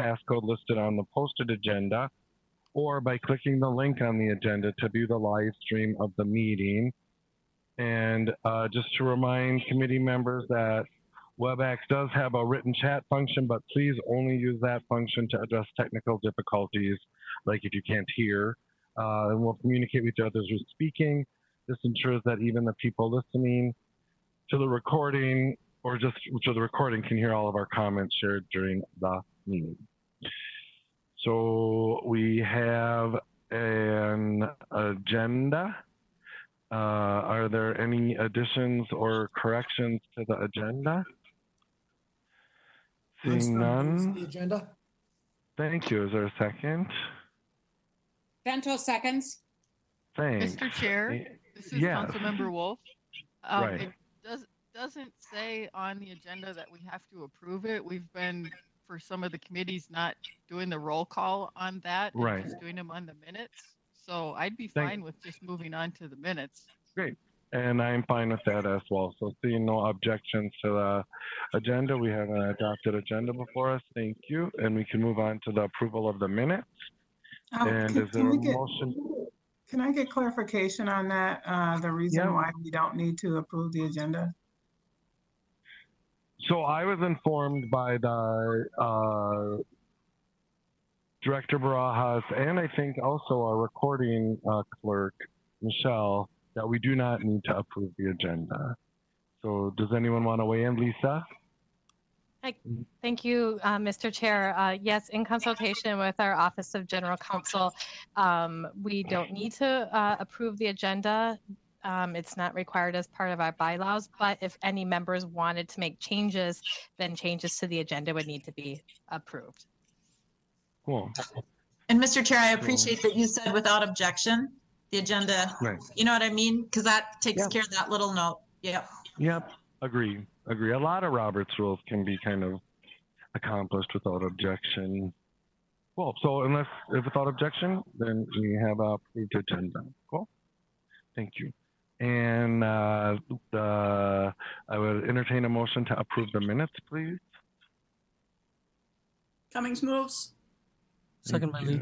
passcode listed on the posted agenda or by clicking the link on the agenda to view the live stream of the meeting. And just to remind committee members that WebEx does have a written chat function, but please only use that function to address technical difficulties, like if you can't hear. And we'll communicate with others who's speaking. This ensures that even the people listening to the recording or just to the recording can hear all of our comments shared during the meeting. So we have an agenda. Are there any additions or corrections to the agenda? Seeing none. The agenda. Thank you. Is there a second? Bento seconds. Thanks. Mr. Chair, this is yes. Councilmember Wolf. Right. It doesn't say on the agenda that we have to approve it. We've been, for some of the committees, not doing the roll call on that, and right. just doing them on the minutes. So I'd be fine with just moving on to the minutes. Great. And I'm fine with that as well. So seeing no objections to the agenda, we have an adopted agenda before us. Thank you. And we can move on to the approval of the minutes. And is there a motion? Can I get clarification on that? The reason why we don't need to approve the agenda? So I was informed by the Director Barajas and I think also our recording clerk, Michelle, that we do not need to approve the agenda. So does anyone want to weigh in, Lisa? Thank you, Mr. Chair. Yes, in consultation with our Office of General Counsel, we don't need to approve the agenda. It's not required as part of our bylaws, but if any members wanted to make changes, then changes to the agenda would need to be approved. Cool. And Mr. Chair, I appreciate that you said without objection, the agenda, right. You know what I mean? Because that takes care of that little note. Yep. Yep. Agree. A lot of Robert's rules can be kind of accomplished without objection. Well, so if without objection, then we have a approved agenda. Cool. Thank you. And I would entertain a motion to approve the minutes, please. Cummings moves. Second by Lee.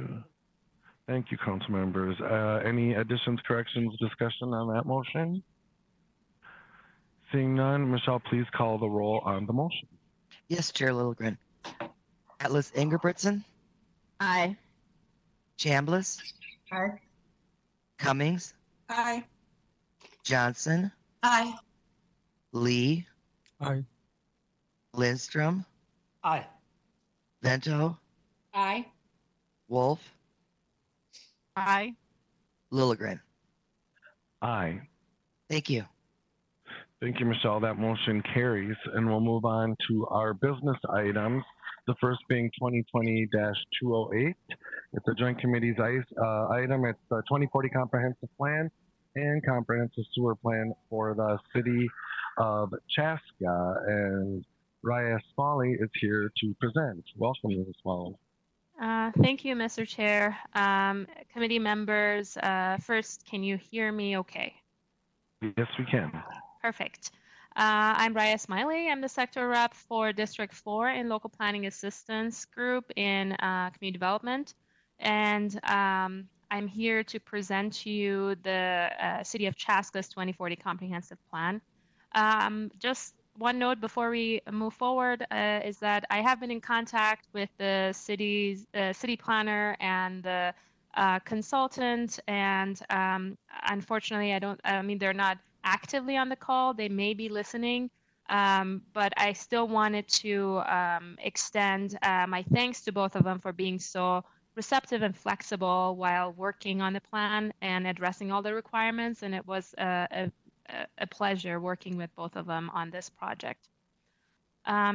Thank you, council members. Any additions, corrections, discussion on that motion? Seeing none, Michelle, please call the roll on the motion. Yes, Chair Littlegren. Atlas Ingebrigtsen. Aye. Chambliss. Aye. Cummings. Aye. Johnson. Aye. Lee. Aye. Lindstrom. Aye. Vento. Aye. Wolf. Aye. Littlegren. Aye. Thank you. Thank you, Michelle. That motion carries, and we'll move on to our business items. The first being 2020-208. It's a joint committee's item. It's the 2040 comprehensive plan and comprehensive sewer plan for the city of Chaska. And Raya Smalley is here to present. Welcome, Ms. Smalley. Thank you, Mr. Chair. Committee members, first, can you hear me okay? Yes, we can. Perfect. I'm Raya Smiley. I'm the sector rep for District 4 in Local Planning Assistance Group in Community Development. And I'm here to present to you the City of Chaska's 2040 Comprehensive Plan. Just one note before we move forward is that I have been in contact with the city planner and the consultant, and unfortunately, they're not actively on the call. They may be listening, but I still wanted to extend my thanks to both of them for being so receptive and flexible while working on the plan and addressing all the requirements. And it was a pleasure working with both of them on this project.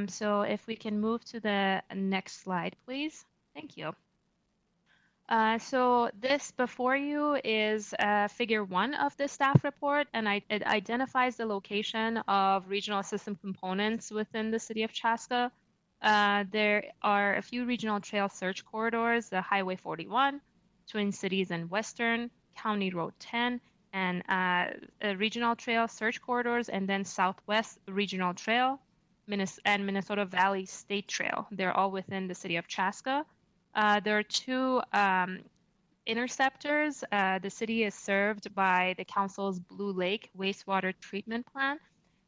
So if we can move to the next slide, please. Thank you. So this before you is figure 1 of the staff report, and it identifies the location of regional system components within the city of Chaska. There are a few regional trail search corridors, the Highway 41, Twin Cities and Western, County Road 10, and regional trail search corridors, and then Southwest Regional Trail. and Minnesota Valley State Trail. They're all within the city of Chaska. There are two interceptors. The city is served by the council's Blue Lake wastewater treatment plant.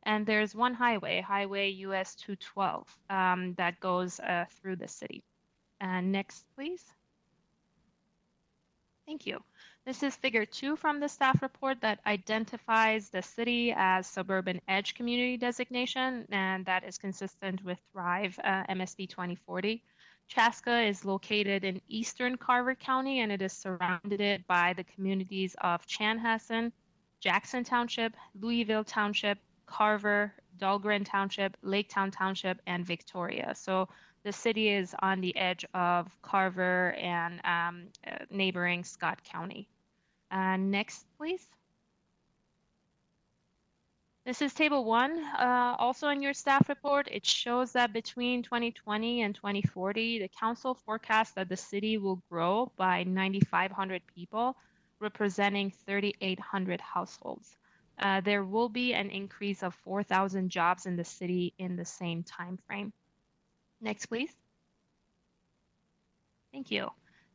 And there's one highway, Highway US 212, that goes through the city. Next, please. Thank you. This is figure 2 from the staff report that identifies the city as suburban edge community designation, and that is consistent with Thrive MSP 2040. Chaska is located in eastern Carver County, and it is surrounded by the communities of Chanhassen, Jackson Township, Louisville Township, Carver, Dahlgren Township, Laketown Township, and Victoria. So the city is on the edge of Carver and neighboring Scott County. Next, please. This is table 1, also in your staff report. It shows that between 2020 and 2040, the council forecasts that the city will grow by 9,500 people, representing 3,800 households. There will be an increase of 4,000 jobs in the city in the same time frame. Next, please. Thank you.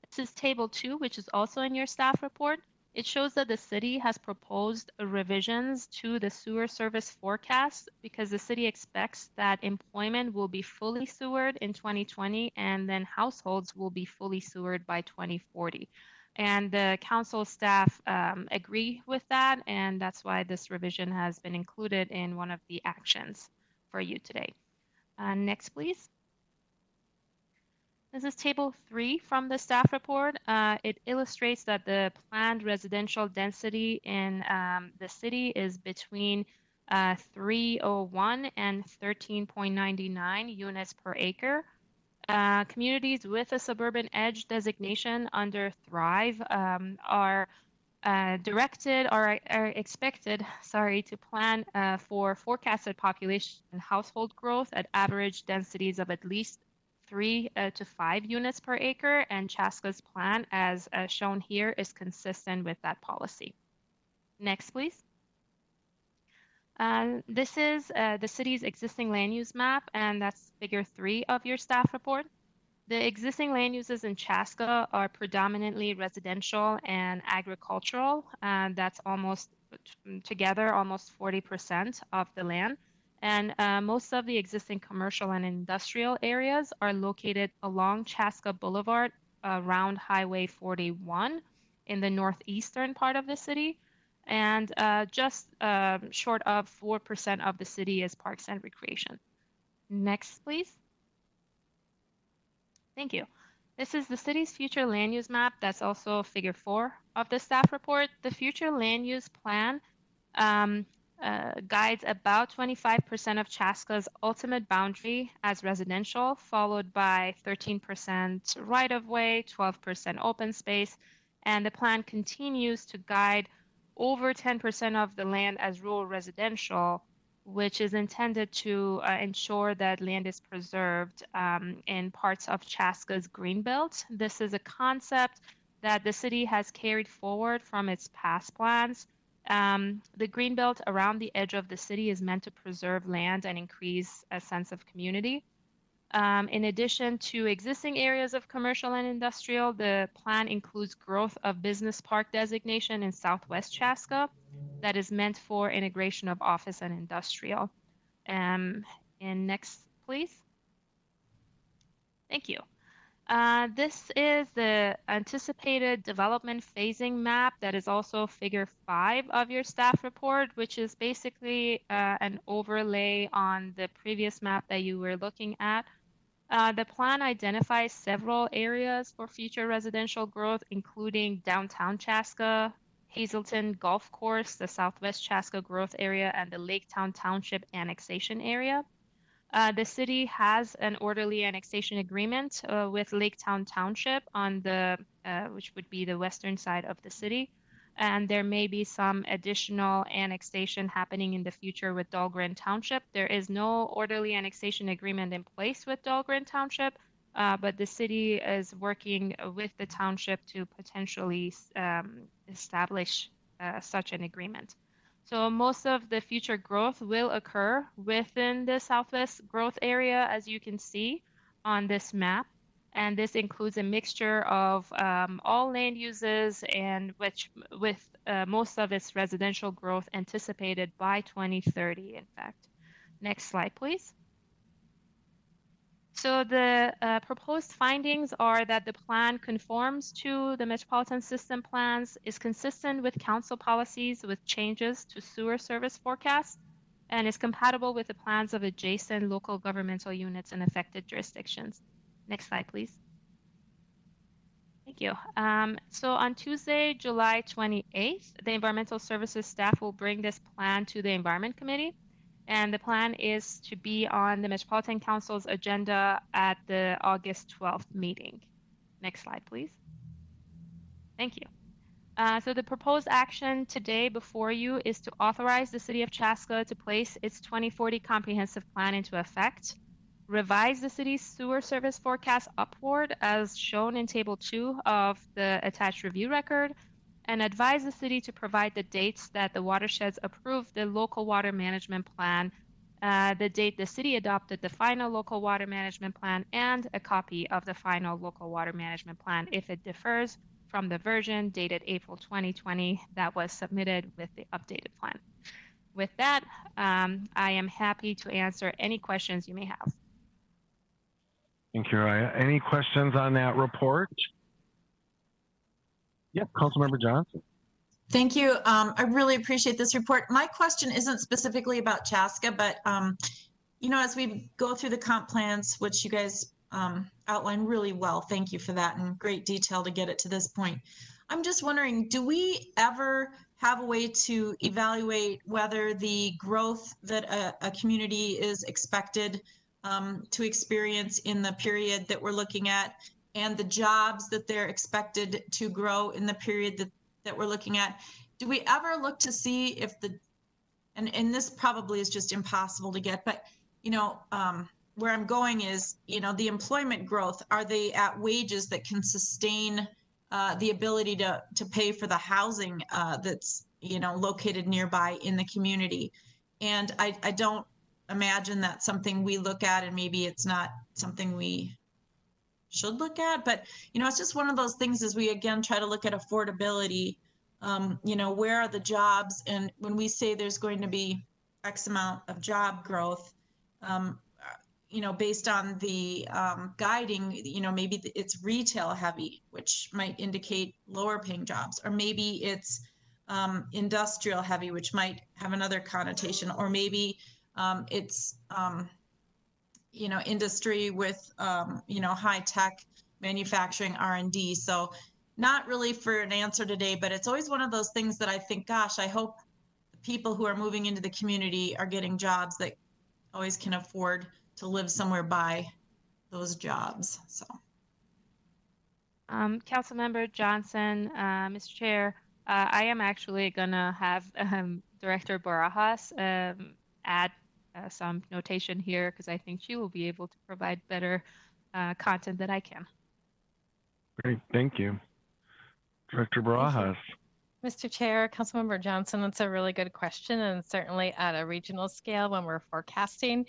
This is table 2, which is also in your staff report. It shows that the city has proposed revisions to the sewer service forecast because the city expects that employment will be fully sewered in 2020 and then households will be fully sewered by 2040. And the council staff agree with that, and that's why this revision has been included in one of the actions for you today. Next, please. This is table 3 from the staff report. It illustrates that the planned residential density in the city is between 301 and 13.99 units per acre. Communities with a suburban edge designation under Thrive are expected, to plan for forecasted population and household growth at average densities of at least 3 to 5 units per acre, and Chaska's plan, as shown here, is consistent with that policy. Next, please. This is the city's existing land use map, and that's figure 3 of your staff report. The existing land uses in Chaska are predominantly residential and agricultural. That's almost together almost 40% of the land. And most of the existing commercial and industrial areas are located along Chaska Boulevard around Highway 41 in the northeastern part of the city. And just short of 4% of the city is parks and recreation. Next, please. Thank you. This is the city's future land use map. That's also figure 4 of the staff report. The future land use plan guides about 25% of Chaska's ultimate boundary as residential, followed by 13% right-of-way, 12% open space, and the plan continues to guide over 10% of the land as rural residential, which is intended to ensure that land is preserved in parts of Chaska's greenbelt. This is a concept that the city has carried forward from its past plans. The greenbelt around the edge of the city is meant to preserve land and increase a sense of community. In addition to existing areas of commercial and industrial, the plan includes growth of business park designation in Southwest Chaska that is meant for integration of office and industrial. And next, please. Thank you. This is the anticipated development phasing map that is also figure 5 of your staff report, which is basically an overlay on the previous map that you were looking at. The plan identifies several areas for future residential growth, including downtown Chaska, Hazelton Golf Course, the Southwest Chaska growth area, and the Laketown Township annexation area. The city has an orderly annexation agreement with Laketown Township on the, which would be the western side of the city. And there may be some additional annexation happening in the future with Dahlgren Township. There is no orderly annexation agreement in place with Dahlgren Township, but the city is working with the township to potentially establish such an agreement. So most of the future growth will occur within the Southwest growth area, as you can see on this map. And this includes a mixture of all land uses and with most of its residential growth anticipated by 2030, in fact. Next slide, please. So the proposed findings are that the plan conforms to the Metropolitan System plans, is consistent with council policies with changes to sewer service forecasts, and is compatible with the plans of adjacent local governmental units in affected jurisdictions. Next slide, please. Thank you. So on Tuesday, July 28th, the Environmental Services staff will bring this plan to the Environment Committee. And the plan is to be on the Metropolitan Council's agenda at the August 12th meeting. Next slide, please. Thank you. So the proposed action today before you is to authorize the City of Chaska to place its 2040 comprehensive plan into effect, revise the city's sewer service forecast upward as shown in Table 2 of the attached review record, and advise the city to provide the dates that the watersheds approved the local water management plan, the date the city adopted the final local water management plan, and a copy of the final local water management plan if it differs from the version dated April 2020 that was submitted with the updated plan. With that, I am happy to answer any questions you may have. Thank you, Raya. Any questions on that report? Yep, Councilmember Johnson. Thank you. I really appreciate this report. My question isn't specifically about Chaska, but you know, as we go through the comp plans, which you guys outlined really well, thank you for that, in great detail to get it to this point. I'm just wondering, do we ever have a way to evaluate whether the growth that a community is expected to experience in the period that we're looking at, and the jobs that they're expected to grow in the period that we're looking at? Do we ever look to see if and this probably is just impossible to get, but you know, where I'm going is, you know, the employment growth, are they at wages that can sustain the ability to pay for the housing that's, you know, located nearby in the community? And I don't imagine that's something we look at, and maybe it's not something we should look at, but you know, it's just one of those things as we again try to look at affordability. You know, where are the jobs? And when we say there's going to be X amount of job growth, you know, based on the guiding, you know, maybe it's retail heavy, which might indicate lower paying jobs, or maybe it's industrial heavy, which might have another connotation, or maybe it's you know, industry with, you know, high tech manufacturing R&D. So not really for an answer today, but it's always one of those things that I think, gosh, I hope the people who are moving into the community are getting jobs that always can afford to live somewhere by those jobs. So. Councilmember Johnson, Mr. Chair, I am actually gonna have Director Barajas add some notation here, because I think she will be able to provide better content than I can. Great, thank you. Director Barajas. Mr. Chair, Councilmember Johnson, that's a really good question, and certainly at a regional scale when we're forecasting,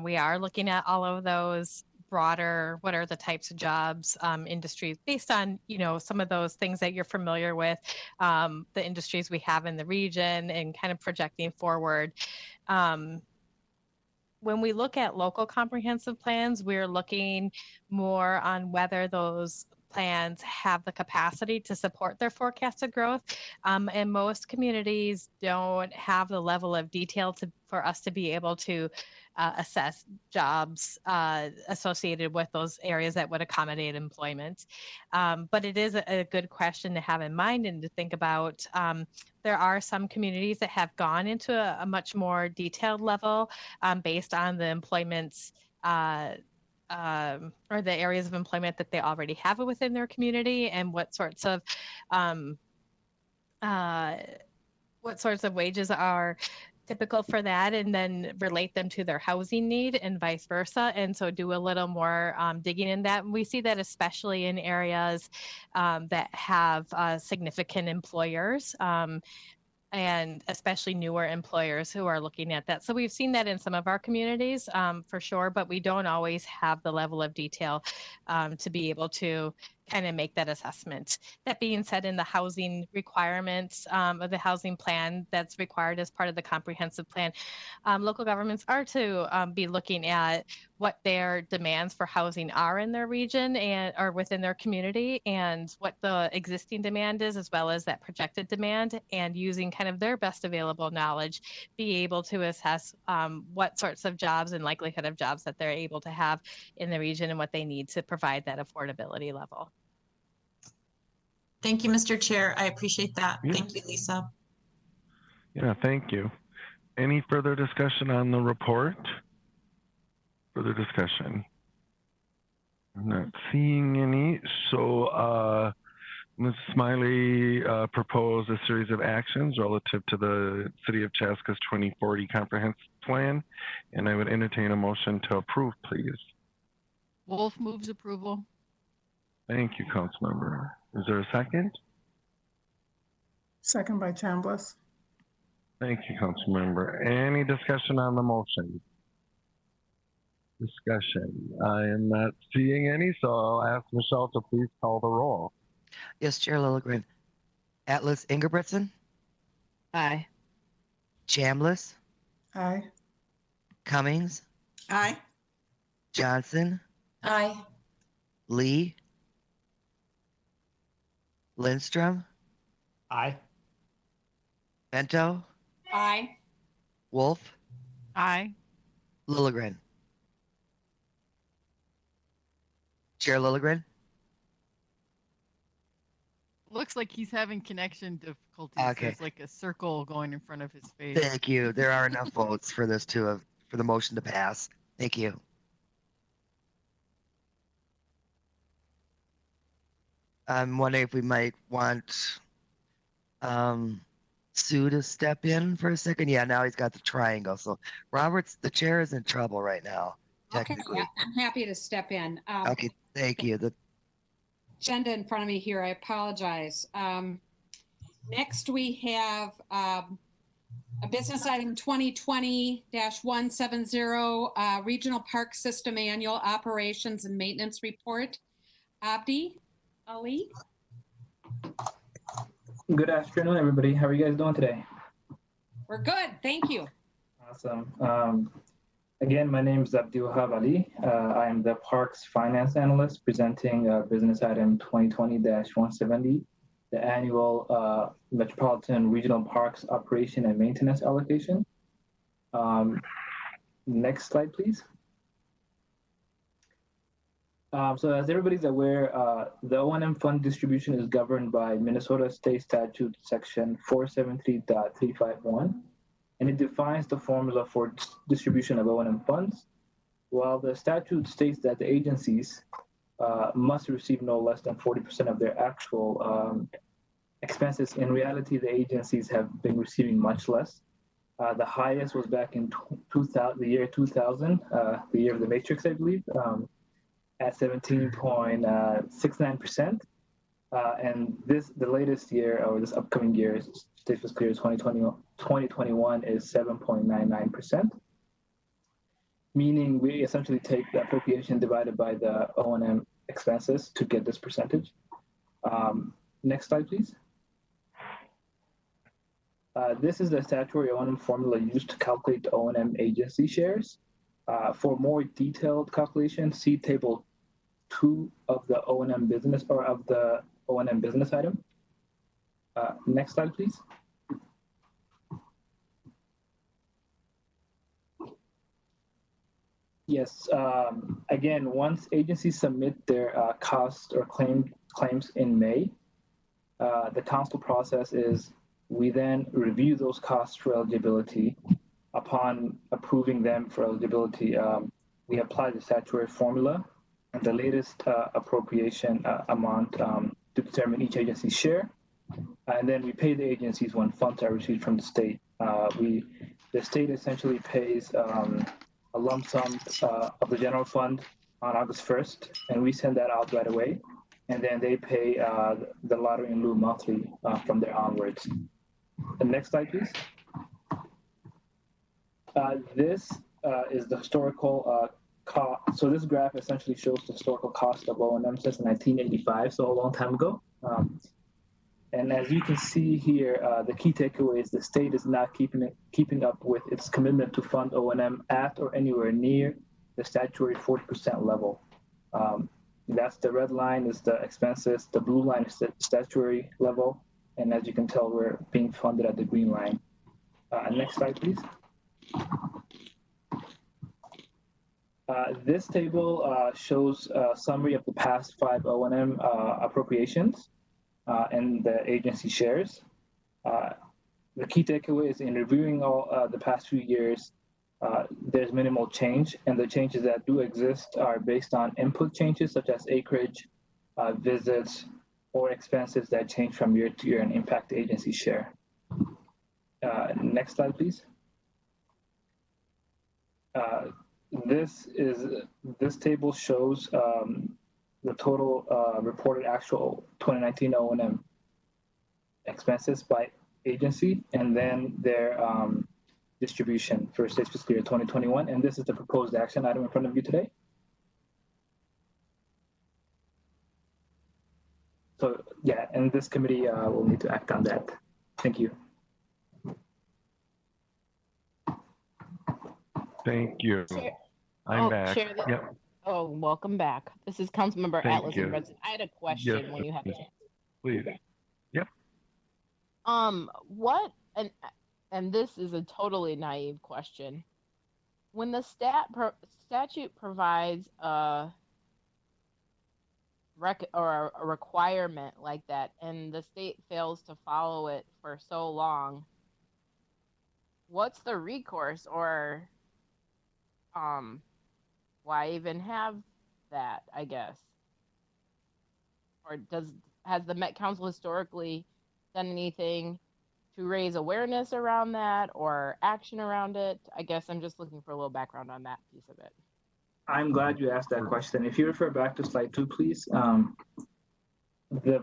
we are looking at all of those broader, what are the types of jobs, industries, based on, you know, some of those things that you're familiar with, the industries we have in the region, and kind of projecting forward. When we look at local comprehensive plans, we're looking more on whether those plans have the capacity to support their forecasted growth. And most communities don't have the level of detail for us to be able to assess jobs associated with those areas that would accommodate employment. But it is a good question to have in mind and to think about. There are some communities that have gone into a much more detailed level based on the employments or the areas of employment that they already have within their community, and what sorts of wages are typical for that, and then relate them to their housing need and vice versa. And so do a little more digging in that. And we see that especially in areas that have significant employers. and especially newer employers who are looking at that. So we've seen that in some of our communities for sure, but we don't always have the level of detail to be able to kind of make that assessment. That being said, in the housing requirements of the housing plan that's required as part of the comprehensive plan, local governments are to be looking at what their demands for housing are in their region and or within their community, and what the existing demand is, as well as that projected demand, and using kind of their best available knowledge, be able to assess what sorts of jobs and likelihood of jobs that they're able to have in the region and what they need to provide that affordability level. Thank you, Mr. Chair. I appreciate that. Yeah. Thank you, Lisa. Yeah, thank you. Any further discussion on the report? Further discussion? I'm not seeing any. So Ms. Smiley proposed a series of actions relative to the City of Chaska's 2040 Comprehensive Plan, and I would entertain a motion to approve, please. Wolf moves approval. Thank you, Councilmember. Is there a second? Second by Chambliss. Thank you, Councilmember. Any discussion on the motion? Discussion. I am not seeing any, so I'll ask Michelle to please call the roll. Yes, Chair Lilligren. Atlas Ingebrigtsen, Aye. Chambliss, Aye. Cummings, Aye. Johnson, Aye. Lee, Lindstrom, Aye. Bento, Aye. Wolf, Aye. Lilligren. Chair Lilligren? Looks like he's having connection difficulties. Okay. There's like a circle going in front of his face. Thank you. There are enough votes for this for the motion to pass. Thank you. I'm wondering if we might want Sue to step in for a second. Yeah, now he's got the triangle. So Roberts, the chair is in trouble right now, Okay, technically. yeah, I'm happy to step in. Okay, thank you. Agenda in front of me here. I apologize. Next, we have a business item 2020-170, Regional Park System Annual Operations and Maintenance Report. Abdi Ali. Good afternoon, everybody. How are you guys doing today? We're good. Thank you. Awesome. Again, my name is Abdul Ali. I am the Parks Finance Analyst presenting business item 2020-170, the annual Metropolitan Regional Parks Operation and Maintenance Allocation. Next slide, please. So as everybody's aware, the O&M fund distribution is governed by Minnesota State Statute Section 473.351, and it defines the formula for distribution of O&M funds. While the statute states that the agencies must receive no less than 40% of their actual expenses, in reality, the agencies have been receiving much less. The highest was back in the year 2000, the year of the Matrix, I believe, at 17.69%. And the latest year, or this upcoming year, state fiscal year 2021 is 7.99%, meaning we essentially take the appropriation divided by the O&M expenses to get this percentage. Next slide, please. This is the statutory O&M formula used to calculate the O&M agency shares. For more detailed calculation, see table 2 of the O&M business, or of the O&M business item. Next slide, please. Yes, again, once agencies submit their costs or claims in May, the council process is we then review those costs for eligibility. Upon approving them for eligibility, we apply the statutory formula and the latest appropriation amount to determine each agency's share. And then we pay the agencies when funds are received from the state. The state essentially pays a lump sum of the general fund on August 1st, and we send that out right away. And then they pay the lottery in lieu monthly from there onwards. The next slide, please. This is the historical cost. So this graph essentially shows the historical cost of O&M since 1985, so a long time ago. And as you can see here, the key takeaway is the state is not keeping up with its commitment to fund O&M at or anywhere near the statutory 40% level. That's the red line is the expenses, the blue line is the statutory level, and as you can tell, we're being funded at the green line. Next slide, please. This table shows a summary of the past 5 O&M appropriations and the agency shares. The key takeaway is in reviewing all the past few years, there's minimal change, and the changes that do exist are based on input changes such as acreage, visits, or expenses that change from year to year and impact the agency share. Next slide, please. This table shows the total reported actual 2019 O&M expenses by agency, and then their distribution for state fiscal year 2021. And this is the proposed action item in front of you today. So yeah, and this committee will need to act on that. Thank you. Thank you. Chair, I'm back. Chair, Yep. Oh, welcome back. This is Councilmember Thank Atlas you. and Redson. I had a question Yes, when you have a yes. chance. Please. Yep. What and this is a totally naive question. When the statute provides a requirement like that, and the state fails to follow it for so long, what's the recourse, or why even have that, I guess? Or has the Met Council historically done anything to raise awareness around that or action around it? I guess I'm just looking for a little background on that piece of it. I'm glad you asked that question. If you refer back to slide 2, please. The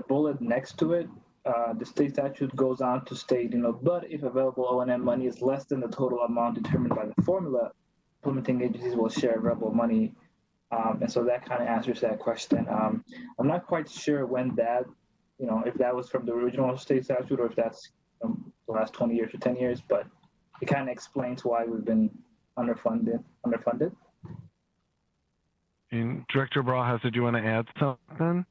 bullet next to it, the state statute goes on to state, but if available O&M money is less than the total amount determined by the formula, implementing agencies will share available money. And so that kind of answers that question. I'm not quite sure when that, if that was from the original state statute or if that's the last 20 years or 10 years, but it kind of explains why we've been underfunded. And Director Barajas, did you want to add something?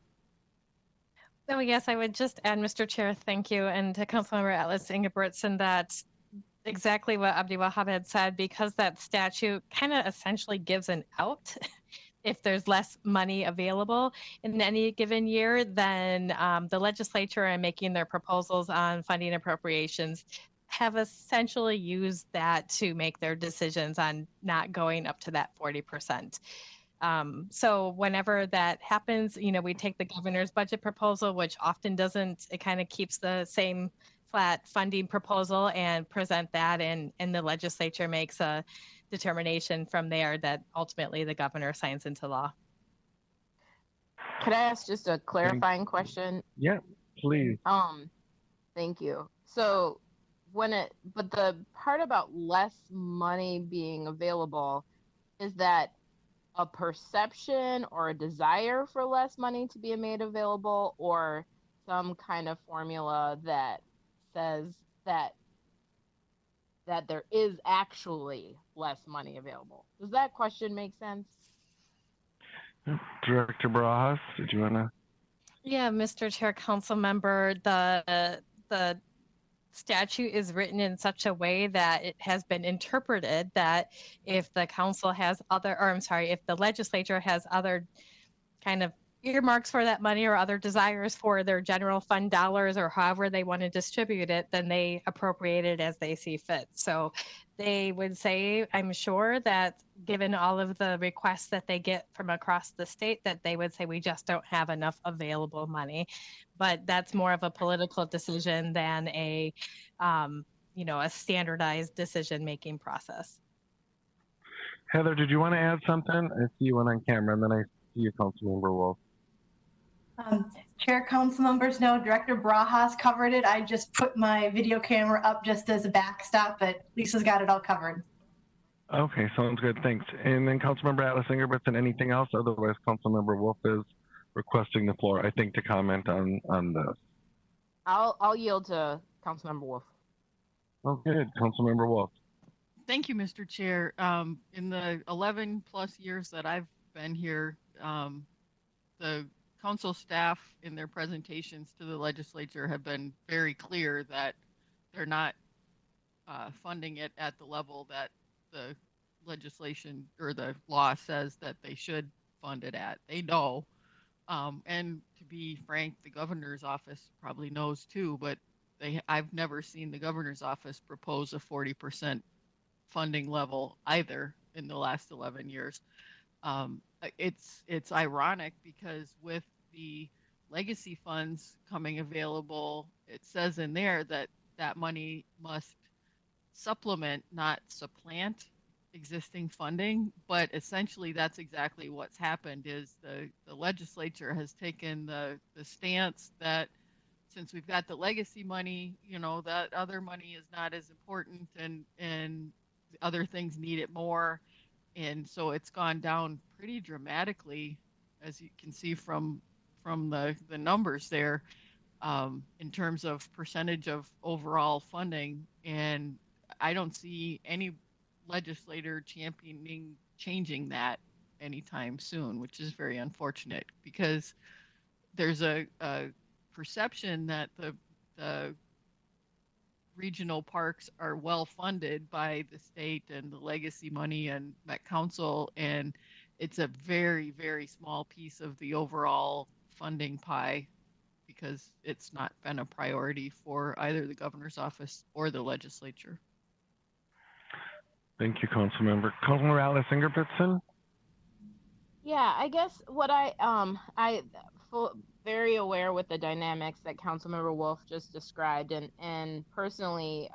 Oh, yes, I would just add, Mr. Chair, thank you, and to Councilmember Atlas Ingebrigtsen, that exactly what Abdi Wahab had said, because that statute kind of essentially gives an out if there's less money available in any given year, then the legislature, in making their proposals on funding appropriations, have essentially used that to make their decisions on not going up to that 40%. So whenever that happens, we take the governor's budget proposal, which often doesn't, it kind of keeps the same flat funding proposal, and present that, and the legislature makes a determination from there that ultimately the governor signs into law. Could I ask just a clarifying question? Yeah, please. Thank you. So but the part about less money being available, is that a perception or a desire for less money to be made available, or some kind of formula that says that there is actually less money available? Does that question make sense? Director Barajas, did you want to? Yeah, Mr. Chair, Council Member, the statute is written in such a way that it has been interpreted that if the council has if the legislature has other kind of earmarks for that money or other desires for their general fund dollars, or however they want to distribute it, then they appropriate it as they see fit. So they would say, I'm sure that given all of the requests that they get from across the state, that they would say, we just don't have enough available money. But that's more of a political decision than a standardized decision-making process. Heather, did you want to add something? I see you went on camera, and then I see you, Councilmember Wolf. Chair, council members know Director Brajas covered it. I just put my video camera up just as a backstop, but Lisa's got it all covered. Okay, sounds good. Thanks. And then Councilmember Atlas Ingebrigtsen, anything else? Otherwise, Councilmember Wolf is requesting the floor, I think, to comment on this. I'll yield to Councilmember Wolf. Okay, Councilmember Wolf. Thank you, Mr. Chair. In the 11 plus years that I've been here, the council staff in their presentations to the legislature have been very clear that they're not funding it at the level that the legislation or the law says that they should fund it at. They know. And to be frank, the governor's office probably knows too, but I've never seen the governor's office propose a 40% funding level either in the last 11 years. It's ironic because with the legacy funds coming available, it says in there that that money must supplement, not supplant existing funding, but essentially that's exactly what's happened. Is the legislature has taken the stance that since we've got the legacy money, you know, that other money is not as important and other things need it more. And so it's gone down pretty dramatically, as you can see from the numbers there, in terms of percentage of overall funding. And I don't see any legislator championing changing that anytime soon, which is very unfortunate because there's a perception that the regional parks are well funded by the state and the legacy money and Met Council, and it's a very, very small piece of the overall funding pie because it's not been a priority for either the governor's office or the legislature. Thank you, Councilmember. Councilmember Atlas Ingebrigtsen? Yeah, I guess what very aware with the dynamics that Councilmember Wolf just described, and personally,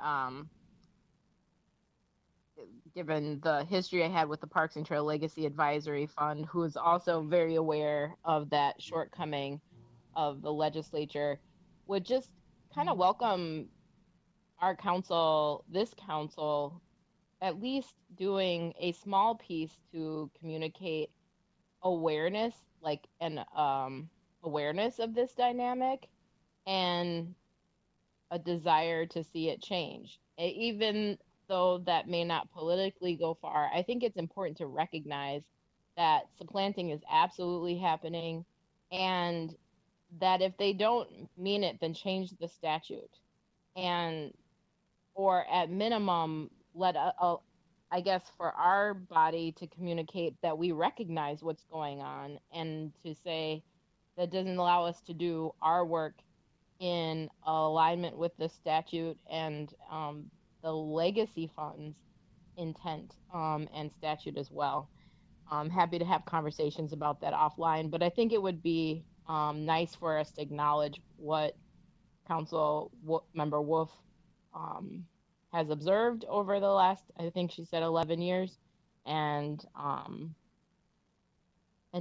given the history I had with the Parks and Trail Legacy Advisory Fund, who is also very aware of that shortcoming of the legislature, would just kind of welcome our council, this council, at least doing a small piece to communicate awareness, like an awareness of this dynamic and a desire to see it change. Even though that may not politically go far, I think it's important to recognize that supplanting is absolutely happening, and that if they don't mean it, then change the statute, and or at minimum I guess for our body to communicate that we recognize what's going on, and to say that doesn't allow us to do our work in alignment with the statute and the legacy funds intent and statute as well. I'm happy to have conversations about that offline, but I think it would be nice for us to acknowledge what Council Member Wolf has observed over the last, I think she said 11 years, and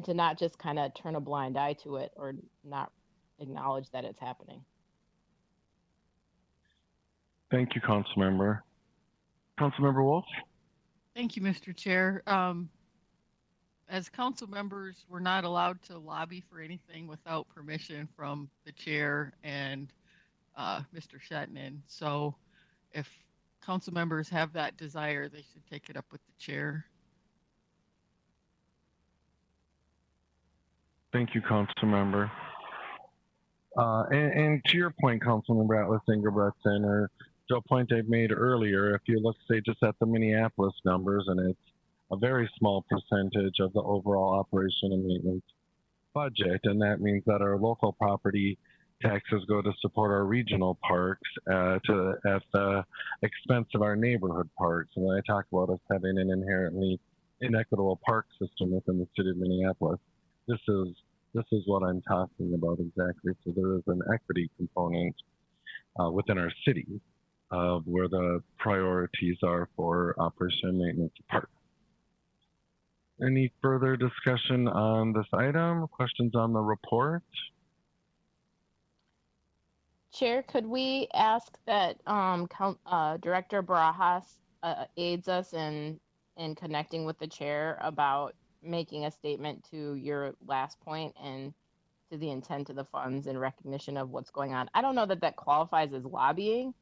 to not just kind of turn a blind eye to it or not acknowledge that it's happening. Thank you, Councilmember. Councilmember Wolf? Thank you, Mr. Chair. As council members, we're not allowed to lobby for anything without permission from the chair and Mr. Shetman. So if council members have that desire, they should take it up with the chair. Thank you, Councilmember. And to your point, Councilmember Atlas Ingebrigtsen, or to a point I've made earlier, if you look, say, just at the Minneapolis numbers, and it's a very small percentage of the overall operation and maintenance budget, and that means that our local property taxes go to support our regional parks at the expense of our neighborhood parks. And when I talk about us having an inherently inequitable park system within the city of Minneapolis, this is what I'm talking about exactly. So there is an equity component within our city of where the priorities are for operation and maintenance of parks. Any further discussion on this item? Questions on the report? Chair, could we ask that Director Barajas aids us in connecting with the chair about making a statement to your last point and to the intent of the funds in recognition of what's going on? I don't know that that qualifies as lobbying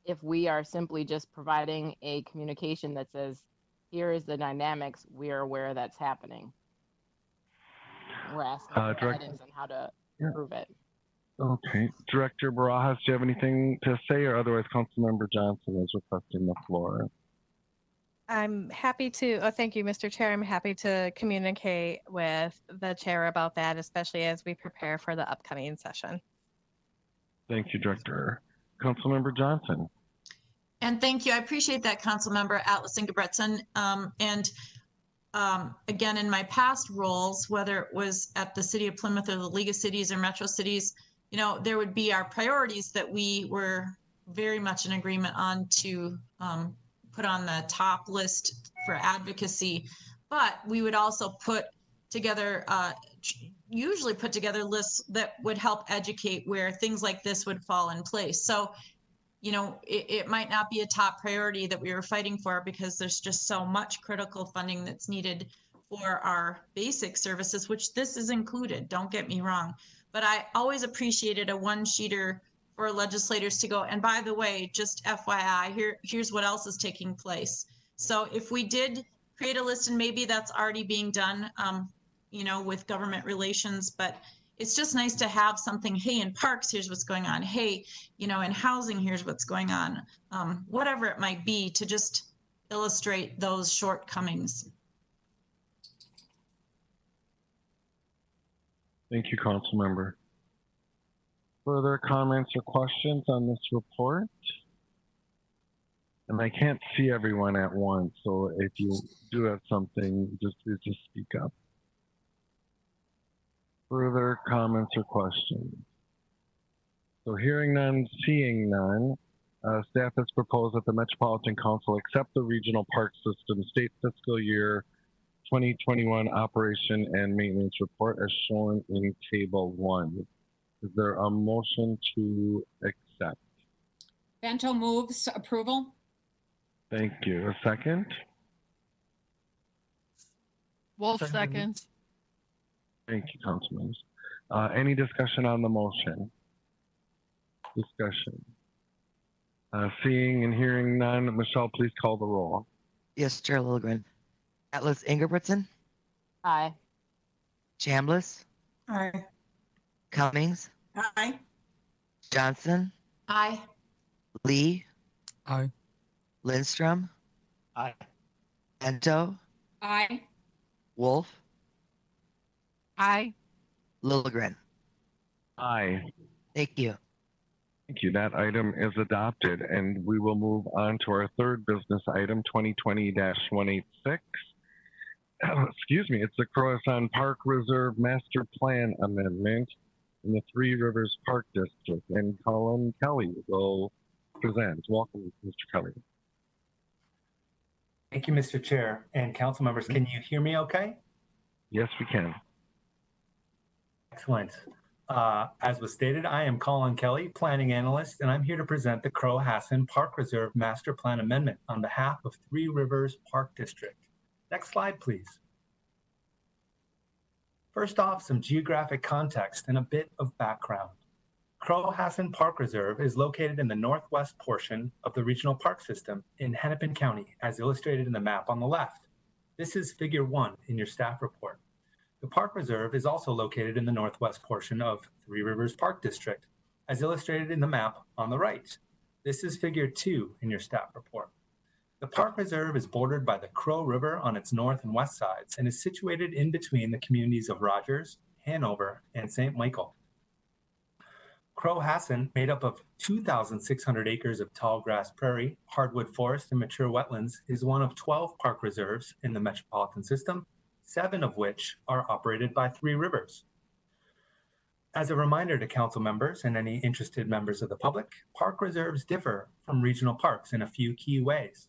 if we are simply just providing a communication that says, here is the dynamics, we are aware that's happening. We're asking for guidance on how to prove it. Okay. Director Barajas, do you have anything to say, or otherwise Councilmember Johnson is requesting the floor? I'm happy to, thank you, Mr. Chair. I'm happy to communicate with the chair about that, especially as we prepare for the upcoming session. Thank you, Director. Councilmember Johnson. And thank you. I appreciate that, Councilmember Atlas Ingebretson. Again, in my past roles, whether it was at the City of Plymouth or the League of Cities or Metro Cities, you know, there would be our priorities that we were very much in agreement on to put on the top list for advocacy. But we would also put together, usually put together lists that would help educate where things like this would fall in place. So, you know, it might not be a top priority that we were fighting for because there's just so much critical funding that's needed for our basic services, which this is included, don't get me wrong. But I always appreciated a one-sheeter for legislators to go, and by the way, just FYI, here's what else is taking place. So if we did create a list, and maybe that's already being done, you know, with government relations, but it's just nice to have something, hey, in parks, here's what's going on. Hey, you know, in housing, here's what's going on. Whatever it might be, to just illustrate those shortcomings. Thank you, Councilmember. Further comments or questions on this report? And I can't see everyone at once, so if you do have something, just speak up. Further comments or questions? So hearing none, seeing none, staff has proposed that the Metropolitan Council accept the Regional Park System State Fiscal Year 2021 Operation and Maintenance Report as shown in Table 1. Is there a motion to accept? Bento moves approval. Thank you. A second? Wolf seconds. Thank you, Councilman. Any discussion on the motion? Discussion. Seeing and hearing none, Michelle, please call the roll. Yes, Chair Lilligren. Atlas Ingebretson? Aye. Chambliss? Aye. Cummings? Aye. Johnson? Aye. Lee? Aye. Lindstrom? Aye. Ento? Aye. Wolf? Aye. Lilligren? Aye. Thank you. Thank you. That item is adopted, and we will move on to our third business item, 2020-186. Excuse me, it's the Croheson Park Reserve Master Plan Amendment in the Three Rivers Park District, and Colin Kelly will present. Welcome, Mr. Kelly. Thank you, Mr. Chair and council members. Can you hear me okay? Yes, we can. Excellent. As was stated, I am Colin Kelly, planning analyst, and I'm here to present the Croheson Park Reserve Master Plan Amendment on behalf of Three Rivers Park District. Next slide, please. First off, some geographic context and a bit of background. Croheson Park Reserve is located in the northwest portion of the regional park system in Hennepin County, as illustrated in the map on the left. This is Figure 1 in your staff report. The park reserve is also located in the northwest portion of Three Rivers Park District, as illustrated in the map on the right. This is Figure 2 in your staff report. The park reserve is bordered by the Crow River on its north and west sides and is situated in between the communities of Rogers, Hanover, and St. Michael. Croheson, made up of 2,600 acres of tall grass prairie, hardwood forest, and mature wetlands, is one of 12 park reserves in the metropolitan system, 7 of which are operated by Three Rivers. As a reminder to council members and any interested members of the public, park reserves differ from regional parks in a few key ways.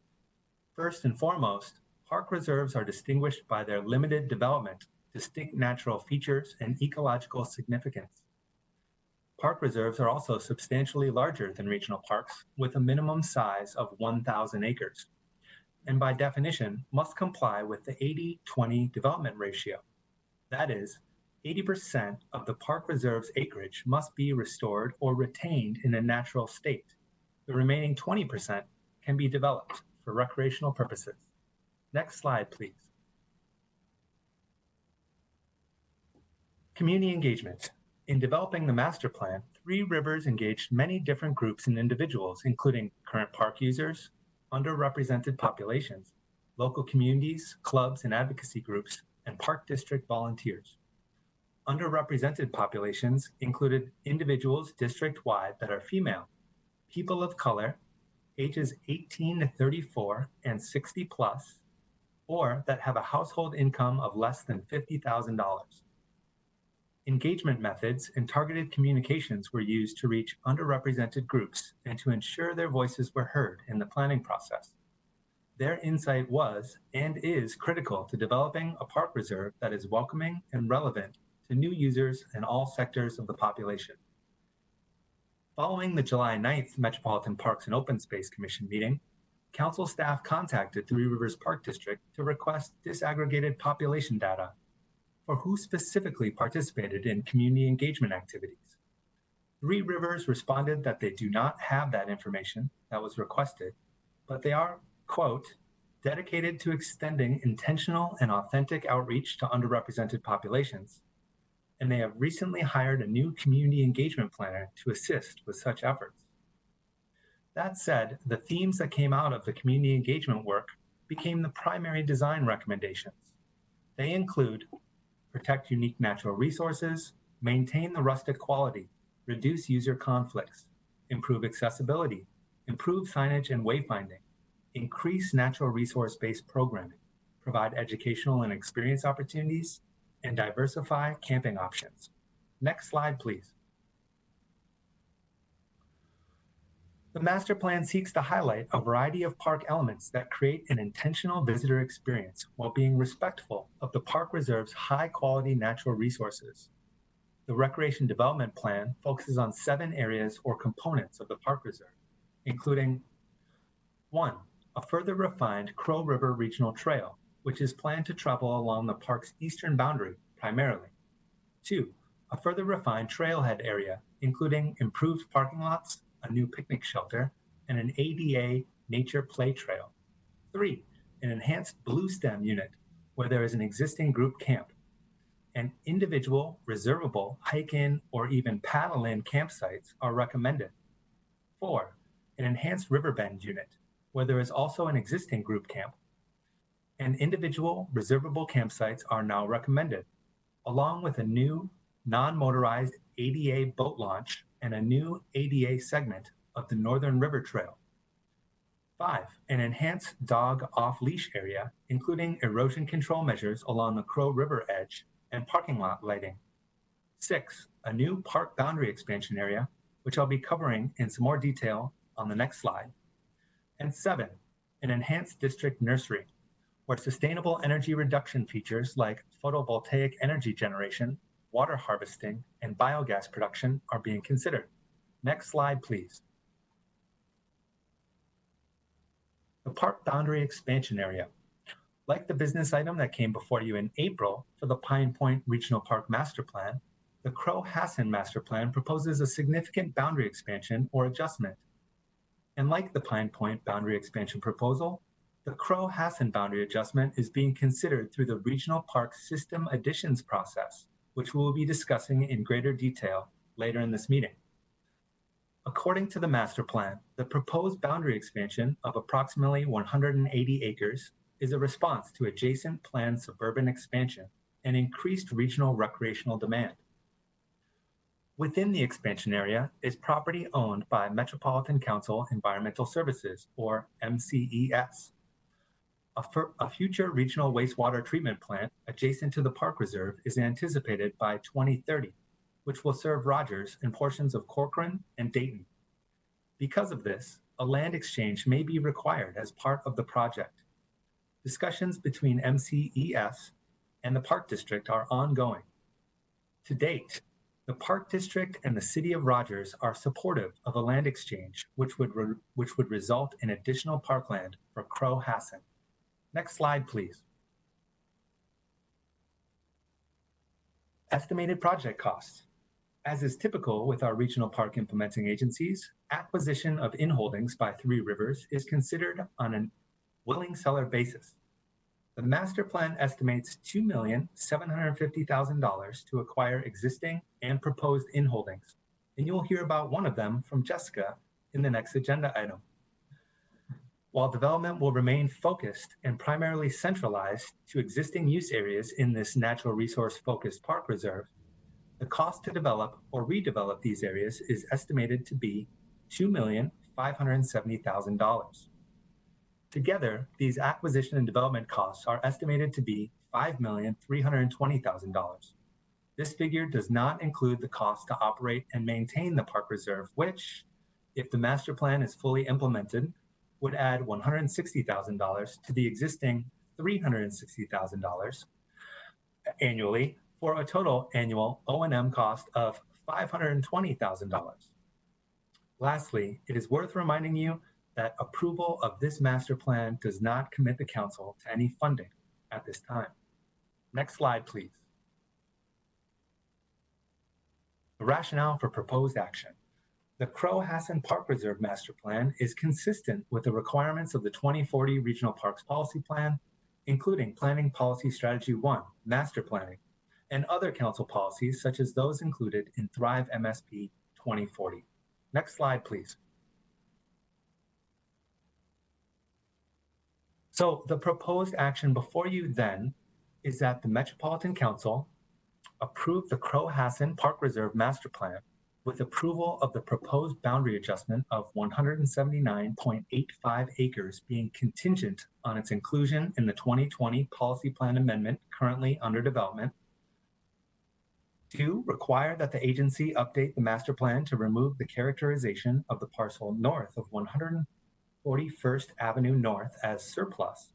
First and foremost, park reserves are distinguished by their limited development, distinct natural features, and ecological significance. Park reserves are also substantially larger than regional parks, with a minimum size of 1,000 acres, and by definition must comply with the 80-20 development ratio. That is, 80% of the park reserve's acreage must be restored or retained in a natural state. The remaining 20% can be developed for recreational purposes. Next slide, please. Community engagement. In developing the master plan, Three Rivers engaged many different groups and individuals, including current park users, underrepresented populations, local communities, clubs and advocacy groups, and park district volunteers. Underrepresented populations included individuals district-wide that are female, people of color, ages 18 to 34 and 60 plus, or that have a household income of less than $50,000. Engagement methods and targeted communications were used to reach underrepresented groups and to ensure their voices were heard in the planning process. Their insight was and is critical to developing a park reserve that is welcoming and relevant to new users and all sectors of the population. Following the July 9th Metropolitan Parks and Open Space Commission meeting, Council staff contacted Three Rivers Park District to request disaggregated population data for who specifically participated in community engagement activities. Three Rivers responded that they do not have that information that was requested, but they are, quote, dedicated to extending intentional and authentic outreach to underrepresented populations, and they have recently hired a new community engagement planner to assist with such efforts. That said, the themes that came out of the community engagement work became the primary design recommendations. They include protect unique natural resources, maintain the rustic quality, reduce user conflicts, improve accessibility, improve signage and wayfinding, increase natural resource-based programming, provide educational and experience opportunities, and diversify camping options. Next slide, please. The master plan seeks to highlight a variety of park elements that create an intentional visitor experience while being respectful of the park reserve's high-quality natural resources. The Recreation Development Plan focuses on 7 areas or components of the park reserve, including 1. A further refined Crow River Regional Trail, which is planned to travel along the park's eastern boundary primarily. 2. A further refined trailhead area, including improved parking lots, a new picnic shelter, and an ADA nature play trail. 3. An enhanced blue stem unit, where there is an existing group camp. And individual, reservable, hike-in, or even paddle-in campsites are recommended. 4. An enhanced riverbend unit, where there is also an existing group camp. And individual, reservable campsites are now recommended, along with a new non-motorized ADA boat launch and a new ADA segment of the Northern River Trail. 5. An enhanced dog off-leash area, including erosion control measures along the Crow River edge and parking lot lighting. 6. A new park boundary expansion area, which I'll be covering in some more detail on the next slide. And 7. An enhanced district nursery, where sustainable energy reduction features like photovoltaic energy generation, water harvesting, and biogas production are being considered. Next slide, please. The park boundary expansion area. Like the business item that came before you in April for the Pine Point Regional Park Master Plan, the Croheson Master Plan proposes a significant boundary expansion or adjustment. And like the Pine Point boundary expansion proposal, the Croheson boundary adjustment is being considered through the Regional Park System Additions process, which we will be discussing in greater detail later in this meeting. According to the master plan, the proposed boundary expansion of approximately 180 acres is a response to adjacent planned suburban expansion and increased regional recreational demand. Within the expansion area is property owned by Metropolitan Council Environmental Services, or MCES. A future regional wastewater treatment plant adjacent to the park reserve is anticipated by 2030, which will serve Rogers and portions of Corcoran and Dayton. Because of this, a land exchange may be required as part of the project. Discussions between MCES and the Park District are ongoing. To date, The Park District and the City of Rogers are supportive of a land exchange, which would result in additional parkland for Croheson. Next slide, please. Estimated project costs. As is typical with our regional park implementing agencies, acquisition of inholdings by Three Rivers is considered on a willing seller basis. The master plan estimates $2,750,000 to acquire existing and proposed inholdings, and you'll hear about one of them from Jessica in the next agenda item. While development will remain focused and primarily centralized to existing use areas in this natural resource focused park reserve, the cost to develop or redevelop these areas is estimated to be $2,570,000. Together, these acquisition and development costs are estimated to be $5,320,000. This figure does not include the cost to operate and maintain the park reserve, which, if the master plan is fully implemented, would add $160,000 to the existing $360,000 annually for a total annual O&M cost of $520,000. Lastly, it is worth reminding you that approval of this master plan does not commit the council to any funding at this time. Next slide, please. The rationale for proposed action. The Croheson Park Reserve Master Plan is consistent with the requirements of the 2040 Regional Parks Policy Plan, including Planning Policy Strategy 1, Master Planning, and other council policies such as those included in Thrive MSP 2040. Next slide, please. So the proposed action before you then is that the Metropolitan Council approve the Croheson Park Reserve Master Plan with approval of the proposed boundary adjustment of 179.85 acres being contingent on its inclusion in the 2020 Policy Plan Amendment currently under development. 2, require that the agency update the master plan to remove the characterization of the parcel north of 141st Avenue North as surplus.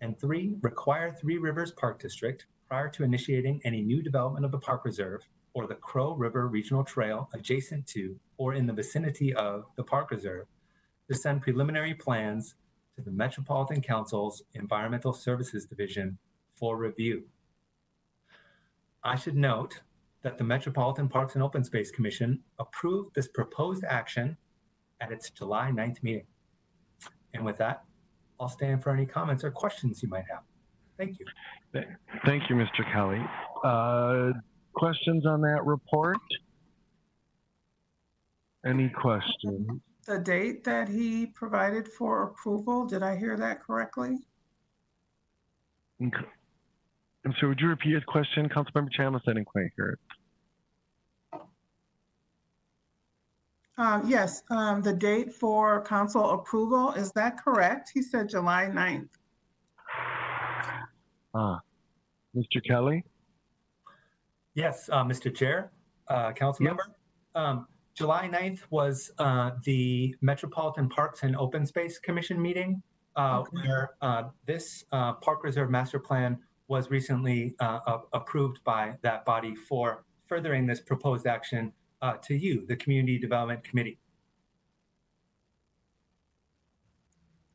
And 3, require Three Rivers Park District, prior to initiating any new development of the park reserve or the Crow River Regional Trail adjacent to or in the vicinity of the park reserve, to send preliminary plans to the Metropolitan Council's Environmental Services Division for review. I should note that the Metropolitan Parks and Open Space Commission approved this proposed action at its July 9th meeting. And with that, I'll stand for any comments or questions you might have. Thank you. Thank you, Mr. Kelly. Questions on that report? Any questions? The date that he provided for approval, did I hear that correctly? Okay. And so would you repeat his question, Councilmember Chambliss? I didn't quite hear it. Yes, the date for council approval, is that correct? He said July 9th. Mr. Kelly? Yes, Mr. Chair, council member. July 9th was the Metropolitan Parks and Open Space Commission meeting where this Park Reserve Master Plan was recently approved by that body for furthering this proposed action to you, the Community Development Committee.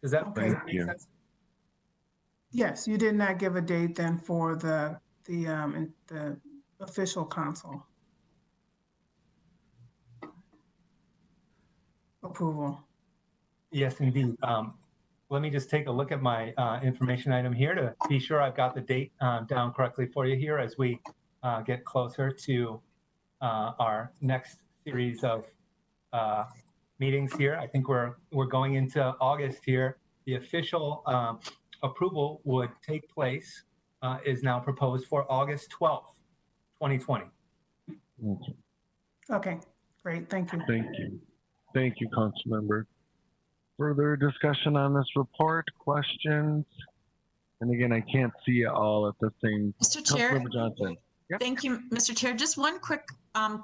Does that make sense? Yes, you did not give a date then for the official council approval. Yes, indeed. Let me just take a look at my information item here to be sure I've got the date down correctly for you here as we get closer to our next series of meetings here. I think we're going into August here. The official approval would take place, is now proposed for August 12th, 2020. Okay, great, thank you. Thank you. Thank you, Councilmember. Further discussion on this report, questions? And again, I can't see you all at the same. Mr. Chair. Councilmember Johnson. Yep. Thank you, Mr. Chair. Just one quick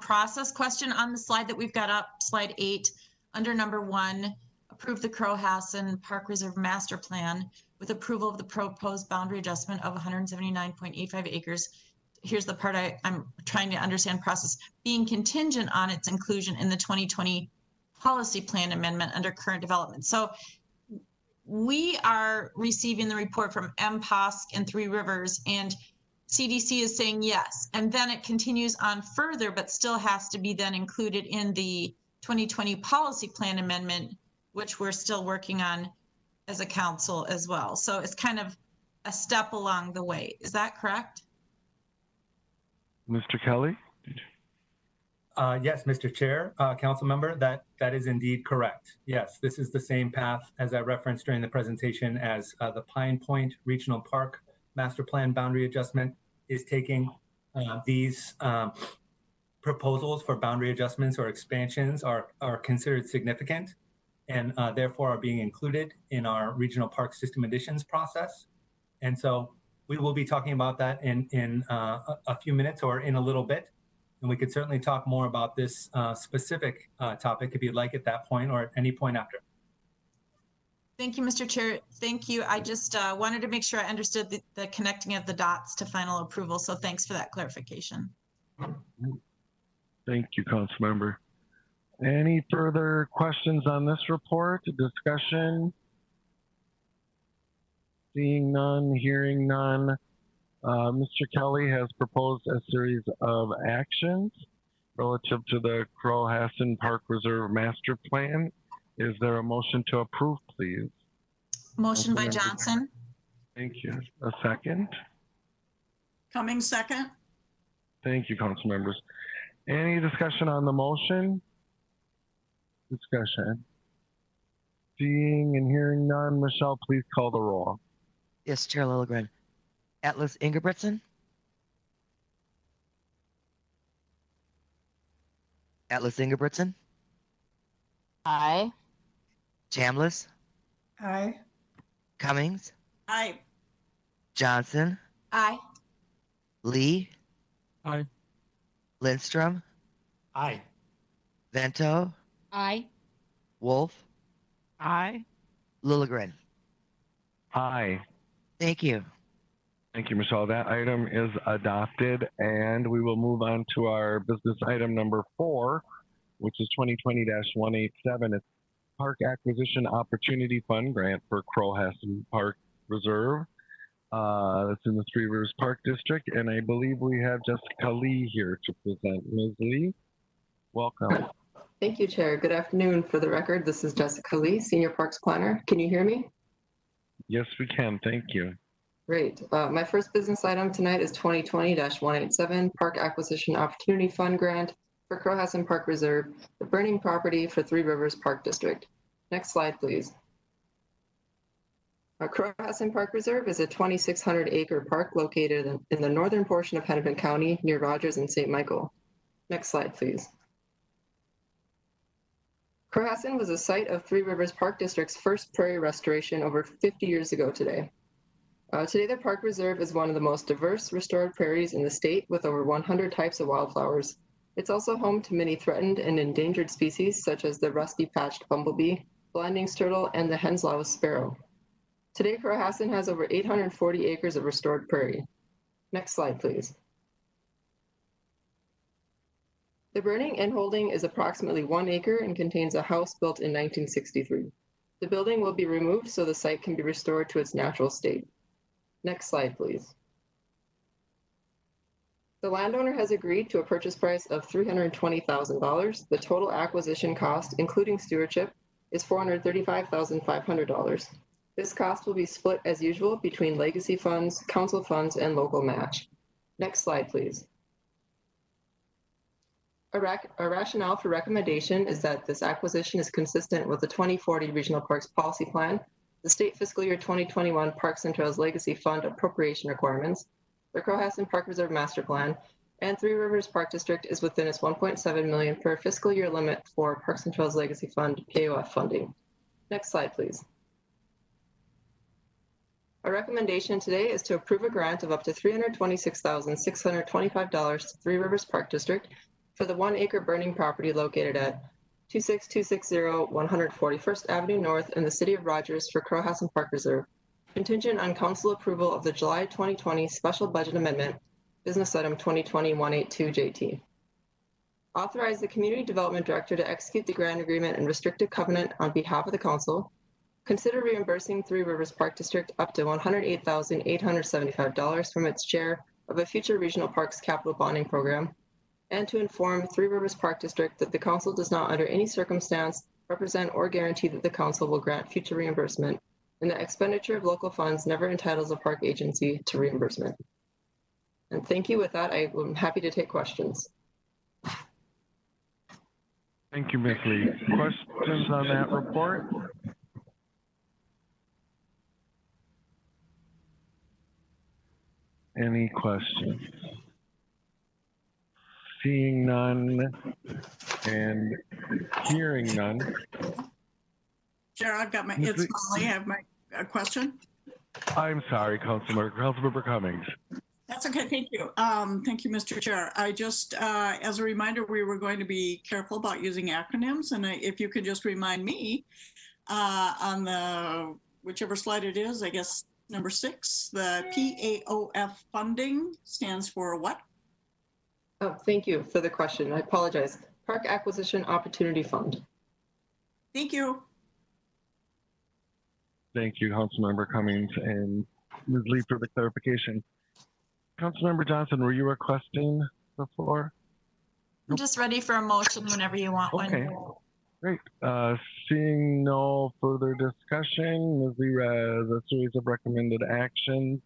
process question on the slide that we've got up, slide 8, under number 1, approve the Croheson Park Reserve Master Plan with approval of the proposed boundary adjustment of 179.85 acres. here's the part I'm trying to understand process, being contingent on its inclusion in the 2020 policy plan amendment under current development. So we are receiving the report from MPOSC and Three Rivers, and CDC is saying yes. And then it continues on further, but still has to be then included in the 2020 policy plan amendment, which we're still working on as a council as well. So it's kind of a step along the way. Is that correct? Mr. Kelly? Yes, Mr. Chair, council member, that is indeed correct. Yes, this is the same path as I referenced during the presentation as the Pine Point Regional Park Master Plan boundary adjustment is taking. These proposals for boundary adjustments or expansions are considered significant and therefore are being included in our regional park system additions process. And so we will be talking about that in a few minutes or in a little bit. And we could certainly talk more about this specific topic if you'd like at that point or at any point after. Thank you, Mr. Chair. Thank you. I just wanted to make sure I understood the connecting of the dots to final approval. So thanks for that clarification. Thank you, Councilmember. Any further questions on this report, discussion? Seeing none, hearing none. Mr. Kelly has proposed a series of actions relative to the Croheson Park Reserve Master Plan. Is there a motion to approve, please? Motion by Johnson. Thank you. A second? Cummings, second. Thank you, council members. Any discussion on the motion? Discussion. Seeing and hearing none, Michelle, please call the roll. Yes, Chair Lilligren. Atlas Ingebrigtsen. Atlas Ingebrigtsen. Aye. Chambliss. Aye. Cummings. Aye. Johnson. Aye. Lee. Aye. Lindstrom. Aye. Vento. Aye. Wolf. Aye. Lilligren. Aye. Thank you. Thank you, Michelle. That item is adopted, and we will move on to our business item number 4, which is 2020-187. It's Park Acquisition Opportunity Fund Grant for Croheson Park Reserve. That's in the Three Rivers Park District, and I believe we have Jessica Lee here to present. Ms. Lee, welcome. Thank you, Chair. Good afternoon. For the record, this is Jessica Lee, Senior Parks Planner. Can you hear me? Yes, we can. Thank you. Great. My first business item tonight is 2020-187 Park Acquisition Opportunity Fund Grant for Croheson Park Reserve, the burning property for Three Rivers Park District. Next slide, please. Croheson Park Reserve is a 2,600-acre park located in the northern portion of Hennepin County near Rogers and St. Michael. Next slide, please. Croheson was a site of Three Rivers Park District's first prairie restoration over 50 years ago today. Today, the Park Reserve is one of the most diverse restored prairies in the state with over 100 types of wildflowers. It's also home to many threatened and endangered species such as the rusty-patched bumblebee, blinding turtle, and the Henslow's sparrow. Today, Croheson has over 840 acres of restored prairie. Next slide, please. The burning and holding is approximately 1 acre and contains a house built in 1963. The building will be removed so the site can be restored to its natural state. Next slide, please. The landowner has agreed to a purchase price of $320,000. The total acquisition cost, including stewardship, is $435,500. This cost will be split as usual between legacy funds, council funds, and local match. Next slide, please. A rationale for recommendation is that this acquisition is consistent with the 2040 Regional Parks Policy Plan, the state fiscal year 2021 Parks and Trails Legacy Fund appropriation requirements, the Croheson Park Reserve Master Plan, and Three Rivers Park District is within its $1.7 million per fiscal year limit for Parks and Trails Legacy Fund PAOF funding. Next slide, please. Our recommendation today is to approve a grant of up to $326,625 to Three Rivers Park District for the 1 acre burning property located at 26260 141st Avenue North in the City of Rogers for Croheson Park Reserve, contingent on council approval of the July 2020 special budget amendment Business Item 2020-182JT. Authorize the Community Development Director to execute the grant agreement and restricted covenant on behalf of the Council. Consider reimbursing Three Rivers Park District up to $108,875 from its share of a future Regional Parks Capital Bonding Program, and to inform Three Rivers Park District that the Council does not under any circumstance represent or guarantee that the Council will grant future reimbursement, and the expenditure of local funds never entitles a park agency to reimbursement. And thank you. With that, I am happy to take questions. Thank you, Ms. Lee. Questions on that report? Any questions? Seeing none and hearing none. Chair, I've got my, it's Molly, I have my question. I'm sorry, Councilmember Cummings. That's okay, thank you. Thank you, Mr. Chair. I just, as a reminder, we were going to be careful about using acronyms, and if you could just remind me on the, whichever slide it is, I guess number 6, the PAOF funding stands for what? Oh, thank you for the question. I apologize. Park Acquisition Opportunity Fund. Thank you. Thank you, Councilmember Cummings and Ms. Lee for the clarification. Councilmember Johnson, were you requesting the floor? I'm just ready for a motion whenever you want one. Okay, great. Seeing no further discussion, Ms. Lee has a series of recommended actions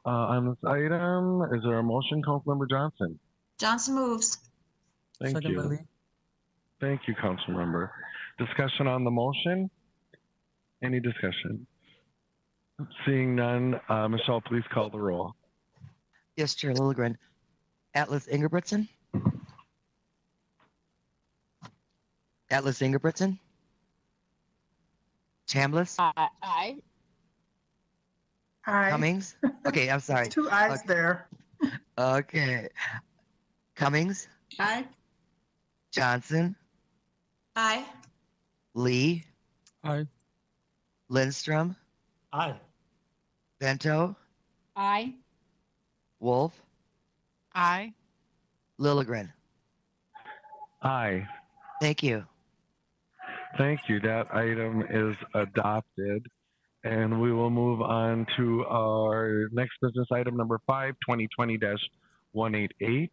on this item. Is there a motion, Councilmember Johnson? Johnson moves. Thank you. Thank you, Councilmember. Discussion on the motion? Any discussion? Seeing none, Michelle, please call the roll. Yes, Chair Lilligren. Atlas Ingebrigtsen. Atlas Ingebrigtsen. Chambliss. Aye. Aye. Cummings. Okay, I'm sorry. Two ayes there. Okay. Cummings. Aye. Johnson. Aye. Lee. Aye. Lindstrom. Aye. Bento. Aye. Wolf. Aye. Lilligren. Aye. Thank you. Thank you. That item is adopted. And we will move on to our next business item, number 5, 2020-188.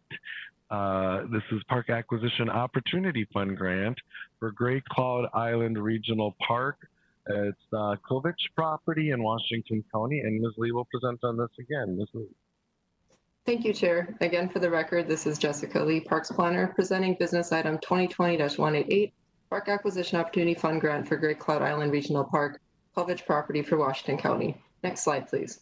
This is Park Acquisition Opportunity Fund Grant for Great Cloud Island Regional Park. It's Kovich property in Washington County, and Ms. Lee will present on this again. Ms. Lee. Thank you, Chair. Again, for the record, this is Jessica Lee, Parks Planner, presenting business item 2020-188, Park Acquisition Opportunity Fund Grant for Great Cloud Island Regional Park, Kovich property for Washington County. Next slide, please.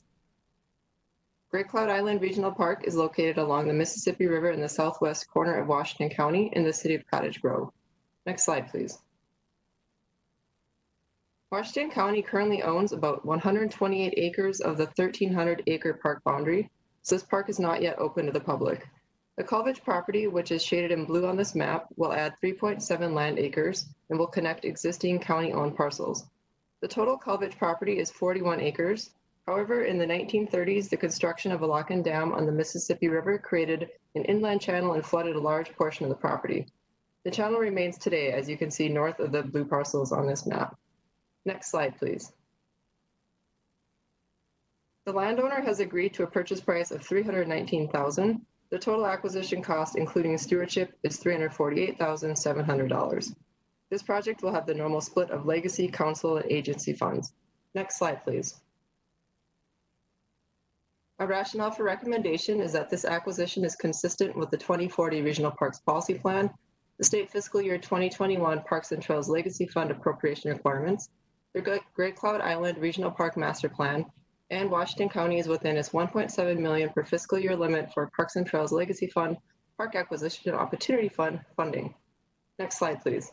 Great Cloud Island Regional Park is located along the Mississippi River in the southwest corner of Washington County in the city of Cottage Grove. Next slide, please. Washington County currently owns about 128 acres of the 1,300-acre park boundary, so this park is not yet open to the public. The Kovich property, which is shaded in blue on this map, will add 3.7 land acres and will connect existing county-owned parcels. The total Kovich property is 41 acres. However, in the 1930s, the construction of a lock-in dam on the Mississippi River created an inland channel and flooded a large portion of the property. The channel remains today, as you can see north of the blue parcels on this map. Next slide, please. The landowner has agreed to a purchase price of $319,000. The total acquisition cost, including stewardship, is $348,700. This project will have the normal split of legacy, council, and agency funds. Next slide, please. Our rationale for recommendation is that this acquisition is consistent with the 2040 Regional Parks Policy Plan, the state fiscal year 2021 Parks and Trails Legacy Fund appropriation requirements, the Great Cloud Island Regional Park Master Plan, and Washington County is within its $1.7 million per fiscal year limit for Parks and Trails Legacy Fund, Park Acquisition and Opportunity Fund funding. Next slide, please.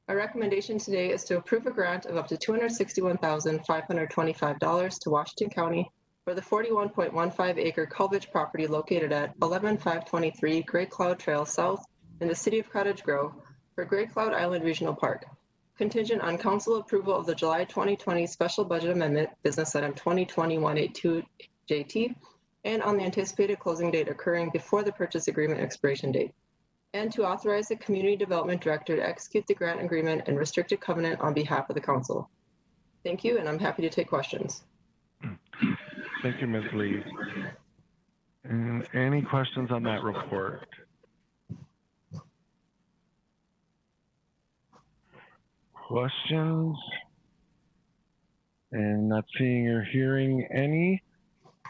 Our recommendation today is to approve a grant of up to $261,525 to Washington County for the 41.15-acre Kovich property located at 11523 Great Cloud Trail South in the city of Cottage Grove for Great Cloud Island Regional Park, contingent on council approval of the July 2020 special budget amendment, business item 2020-182JT, and on the anticipated closing date occurring before the purchase agreement expiration date, and to authorize the Community Development Director to execute the grant agreement and restricted covenant on behalf of the council. Thank you, and I'm happy to take questions. Thank you, Ms. Lee. And any questions on that report? Questions? And not seeing or hearing any.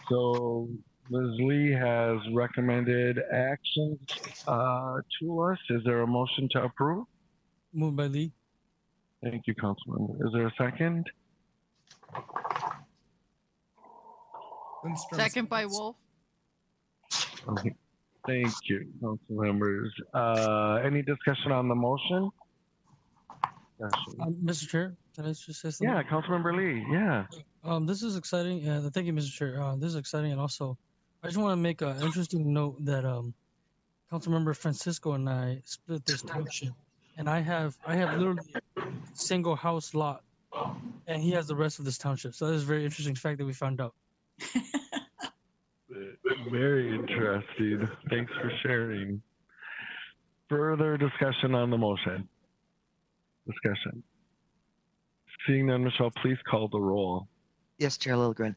So Ms. Lee has recommended actions to us. Is there a motion to approve? Moved by Lee. Thank you, Councilman. Is there a second? Second by Wolf. Okay. Thank you, council members. Any discussion on the motion? Mr. Chair, can I just say something? Yeah, Councilmember Lee. Yeah. This is exciting. Thank you, Mr. Chair. This is exciting, and also, I just want to make an interesting note that Councilmember Francisco and I split this township, and I have literally a single house lot, and he has the rest of this township. So that is a very interesting fact that we found out. Very interesting. Thanks for sharing. Further discussion on the motion? Discussion. Seeing none, Michelle, please call the roll. Yes, Chair Lilligren.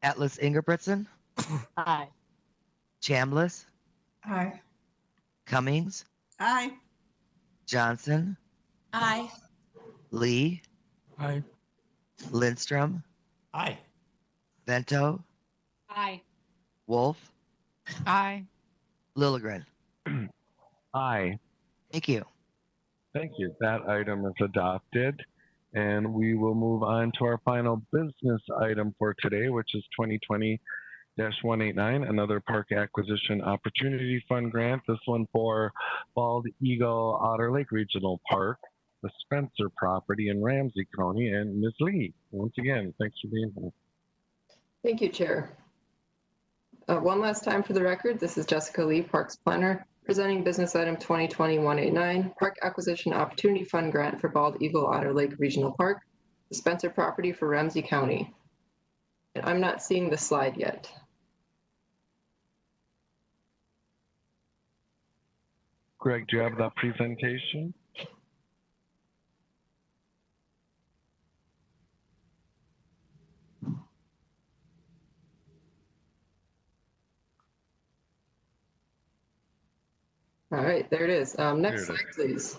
Atlas Ingebrigtsen. Aye. Chambliss. Aye. Cummings. Aye. Johnson. Aye. Lee. Aye. Lindstrom. Aye. Vento. Aye. Wolf. Aye. Lilligren. Aye. Thank you. Thank you. That item is adopted. And we will move on to our final business item for today, which is 2020-189, another Park Acquisition Opportunity Fund grant. This one for Bald Eagle Otter Lake Regional Park, the Spencer property in Ramsey County. And Ms. Lee, once again, thanks for being here. Thank you, Chair. One last time for the record, this is Jessica Lee, Parks Planner, presenting business item 2020-189, Park Acquisition Opportunity Fund Grant for Bald Eagle Otter Lake Regional Park, the Spencer property for Ramsey County. And I'm not seeing the slide yet. Greg, do you have that presentation? All right, there it is. Next slide, please.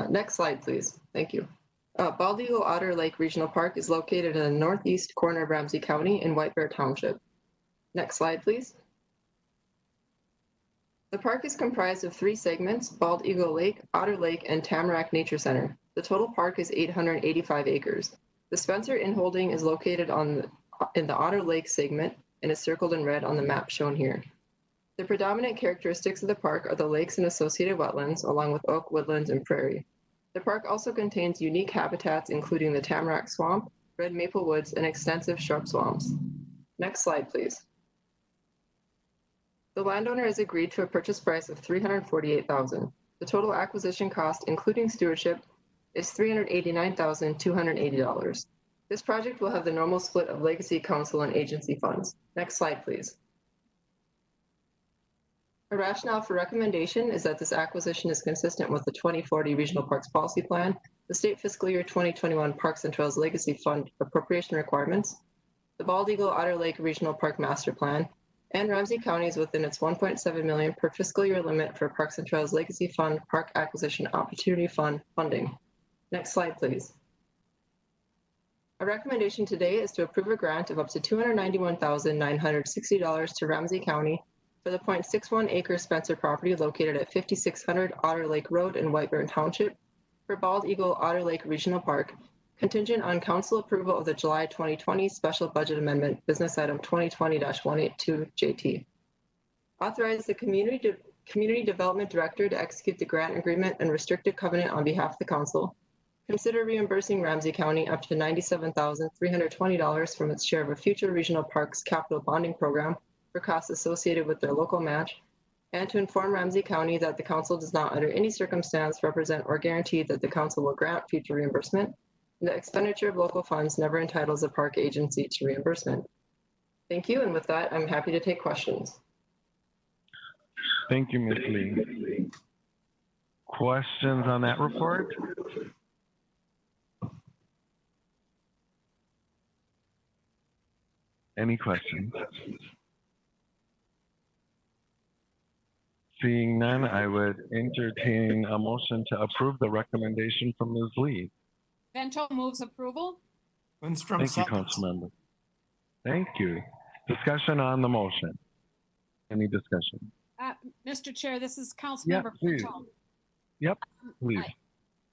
Next slide, please. Thank you. Bald Eagle Otter Lake Regional Park is located in the northeast corner of Ramsey County in White Bear Township. Next slide, please. The park is comprised of 3 segments: Bald Eagle Lake, Otter Lake, and Tamarack Nature Center. The total park is 885 acres. The Spencer inholding is located in the Otter Lake segment and is circled in red on the map shown here. The predominant characteristics of the park are the lakes and associated wetlands, along with oak, woodlands, and prairie. The park also contains unique habitats, including the Tamarack Swamp, red maple woods, and extensive shrub swamps. Next slide, please. The landowner has agreed to a purchase price of $348,000. The total acquisition cost, including stewardship, is $389,280. This project will have the normal split of legacy, council, and agency funds. Next slide, please. A rationale for recommendation is that this acquisition is consistent with the 2040 Regional Parks Policy Plan, the state fiscal year 2021 Parks and Trails Legacy Fund appropriation requirements, the Bald Eagle Otter Lake Regional Park Master Plan, and Ramsey County is within its $1.7 million per fiscal year limit for Parks and Trails Legacy Fund Park Acquisition Opportunity Fund funding. Next slide, please. Our recommendation today is to approve a grant of up to $291,960 to Ramsey County for the 0.61 acre Spencer property located at 5600 Otter Lake Road in White Bear Township for Bald Eagle Otter Lake Regional Park, contingent on council approval of the July 2020 Special Budget Amendment, Business Item 2020-182 JT. Authorize the Community Development Director to execute the grant agreement and restricted covenant on behalf of the council. Consider reimbursing Ramsey County up to $97,320 from its share of a future regional parks capital bonding program for costs associated with their local match, and to inform Ramsey County that the council does not under any circumstance represent or guarantee that the council will grant future reimbursement, The expenditure of local funds never entitles a park agency to reimbursement. Thank you, and with that, I'm happy to take questions. Thank you, Ms. Lee. Questions on that report? Any questions? Seeing none, I would entertain a motion to approve the recommendation from Ms. Lee. Vento moves approval. Lindstrom Thank you, seconds. Councilmember. Thank you. Discussion on the motion. Any discussion? Mr. Chair, this is Yeah, Councilmember please. Vento. Yep, please.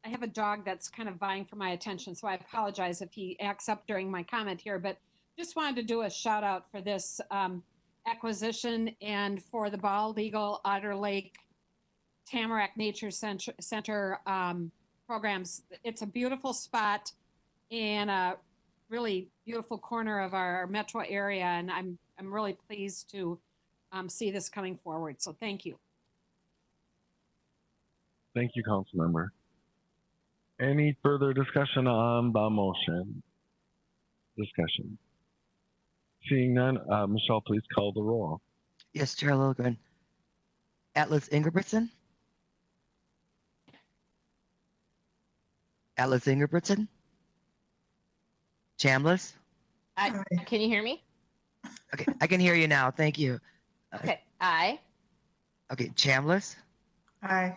I have a dog that's kind of vying for my attention, so I apologize if he acts up during my comment here, but just wanted to do a shout out for this acquisition and for the Bald Eagle, Otter Lake, Tamarack Nature Center programs. It's a beautiful spot in a really beautiful corner of our metro area, and I'm really pleased to see this coming forward. So thank you. Thank you, Councilmember. Any further discussion on the motion? Discussion. Seeing none, Michelle, please call the roll. Yes, Chair Lilligren. Atlas Ingebrigtsen. Atlas Ingebrigtsen. Chambliss. Can you hear me? Okay, I can hear you now. Thank you. Okay. Aye. Okay, Chambliss. Aye.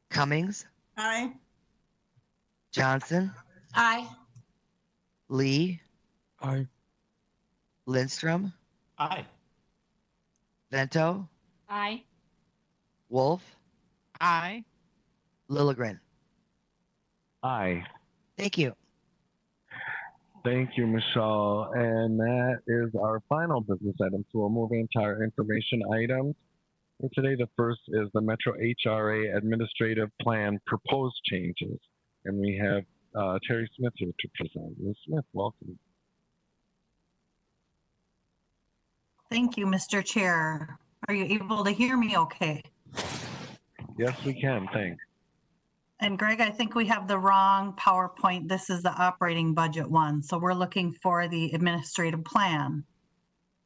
Cummings. Aye. Johnson. Aye. Lee. Aye. Lindstrom. Aye. Vento. Aye. Wolf. Aye. Lilligren. Aye. Thank you. Thank you, Michelle. And that is our final business item. So we'll move into our information items. For today, the first is the Metro HRA Administrative Plan proposed changes. And we have Terry Smith here to present. Ms. Smith, welcome. Thank you, Mr. Chair. Are you able to hear me okay? Yes, we can. Thanks. And Greg, I think we have the wrong PowerPoint. This is the operating budget one. So we're looking for the administrative plan.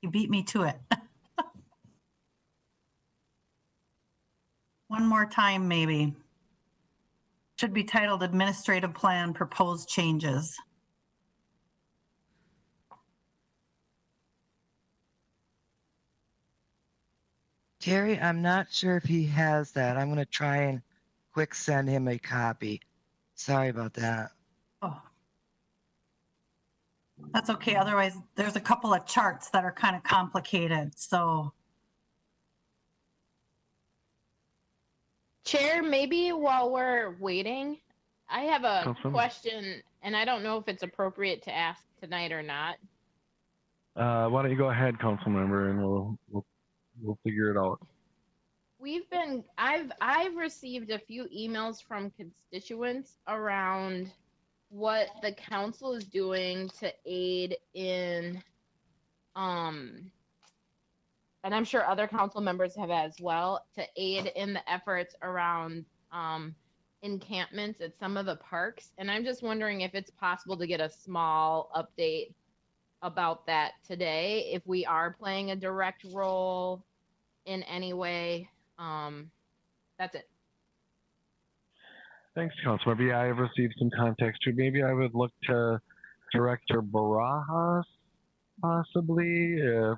You beat me to it. One more time, maybe. Should be titled Administrative Plan Proposed Changes. Terry, I'm not sure if he has that. I'm going to try and quick send him a copy. Sorry about that. Oh, that's okay. Otherwise, there's a couple of charts that are kind of complicated. So, Chair, maybe while we're waiting, I have a Councilman. question, and I don't know if it's appropriate to ask tonight or not. Why don't you go ahead, Councilmember, and we'll figure it out. I've received a few emails from constituents around what the council is doing to aid in and I'm sure other council members have as well, to aid in the efforts around encampments at some of the parks. And I'm just wondering if it's possible to get a small update about that today, if we are playing a direct role in any way. That's it. Thanks, Councilmember. Yeah, I have received some context too. Maybe I would look to Director Barajas, possibly, to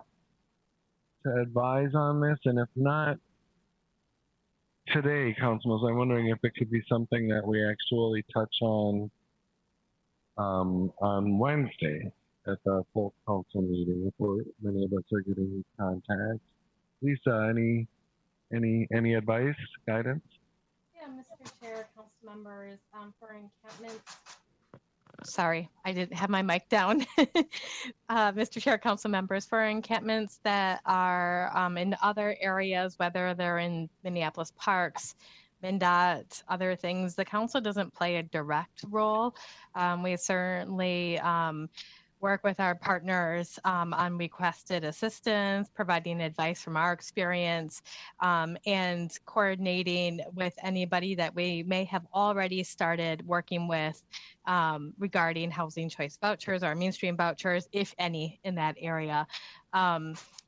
advise on this. And if not today, Councilmembers, I'm wondering if it could be something that we actually touch on Wednesday at the full council meeting, if many of us are getting contact. Lisa, any advice, guidance? Yeah, Mr. Chair, council members, for encampments. Sorry, I didn't have my mic down. Mr. Chair, council members, for encampments that are in other areas, whether they're in Minneapolis parks, MnDOT, other things, the council doesn't play a direct role. We certainly work with our partners on requested assistance, providing advice from our experience, and coordinating with anybody that we may have already started working with regarding housing choice vouchers or mainstream vouchers, if any, in that area.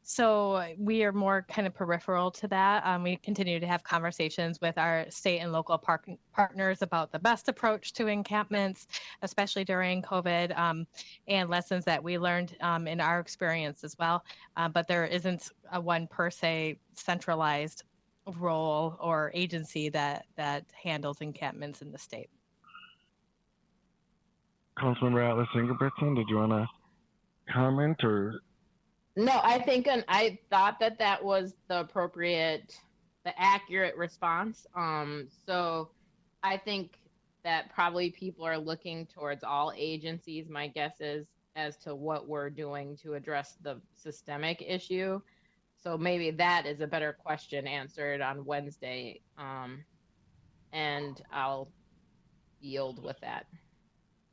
So we are more kind of peripheral to that. We continue to have conversations with our state and local partners about the best approach to encampments, especially during COVID, and lessons that we learned in our experience as well. But there isn't a one per se centralized role or agency that handles encampments in the state. Councilmember Atlas Ingebrigtsen, did you want to comment or? No, I think I thought that was the accurate response. So I think that probably people are looking towards all agencies. My guess is as to what we're doing to address the systemic issue. So maybe that is a better question answered on Wednesday. And I'll yield with that.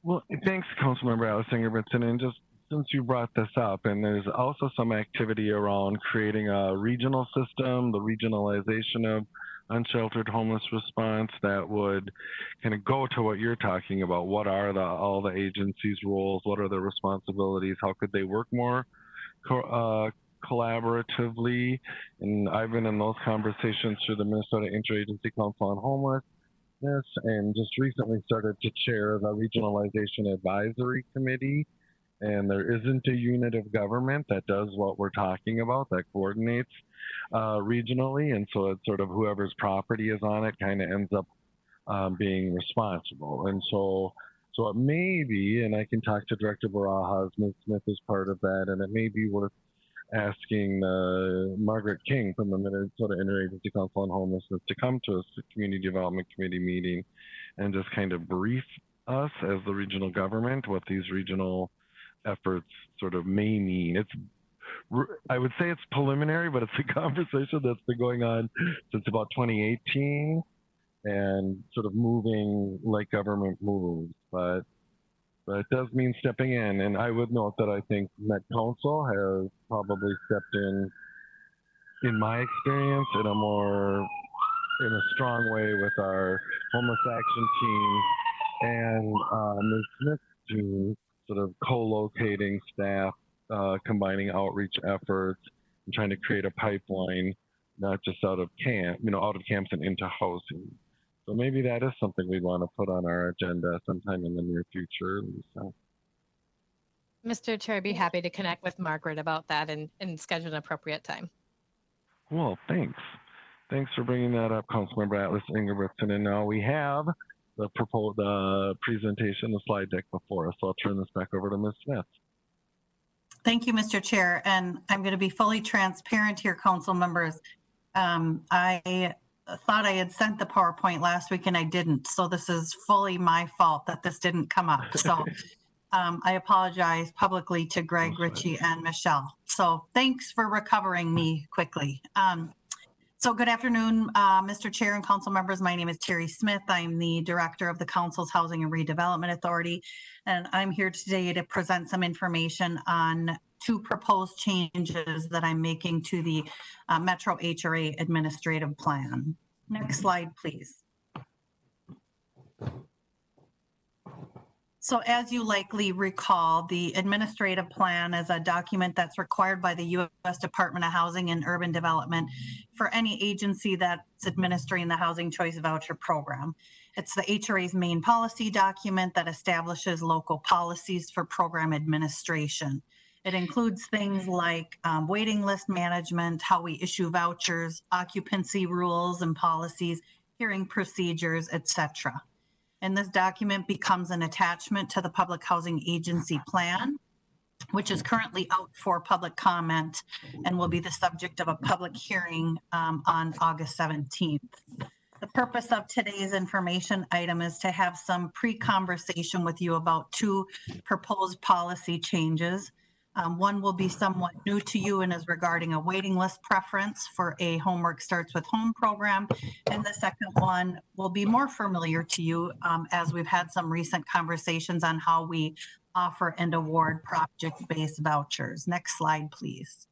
Well, thanks, Councilmember Atlas Ingebrigtsen, and just since you brought this up, and there's also some activity around creating a regional system, the regionalization of unsheltered homeless response that would kind of go to what you're talking about. What are all the agencies' roles? What are their responsibilities? How could they work more collaboratively? And I've been in those conversations through the Minnesota Interagency Council on Homelessness, and just recently started to chair the Regionalization Advisory Committee. And there isn't a unit of government that does what we're talking about, that coordinates regionally. And so it's sort of whoever's property is on it kind of ends up being responsible. And so it may be, and I can talk to Director Barajas, Ms. Smith is part of that, and it may be worth asking Margaret King from the Minnesota Interagency Council on Homelessness to come to a Community Development Committee meeting and just kind of brief us as the regional government what these regional efforts sort of may mean. I would say it's preliminary, but it's a conversation that's been going on since about 2018 and sort of moving like government moves. But it does mean stepping in. And I would note that I think Met Council has probably stepped in my experience, in a strong way with our homeless action team and Ms. Smith's team, sort of co-locating staff, combining outreach efforts, and trying to create a pipeline, not just out of camps and into housing. So maybe that is something we'd want to put on our agenda sometime in the near future. So. Mr. Chair, I'd be happy to connect with Margaret about that and schedule an appropriate time. Cool, thanks. Thanks for bringing that up, Councilmember Atlas Ingebrigtsen. And now we have the presentation, the slide deck before us. So I'll turn this back over to Ms. Smith. Thank you, Mr. Chair. And I'm going to be fully transparent here, council members. I thought I had sent the PowerPoint last week and I didn't. So this is fully my fault that this didn't come up. So I apologize publicly to Greg, Richie, and Michelle. So thanks for recovering me quickly. So good afternoon, Mr. Chair and council members. My name is Terry Smith. I'm the director of the council's Housing and Redevelopment Authority, and I'm here today to present some information on two proposed changes that I'm making to the Metro HRA administrative plan. Next slide, please. So as you likely recall, the administrative plan is a document that's required by the U.S. Department of Housing and Urban Development for any agency that's administering the Housing Choice Voucher Program. It's the HRA's main policy document that establishes local policies for program administration. It includes things like waiting list management, how we issue vouchers, occupancy rules and policies, hearing procedures, etc. And this document becomes an attachment to the Public Housing Agency Plan, which is currently out for public comment and will be the subject of a public hearing on August 17th. The purpose of today's information item is to have some pre-conversation with you about two proposed policy changes. One will be somewhat new to you and is regarding a waiting list preference for a Homework Starts with Home program. And the second one will be more familiar to you as we've had some recent conversations on how we offer and award project-based vouchers. Next slide, please.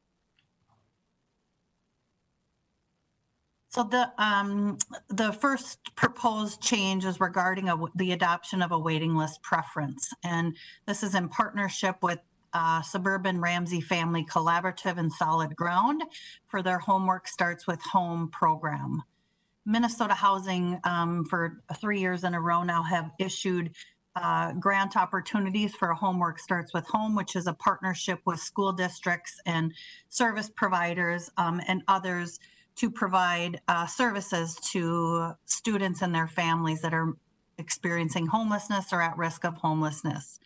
So the first proposed change is regarding the adoption of a waiting list preference. And this is in partnership with Suburban Ramsey Family Collaborative and Solid Ground for their Homework Starts with Home program. Minnesota Housing for 3 years in a row now have issued grant opportunities for Homework Starts with Home, which is a partnership with school districts and service providers and others to provide services to students and their families that are experiencing homelessness or at risk of homelessness.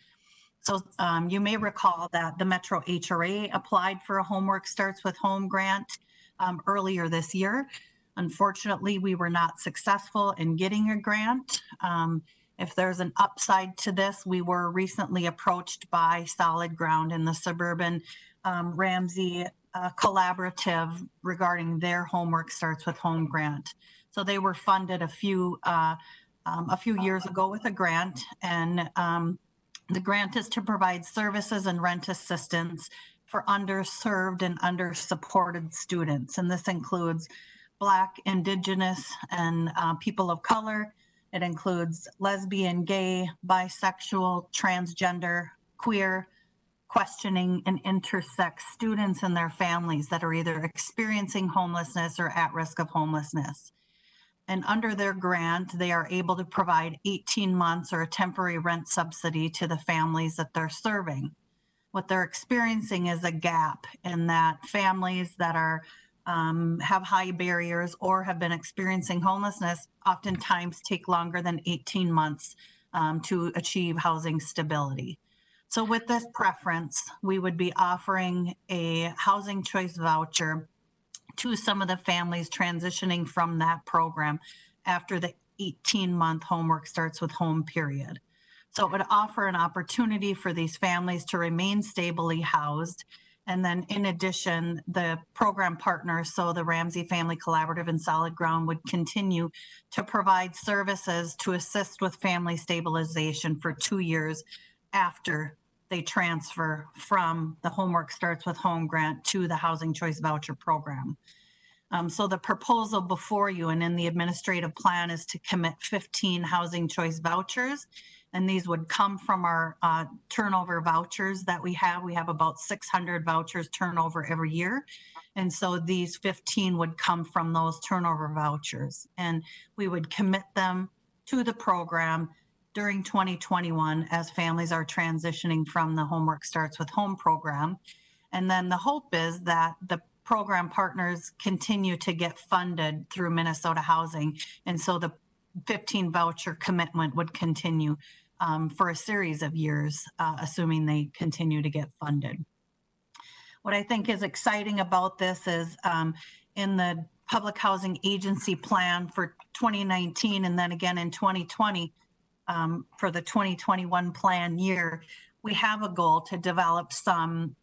So you may recall that the Metro HRA applied for a Homework Starts with Home grant earlier this year. Unfortunately, we were not successful in getting a grant. If there's an upside to this, we were recently approached by Solid Ground and the Suburban Ramsey Collaborative regarding their Homework Starts with Home grant. So they were funded a few years ago with a grant, and the grant is to provide services and rent assistance for underserved and under-supported students. And this includes Black, Indigenous, and people of color. It includes lesbian, gay, bisexual, transgender, queer, questioning, and intersex students and their families that are either experiencing homelessness or at risk of homelessness. And under their grant, they are able to provide 18 months or a temporary rent subsidy to the families that they're serving. What they're experiencing is a gap in that families that are have high barriers or have been experiencing homelessness oftentimes take longer than 18 months to achieve housing stability. So with this preference, we would be offering a housing choice voucher to some of the families transitioning from that program after the 18-month Homework Starts with Home period. So it would offer an opportunity for these families to remain stably housed. And then in addition, the program partners, so the Ramsey Family Collaborative and Solid Ground, would continue to provide services to assist with family stabilization for 2 years after they transfer from the Homework Starts with Home grant to the Housing Choice Voucher program. So the proposal before you and in the administrative plan is to commit 15 Housing Choice vouchers, and these would come from our turnover vouchers that we have. We have about 600 vouchers turnover every year. And so these 15 would come from those turnover vouchers, and we would commit them to the program during 2021 as families are transitioning from the Homework Starts with Home program. And then the hope is that the program partners continue to get funded through Minnesota Housing. And so the 15 voucher commitment would continue for a series of years, assuming they continue to get funded. What I think is exciting about this is in the Public Housing Agency plan for 2019 and then again in 2020, for the 2021 plan year, we have a goal to develop some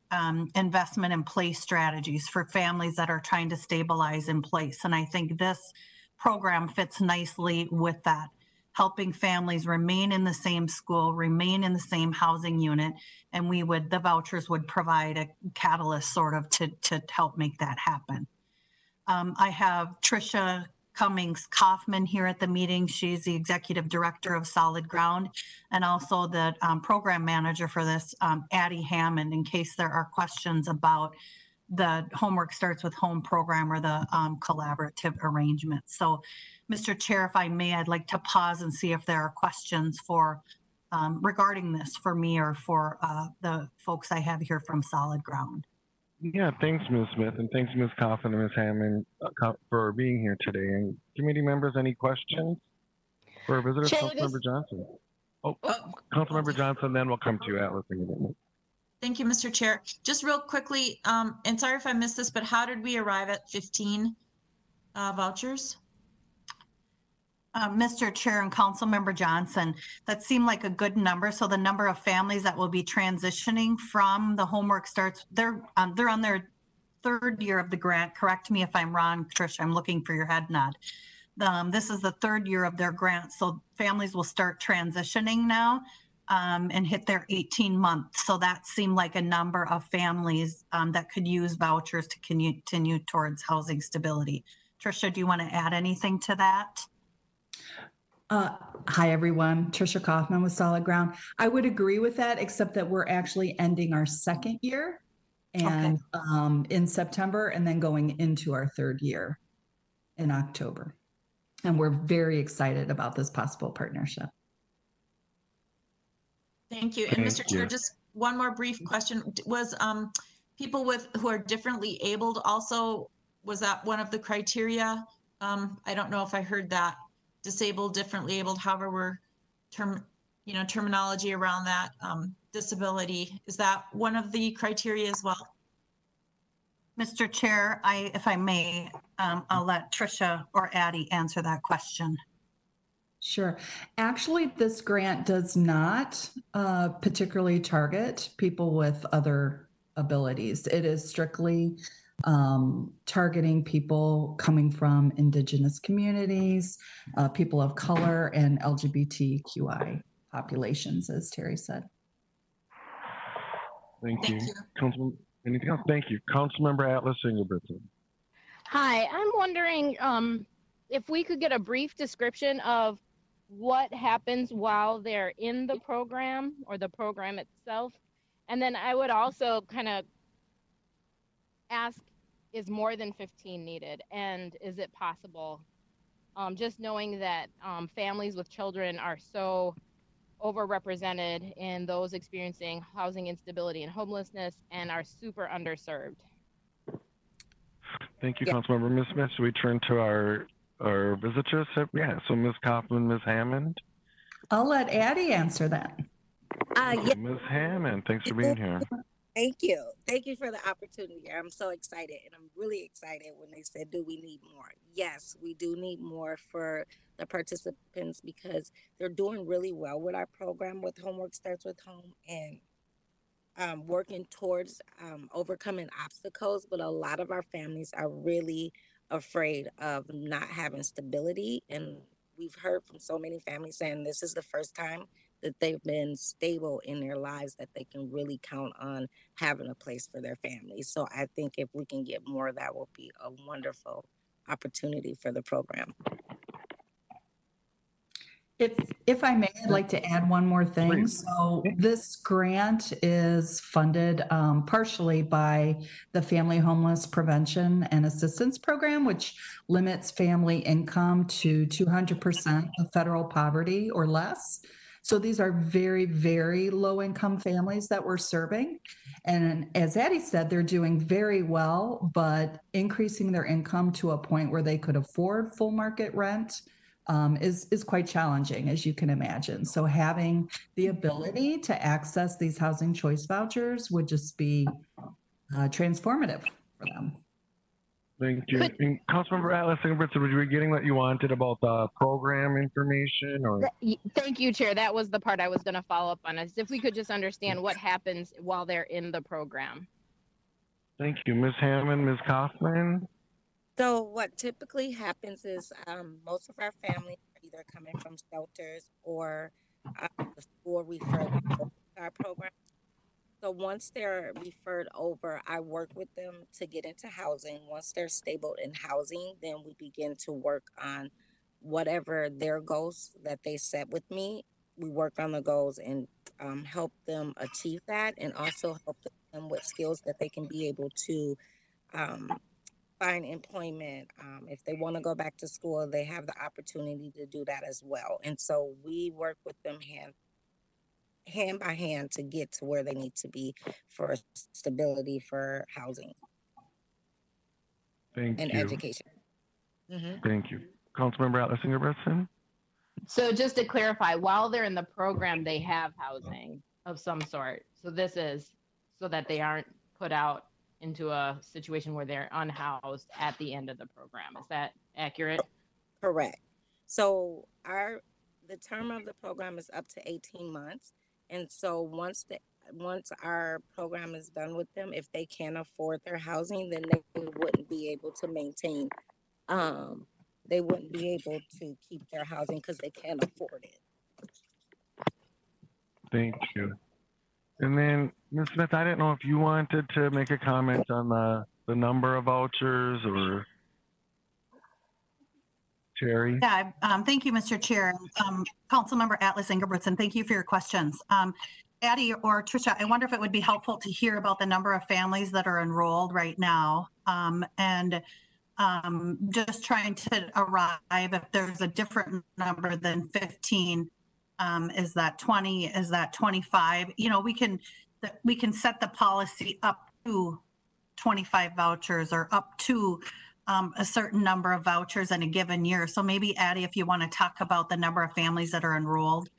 investment in place strategies for families that are trying to stabilize in place. And I think this program fits nicely with that, helping families remain in the same school, remain in the same housing unit, and the vouchers would provide a catalyst sort of to help make that happen. I have Tricia Cummings Kaufman here at the meeting. She's the executive director of Solid Ground, and also the program manager for this, Addie Hammond, in case there are questions about the Homework Starts with Home program or the collaborative arrangement. So, Mr. Chair, if I may, I'd like to pause and see if there are questions for regarding this for me or for the folks I have here from Solid Ground. Yeah, thanks, Ms. Smith, and thanks, Ms. Coffin and Ms. Hammond for being here today. And committee members, any questions for our visitors? Councilmember Johnson. Oh, Councilmember Johnson, then we'll come to you, Atlas. Thank you, Mr. Chair. Just real quickly, and sorry if I missed this, but how did we arrive at 15 vouchers? Mr. Chair and Councilmember Johnson, that seemed like a good number. So the number of families that will be transitioning from the Homework Starts, they're on their third year of the grant. Correct me if I'm wrong, Trish, I'm looking for your head nod. This is the third year of their grant. So families will start transitioning now and hit their 18 months. So that seemed like a number of families that could use vouchers to continue towards housing stability. Tricia, do you want to add anything to that? Hi, everyone. Tricia Kaufman with Solid Ground. I would agree with that, except that we're actually ending our second year and in September and then going into our third year in October. And we're very excited about this possible partnership. Thank you. And Mr. Chair, just one more brief question. Was people who are differently abled also, was that one of the criteria? I don't know if I heard that. Disabled, differently abled, however we're terminology around that, disability. Is that one of the criteria as well? Mr. Chair, if I may, I'll let Tricia or Addie answer that question. Sure. Actually, this grant does not particularly target people with other abilities. It is strictly targeting people coming from Indigenous communities, people of color, and LGBTQI populations, as Terry said. Thank you. Councilman, anything else? Thank you. Councilmember Atlas Ingebrigtsen. Hi, I'm wondering if we could get a brief description of what happens while they're in the program or the program itself. And then I would also kind of ask, is more than 15 needed? And is it possible? Just knowing that families with children are so overrepresented in those experiencing housing instability and homelessness and are super underserved. Thank you, Councilmember. Ms. Smith, should we turn to our visitors? Yeah, so Ms. Kaufman, Ms. Hammond. I'll let Addie answer that. Ms. Hammond, thanks for being here. Thank you. Thank you for the opportunity. I'm so excited, and I'm really excited when they said, do we need more? Yes, we do need more for the participants because they're doing really well with our program with Homework Starts with Home and working towards overcoming obstacles. But a lot of our families are really afraid of not having stability. And we've heard from so many families saying this is the first time that they've been stable in their lives, that they can really count on having a place for their families. So I think if we can get more, that will be a wonderful opportunity for the program. If I may, I'd like to add one more thing. Please. So this grant is funded partially by the Family Homeless Prevention and Assistance Program, which limits family income to 200% of federal poverty or less. So these are very, very low income families that we're serving. And as Addie said, they're doing very well, but increasing their income to a point where they could afford full market rent is quite challenging, as you can imagine. So having the ability to access these housing choice vouchers would just be transformative for them. Thank you. And Councilmember Atlas Ingebrigtsen, were you getting what you wanted about the program information? Or Thank you, Chair. That was the part I was going to follow up on, is if we could just understand what happens while they're in the program. Thank you. Ms. Hammond, Ms. Kaufman. So what typically happens is most of our families are either coming from shelters or the school referred them over to our program. So once they're referred over, I work with them to get into housing. Once they're stable in housing, then we begin to work on whatever their goals that they set with me. We work on the goals and help them achieve that, and also help them with skills that they can be able to find employment. If they want to go back to school, they have the opportunity to do that as well. And so we work with them hand by hand to get to where they need to be for stability, for housing, and education. Thank you. Councilmember Atlas Ingebrigtsen. So just to clarify, while they're in the program, they have housing of some sort. So this is so that they aren't put out into a situation where they're unhoused at the end of the program. Is that accurate? Correct. So the term of the program is up to 18 months. And so once our program is done with them, if they can't afford their housing, then they wouldn't be able to maintain, they wouldn't be able to keep their housing because they can't afford it. Thank you. And then, Ms. Smith, I didn't know if you wanted to make a comment on the number of vouchers or Terry. Yeah, thank you, Mr. Chair. Councilmember Atlas Ingebrigtsen, thank you for your questions. Addie or Tricia, I wonder if it would be helpful to hear about the number of families that are enrolled right now. Just trying to arrive if there's a different number than 15. Is that 20? Is that 25? You know, we can set the policy up to 25 vouchers or up to a certain number of vouchers in a given year. So maybe Addie, if you want to talk about the number of families that are enrolled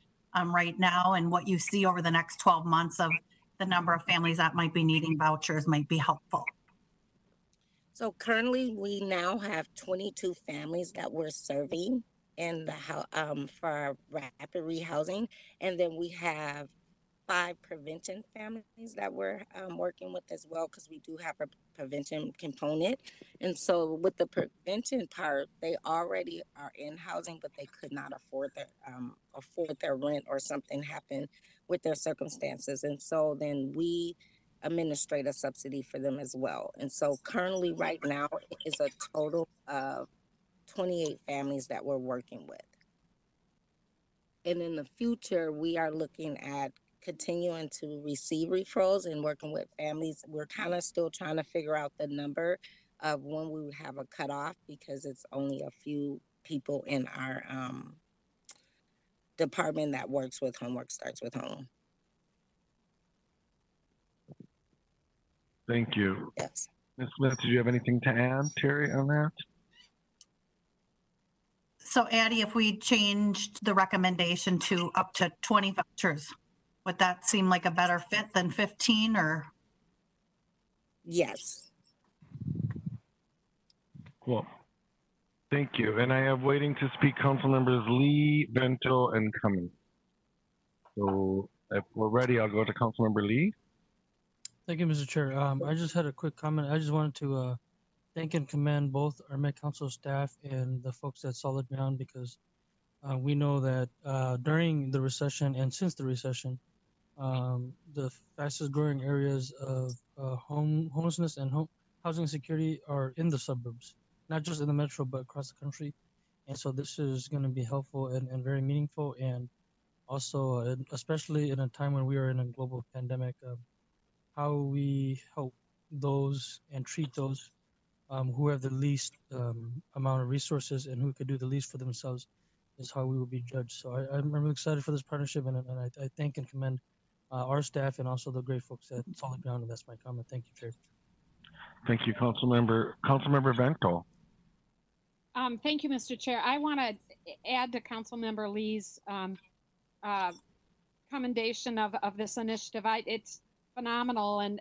right now and what you see over the next 12 months of the number of families that might be needing vouchers might be helpful. So currently we now have 22 families that we're serving in the for our rapid rehousing. And then we have 5 prevention families that we're working with as well, because we do have a prevention component. And so with the prevention part, they already are in housing, but they could not afford their rent, or something happened with their circumstances. And so then we administrate a subsidy for them as well. And so currently right now it is a total of 28 families that we're working with. And in the future, we are looking at continuing to receive referrals and working with families. We're kind of still trying to figure out the number of when we would have a cutoff, because it's only a few people in our department that works with Homework Starts with Home. Thank you. Yes. Ms. Smith, did you have anything to add, Terry, on that? So Addie, if we changed the recommendation to up to 20 vouchers, would that seem like a better fit than 15 or? Yes. Cool. Thank you. And I have waiting to speak council members Lee, Vento, and Cummings. So if we're ready, I'll go to council member Lee. Thank you, Mr. Chair. I just had a quick comment. I just wanted to thank and commend both our Met Council staff and the folks at Solid Ground, because we know that during the recession and since the recession, the fastest growing areas of homelessness and housing insecurity are in the suburbs, not just in the metro, but across the country. And so this is going to be helpful and very meaningful. And also, especially in a time when we are in a global pandemic, how we help those and treat those who have the least amount of resources and who could do the least for themselves is how we will be judged. So I'm really excited for this partnership, and I thank and commend our staff and also the great folks at Solid Ground, and that's my comment. Thank you, Chair. Thank you, Councilmember Vento. Thank you, Mr. Chair. I want to add to Councilmember Lee's commendation of this initiative. It's phenomenal, and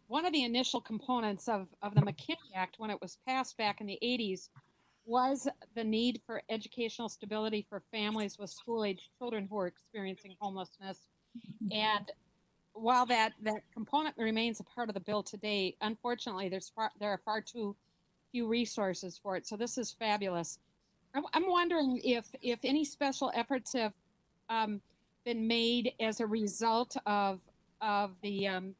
one of the initial components of the McKinney Act, when it was passed back in the 80s, was the need for educational stability for families with school-age children who are experiencing homelessness. And while that component remains a part of the bill today, unfortunately, there are far too few resources for it. So this is fabulous. I'm wondering if any special efforts have been made as a result of the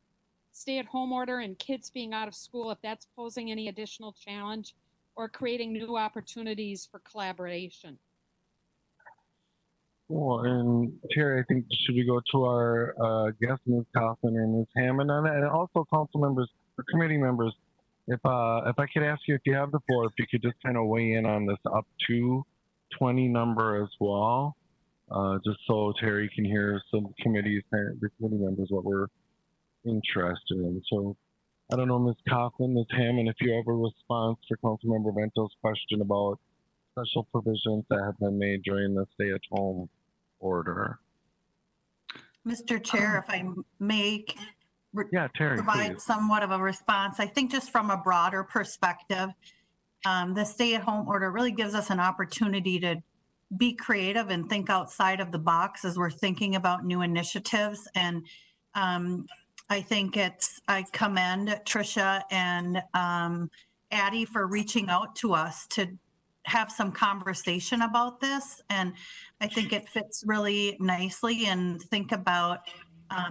stay-at-home order and kids being out of school, if that's posing any additional challenge or creating new opportunities for collaboration. Well, and Terry, I think should we go to our guest, Ms. Kaufman and Ms. Hammond on that, and also council members or committee members. If I could ask you, if you have the floor, if you could just kind of weigh in on this up to 20 number as well, just so Terry can hear some committees, the committee members, what we're interested in. So I don't know, Ms. Kaufman, Ms. Hammond, if you have a response for Councilmember Vento's question about special provisions that have been made during the stay-at-home order. Mr. Chair, if I may Terry, provide please. somewhat of a response, I think just from a broader perspective, the stay-at-home order really gives us an opportunity to be creative and think outside of the box as we're thinking about new initiatives. And I think I commend Tricia and Addie for reaching out to us to have some conversation about this. And I think it fits really nicely, and think about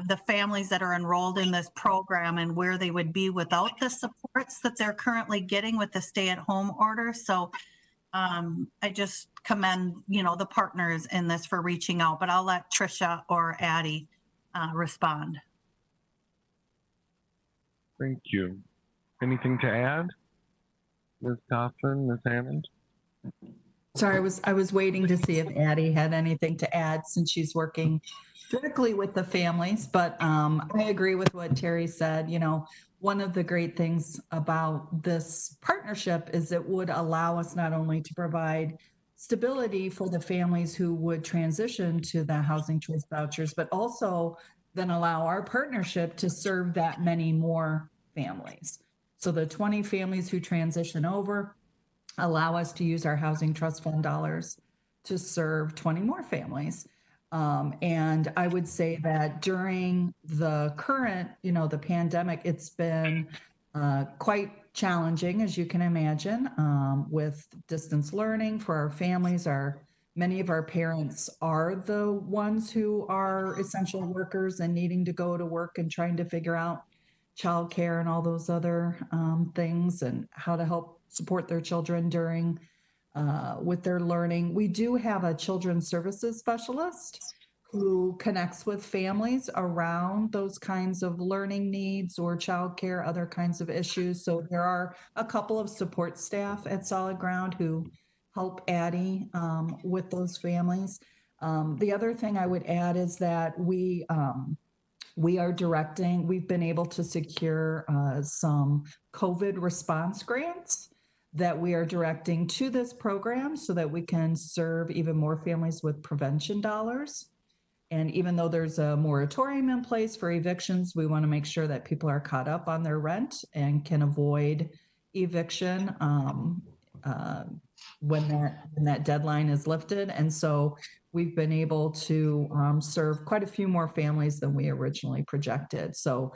the families that are enrolled in this program and where they would be without the supports that they're currently getting with the stay-at-home order. So I just commend, the partners in this for reaching out, but I'll let Tricia or Addie respond. Thank you. Anything to add? Ms. Dawson, Ms. Hammond? Sorry, I was waiting to see if Addie had anything to add since she's working directly with the families, but I agree with what Terry said. One of the great things about this partnership is it would allow us not only to provide stability for the families who would transition to the housing choice vouchers, but also then allow our partnership to serve that many more families. So the 20 families who transition over allow us to use our housing trust fund dollars to serve 20 more families. And I would say that during the current, the pandemic, it's been quite challenging, as you can imagine, with distance learning for our families. Many of our parents are the ones who are essential workers and needing to go to work and trying to figure out childcare and all those other things, and how to help support their children during with their learning. We do have a children's services specialist who connects with families around those kinds of learning needs or childcare, other kinds of issues. So there are a couple of support staff at Solid Ground who help Addie with those families. The other thing I would add is that we've been able to secure some COVID response grants that we are directing to this program so that we can serve even more families with prevention dollars. And even though there's a moratorium in place for evictions, we want to make sure that people are caught up on their rent and can avoid eviction when that deadline is lifted. And so we've been able to serve quite a few more families than we originally projected. So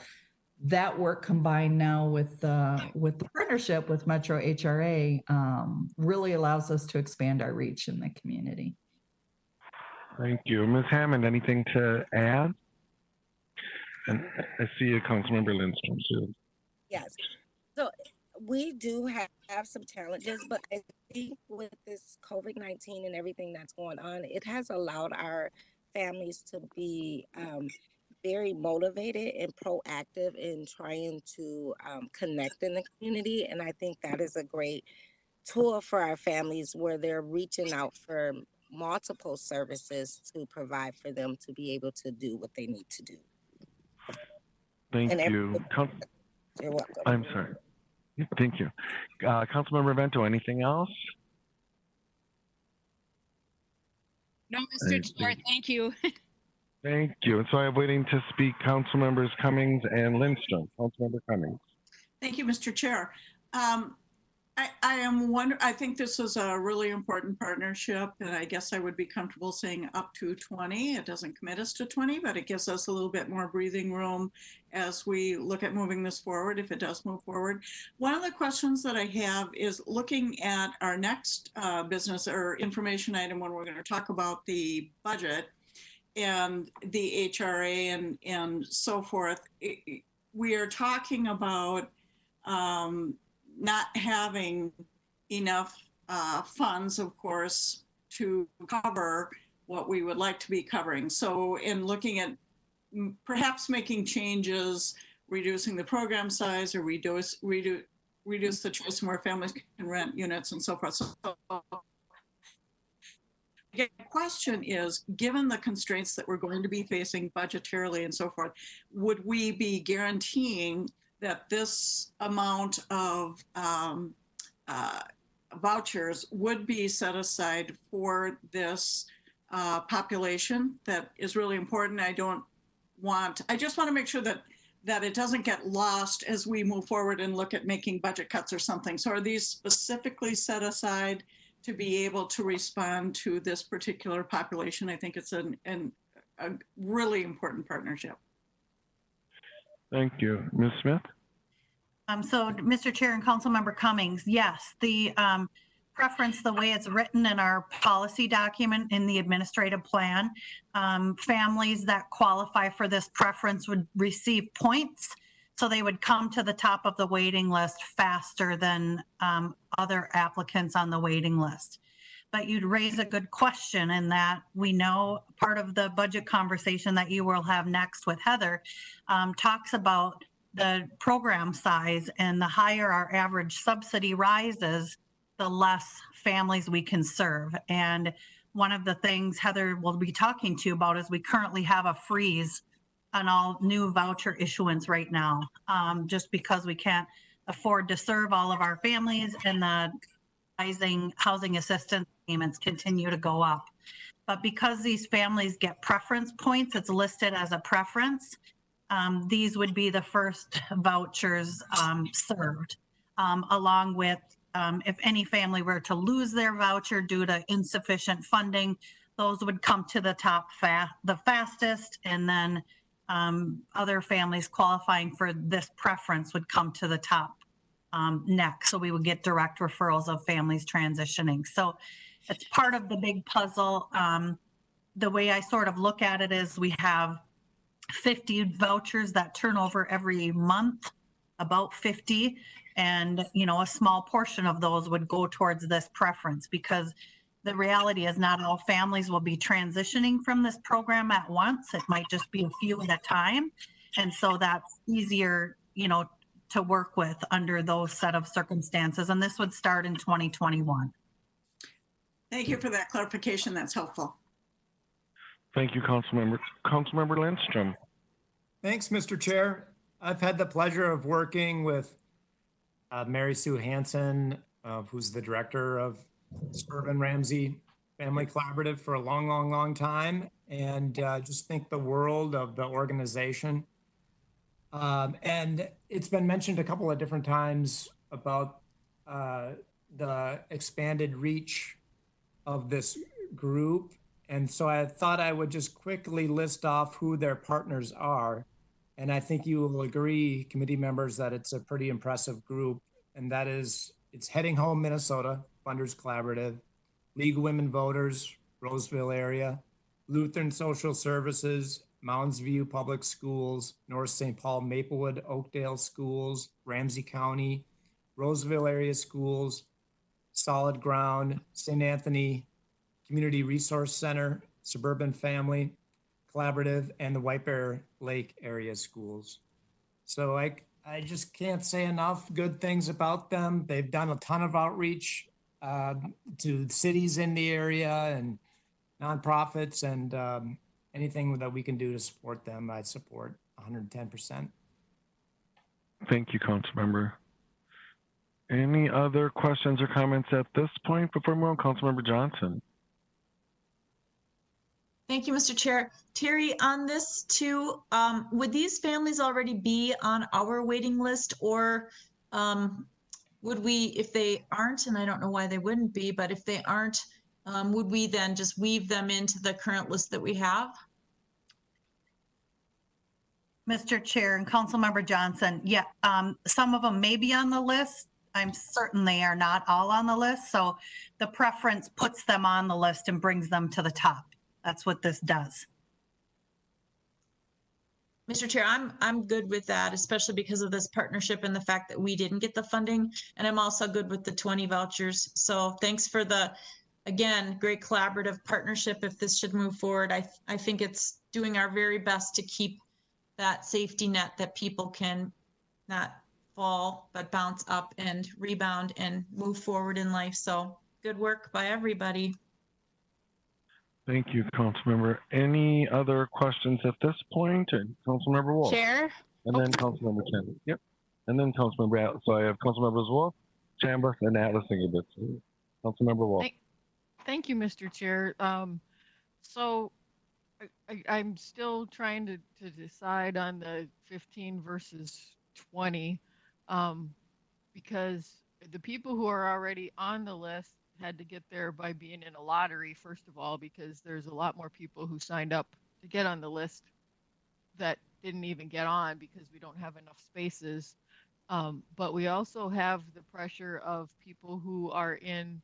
that work combined now with the partnership with Metro HRA really allows us to expand our reach in the community. Thank you. Ms. Hammond, anything to add? And I see you, Councilmember Lindstrom, too. Yes. So we do have some challenges, but I think with this COVID-19 and everything that's going on, it has allowed our families to be very motivated and proactive in trying to connect in the community. And I think that is a great tool for our families, where they're reaching out for multiple services to provide for them to be able to do what they need to do. Thank you. You're welcome. I'm sorry. Thank you. Councilmember Vento, anything else? No, Mr. Chair, thank you. Thank you. And so I'm waiting to speak Councilmembers Cummings and Lindstrom. Councilmember Cummings. Thank you, Mr. Chair. I think this is a really important partnership, and I guess I would be comfortable saying up to 20. It doesn't commit us to 20, but it gives us a little bit more breathing room as we look at moving this forward, if it does move forward. One of the questions that I have is looking at our next business or information item when we're going to talk about the budget and the HRA and so forth. We are talking about not having enough funds, of course, to cover what we would like to be covering. So in looking at perhaps making changes, reducing the program size, or reduce the choice where families can rent units and so forth. So the question is, given the constraints that we're going to be facing budgetarily and so forth, would we be guaranteeing that this amount of vouchers would be set aside for this population that is really important? I just want to make sure that it doesn't get lost as we move forward and look at making budget cuts or something. So are these specifically set aside to be able to respond to this particular population? I think it's a really important partnership. Thank you. Ms. Smith? So, Mr. Chair and Councilmember Cummings, yes, the preference, the way it's written in our policy document in the administrative plan, families that qualify for this preference would receive points. So they would come to the top of the waiting list faster than other applicants on the waiting list. But you'd raise a good question in that we know part of the budget conversation that you will have next with Heather talks about the program size, and the higher our average subsidy rises, the less families we can serve. And one of the things Heather will be talking to you about is we currently have a freeze on all new voucher issuance right now, just because we can't afford to serve all of our families, and the rising housing assistance payments continue to go up. But because these families get preference points, it's listed as a preference. These would be the first vouchers served, along with if any family were to lose their voucher due to insufficient funding, those would come to the top the fastest, and then other families qualifying for this preference would come to the top next. So we would get direct referrals of families transitioning. So it's part of the big puzzle. The way I sort of look at it is we have 50 vouchers that turn over every month, about 50. And, you know, a small portion of those would go towards this preference, because the reality is not all families will be transitioning from this program at once. It might just be a few at a time. And so that's easier, you know, to work with under those set of circumstances. And this would start in 2021. Thank you for that clarification. That's helpful. Thank you, Councilmember Lindstrom. Thanks, Mr. Chair. I've had the pleasure of working with Mary Sue Hansen, who's the director of Suburban Ramsey Family Collaborative, for a long, long, long time, and just think the world of the organization. And it's been mentioned a couple of different times about the expanded reach of this group. And so I thought I would just quickly list off who their partners are. And I think you will agree, committee members, that it's a pretty impressive group. And that is, it's Heading Home Minnesota Funders Collaborative, League of Women Voters, Roseville area, Lutheran Social Services, Mounds View Public Schools, North St. Paul, Maplewood, Oakdale Schools, Ramsey County, Roseville area schools, Solid Ground, St. Anthony Community Resource Center, Suburban Family Collaborative, and the White Bear Lake area schools. So I just can't say enough good things about them. They've done a ton of outreach to cities in the area and nonprofits, and anything that we can do to support them, I support 110%. Thank you, Councilmember. Any other questions or comments at this point before we move on? Councilmember Johnson. Thank you, Mr. Chair. Terry, on this too, would these families already be on our waiting list, or would we, if they aren't, and I don't know why they wouldn't be, but if they aren't, would we then just weave them into the current list that we have? Mr. Chair and Councilmember Johnson, yeah, some of them may be on the list. I'm certain they are not all on the list. So the preference puts them on the list and brings them to the top. That's what this does. Mr. Chair, I'm good with that, especially because of this partnership and the fact that we didn't get the funding. And I'm also good with the 20 vouchers. So thanks for the, again, great collaborative partnership. If this should move forward, I think it's doing our very best to keep that safety net that people can not fall, but bounce up and rebound and move forward in life. So good work by everybody. Thank you, Councilmember. Any other questions at this point? And Councilmember Wolf. Chair. And then Councilmember Chambliss. Yep. And then Councilmember Atlas. So I have Councilmembers Wolf, Chambliss, and Atlas Ingabitz. Councilmember Wolf. Thank you, Mr. Chair. So I'm still trying to decide on the 15 versus 20, because the people who are already on the list had to get there by being in a lottery, first of all, because there's a lot more people who signed up to get on the list that didn't even get on because we don't have enough spaces. But we also have the pressure of people who are in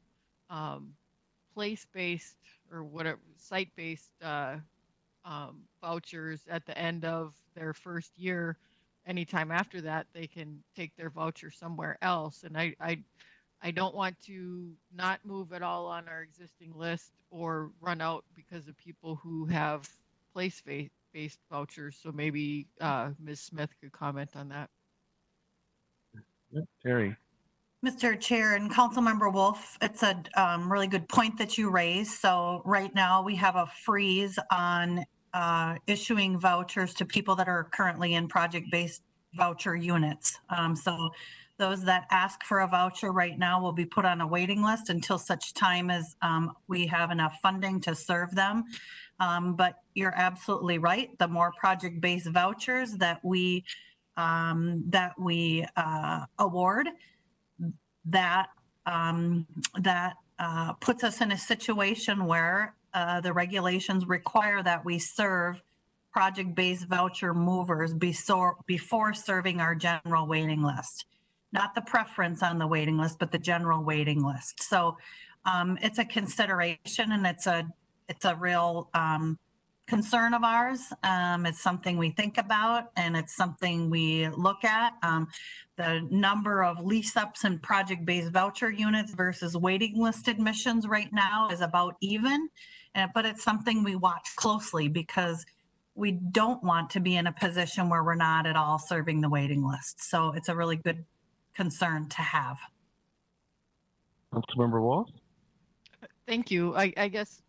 place-based or whatever site-based vouchers at the end of their first year. Anytime after that, they can take their voucher somewhere else. And I don't want to not move at all on our existing list or run out because of people who have place-based vouchers. So maybe Ms. Smith could comment on that. Terry. Mr. Chair and Councilmember Wolf, it's a really good point that you raised. So right now we have a freeze on issuing vouchers to people that are currently in project-based voucher units. So those that ask for a voucher right now will be put on a waiting list until such time as we have enough funding to serve them. But you're absolutely right. The more project-based vouchers that we award, that puts us in a situation where the regulations require that we serve project-based voucher movers before serving our general waiting list. Not the preference on the waiting list, but the general waiting list. So it's a consideration, and it's a real concern of ours. It's something we think about, and it's something we look at. The number of lease-ups and project-based voucher units versus waiting list admissions right now is about even, but it's something we watch closely because we don't want to be in a position where we're not at all serving the waiting list. So it's a really good concern to have. Councilmember Wolf? Thank you. I guess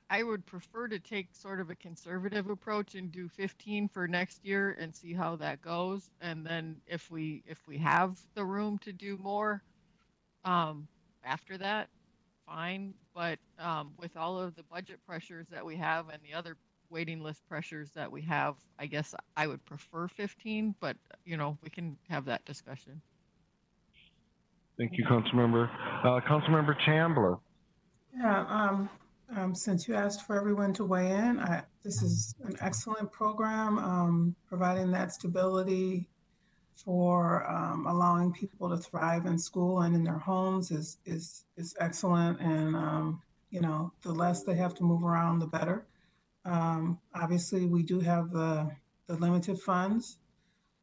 I would prefer to take sort of a conservative approach and do 15 for next year and see how that goes. And then if we have the room to do more after that, fine. But with all of the budget pressures that we have and the other waiting list pressures that we have, I guess I would prefer 15, but we can have that discussion. Thank you, Councilmember. Councilmember Chandler. Yeah, since you asked for everyone to weigh in, this is an excellent program, providing that stability for allowing people to thrive in school and in their homes is excellent. And the less they have to move around, the better. Obviously, we do have the limited funds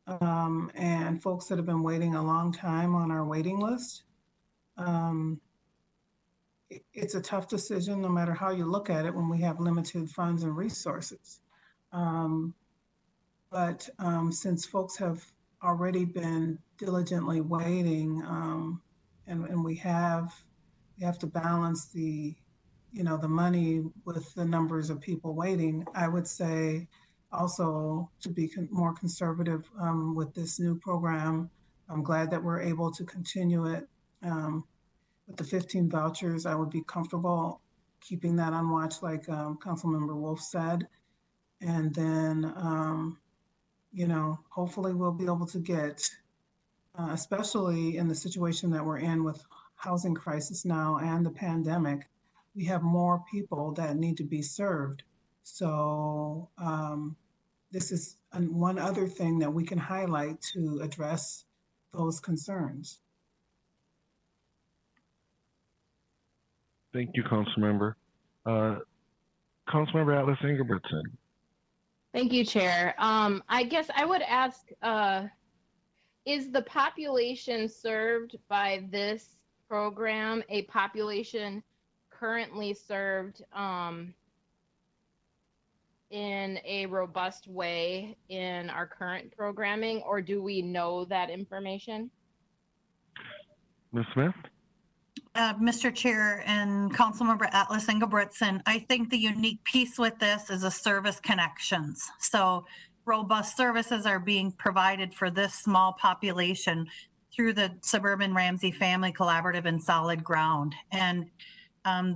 and folks that have been waiting a long time on our waiting list. It's a tough decision no matter how you look at it when we have limited funds and resources. But since folks have already been diligently waiting and we have to balance the money with the numbers of people waiting, I would say also to be more conservative with this new program. I'm glad that we're able to continue it. With the 15 vouchers, I would be comfortable keeping that on watch, like Councilmember Wolf said. And then, hopefully we'll be able to get, especially in the situation that we're in with housing crisis now and the pandemic, we have more people that need to be served. So this is one other thing that we can highlight to address those concerns. Thank you, Councilmember. Councilmember Atlas Ingebrigtsen. Thank you, Chair. I guess I would ask, is the population served by this program a population currently served in a robust way in our current programming, or do we know that information? Ms. Smith? Mr. Chair and Councilmember Atlas Ingebrigtsen, I think the unique piece with this is a service connections. So robust services are being provided for this small population through the Suburban Ramsey Family Collaborative and Solid Ground. And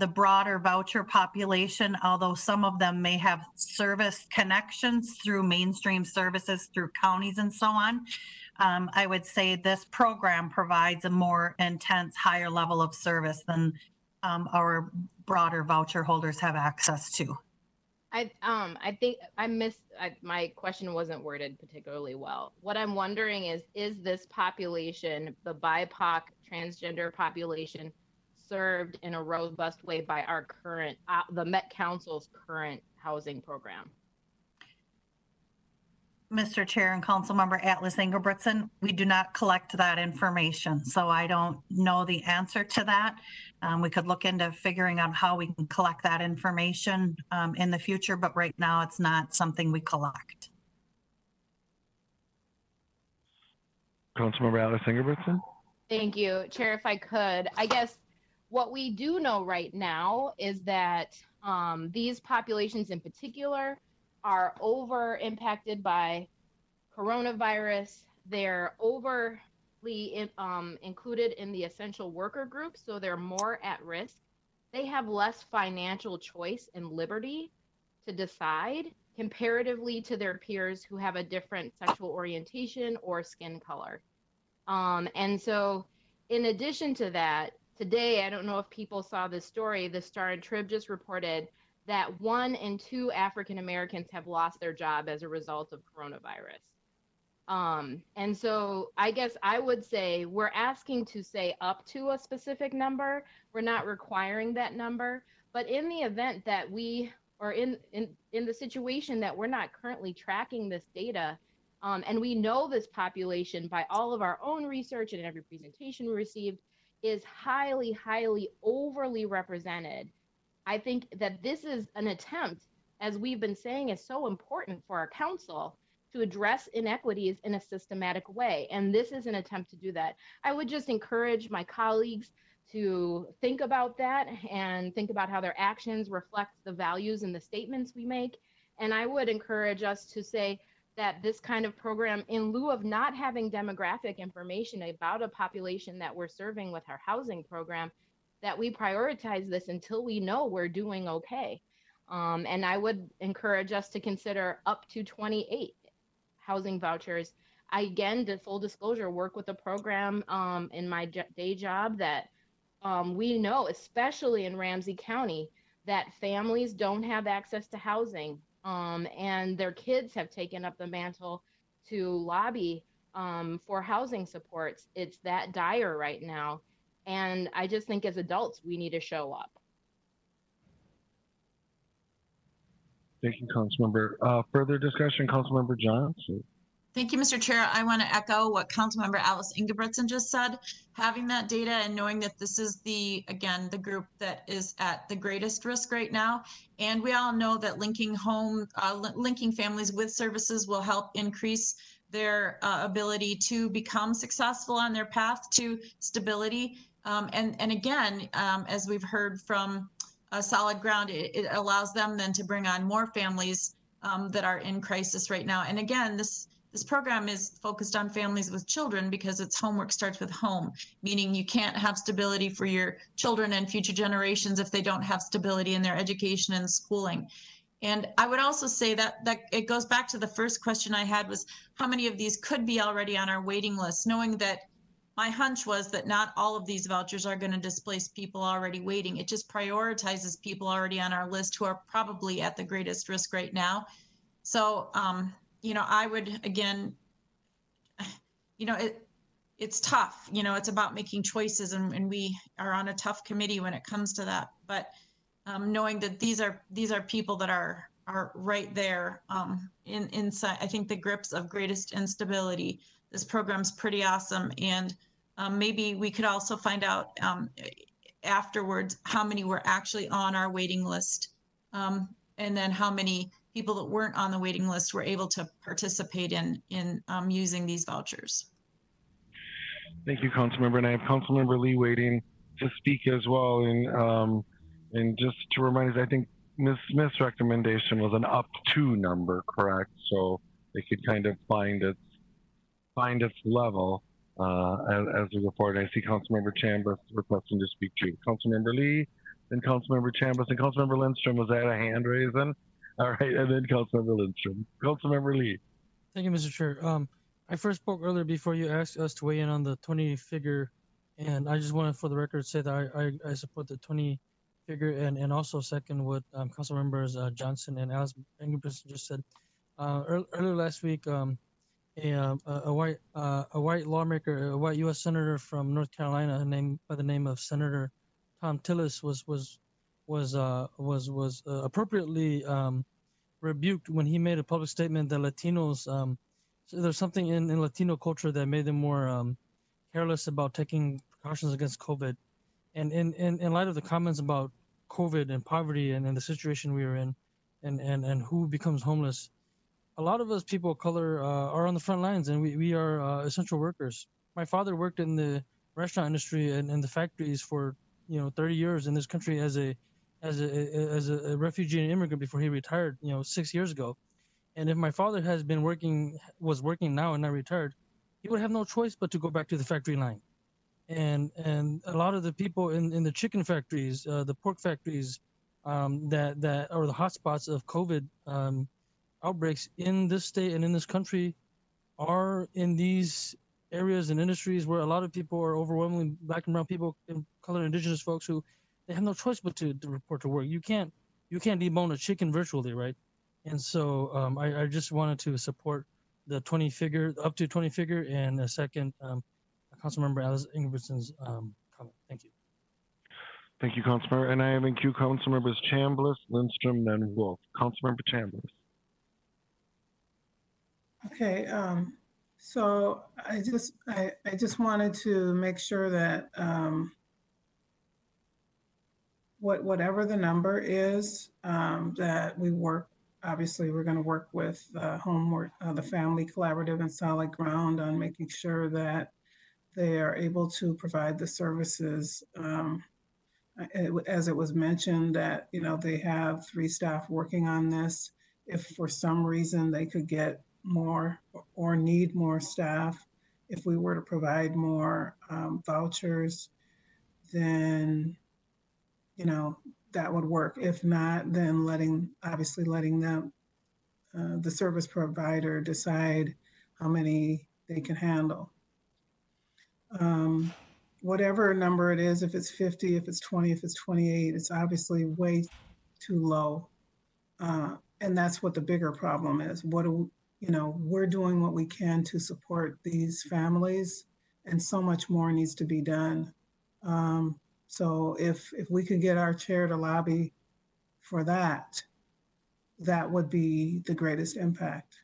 the broader voucher population, although some of them may have service connections through mainstream services through counties and so on, I would say this program provides a more intense, higher level of service than our broader voucher holders have access to. I think I missed, my question wasn't worded particularly well. What I'm wondering is this population, the BIPOC transgender population, served in a robust way by our current, the Met Council's current housing program? Mr. Chair and Councilmember Atlas Ingebrigtsen, we do not collect that information, so I don't know the answer to that. We could look into figuring out how we can collect that information in the future, but right now it's not something we collect. Councilmember Atlas Ingebrigtsen? Thank you, Chair. If I could, I guess what we do know right now is that these populations in particular are over impacted by coronavirus. They're overly included in the essential worker group, so they're more at risk. They have less financial choice and liberty to decide comparatively to their peers who have a different sexual orientation or skin color. And so in addition to that, today, I don't know if people saw this story, the Star and Trib just reported that 1 in 2 African Americans have lost their job as a result of coronavirus. And so I guess I would say we're asking to say up to a specific number. We're not requiring that number, but in the event that we are in the situation that we're not currently tracking this data, and we know this population by all of our own research and every presentation we received is highly, highly overly represented. I think that this is an attempt, as we've been saying, is so important for our council to address inequities in a systematic way. And this is an attempt to do that. I would just encourage my colleagues to think about that and think about how their actions reflect the values and the statements we make. And I would encourage us to say that this kind of program, in lieu of not having demographic information about a population that we're serving with our housing program, that we prioritize this until we know we're doing okay. And I would encourage us to consider up to 28 housing vouchers. I, again, to full disclosure, work with a program in my day job that we know, especially in Ramsey County, that families don't have access to housing, and their kids have taken up the mantle to lobby for housing supports. It's that dire right now. And I just think as adults, we need to show up. Thank you, Councilmember. Further discussion, Councilmember Johnson. Thank you, Mr. Chair. I want to echo what Councilmember Alice Ingebrigtsen just said. Having that data and knowing that this is the group that is at the greatest risk right now. And we all know that linking families with services will help increase their ability to become successful on their path to stability. And again, as we've heard from Solid Ground, it allows them then to bring on more families that are in crisis right now. And again, this program is focused on families with children because its homework starts with home, meaning you can't have stability for your children and future generations if they don't have stability in their education and schooling. And I would also say that it goes back to the first question I had, was how many of these could be already on our waiting list, knowing that my hunch was that not all of these vouchers are going to displace people already waiting. It just prioritizes people already on our list who are probably at the greatest risk right now. So, I would, again, it's tough. It's about making choices, and we are on a tough committee when it comes to that. But knowing that these are people that are right there inside, I think, the grips of greatest instability. This program's pretty awesome, and maybe we could also find out afterwards how many were actually on our waiting list, and then how many people that weren't on the waiting list were able to participate in using these vouchers. Thank you, Councilmember. And I have Councilmember Lee waiting to speak as well. And just to remind us, I think Ms. Smith's recommendation was an up to number, correct? So they could kind of find its level as we go forward. I see Councilmember Chambers requesting to speak too. Councilmember Lee, then Councilmember Chambers, and Councilmember Lindstrom. Was that a hand raising? All right, and then Councilmember Lindstrom. Councilmember Lee. Thank you, Mr. Chair. I first spoke earlier before you asked us to weigh in on the 20 figure, and I just wanted for the record to say that I support the 20 figure and also second what Council Members Johnson and Alice Ingebrigtsen just said. Earlier last week, a white lawmaker, a white U.S. senator from North Carolina, named by the name of Senator Tom Tillis was appropriately rebuked when he made a public statement that Latinos, so there's something in Latino culture that made them more careless about taking precautions against COVID. And in light of the comments about COVID and poverty and the situation we are in, and who becomes homeless, a lot of us people of color are on the front lines, and we are essential workers. My father worked in the restaurant industry and in the factories for 30 years in this country as a refugee and immigrant before he retired 6 years ago. And if my father was working now and not retired, he would have no choice but to go back to the factory line. And a lot of the people in the chicken factories, the pork factories, that are the hotspots of COVID outbreaks in this state and in this country are in these areas and industries where a lot of people are overwhelmingly Black and brown people and color indigenous folks who they have no choice but to report to work. You can't debone a chicken virtually, right? And so I just wanted to support the up to 20 figure, and a second Councilmember Alice Ingebrigtsen's comment. Thank you. Thank you, Councilmember. And I have in queue Councilmembers Chambliss, Lindstrom, then Wolf. Councilmember Chambliss. Okay, so I just wanted to make sure that whatever the number is, that we work. Obviously, we're going to work with the Family Collaborative and Solid Ground on making sure that they are able to provide the services. As it was mentioned that they have 3 staff working on this. If for some reason they could get more or need more staff, if we were to provide more vouchers, then that would work. If not, then letting them, the service provider, decide how many they can handle. Whatever number it is, if it's 50, if it's 20, if it's 28, it's obviously way too low. And that's what the bigger problem is. We're doing what we can to support these families, and so much more needs to be done. So if we could get our chair to lobby for that, that would be the greatest impact.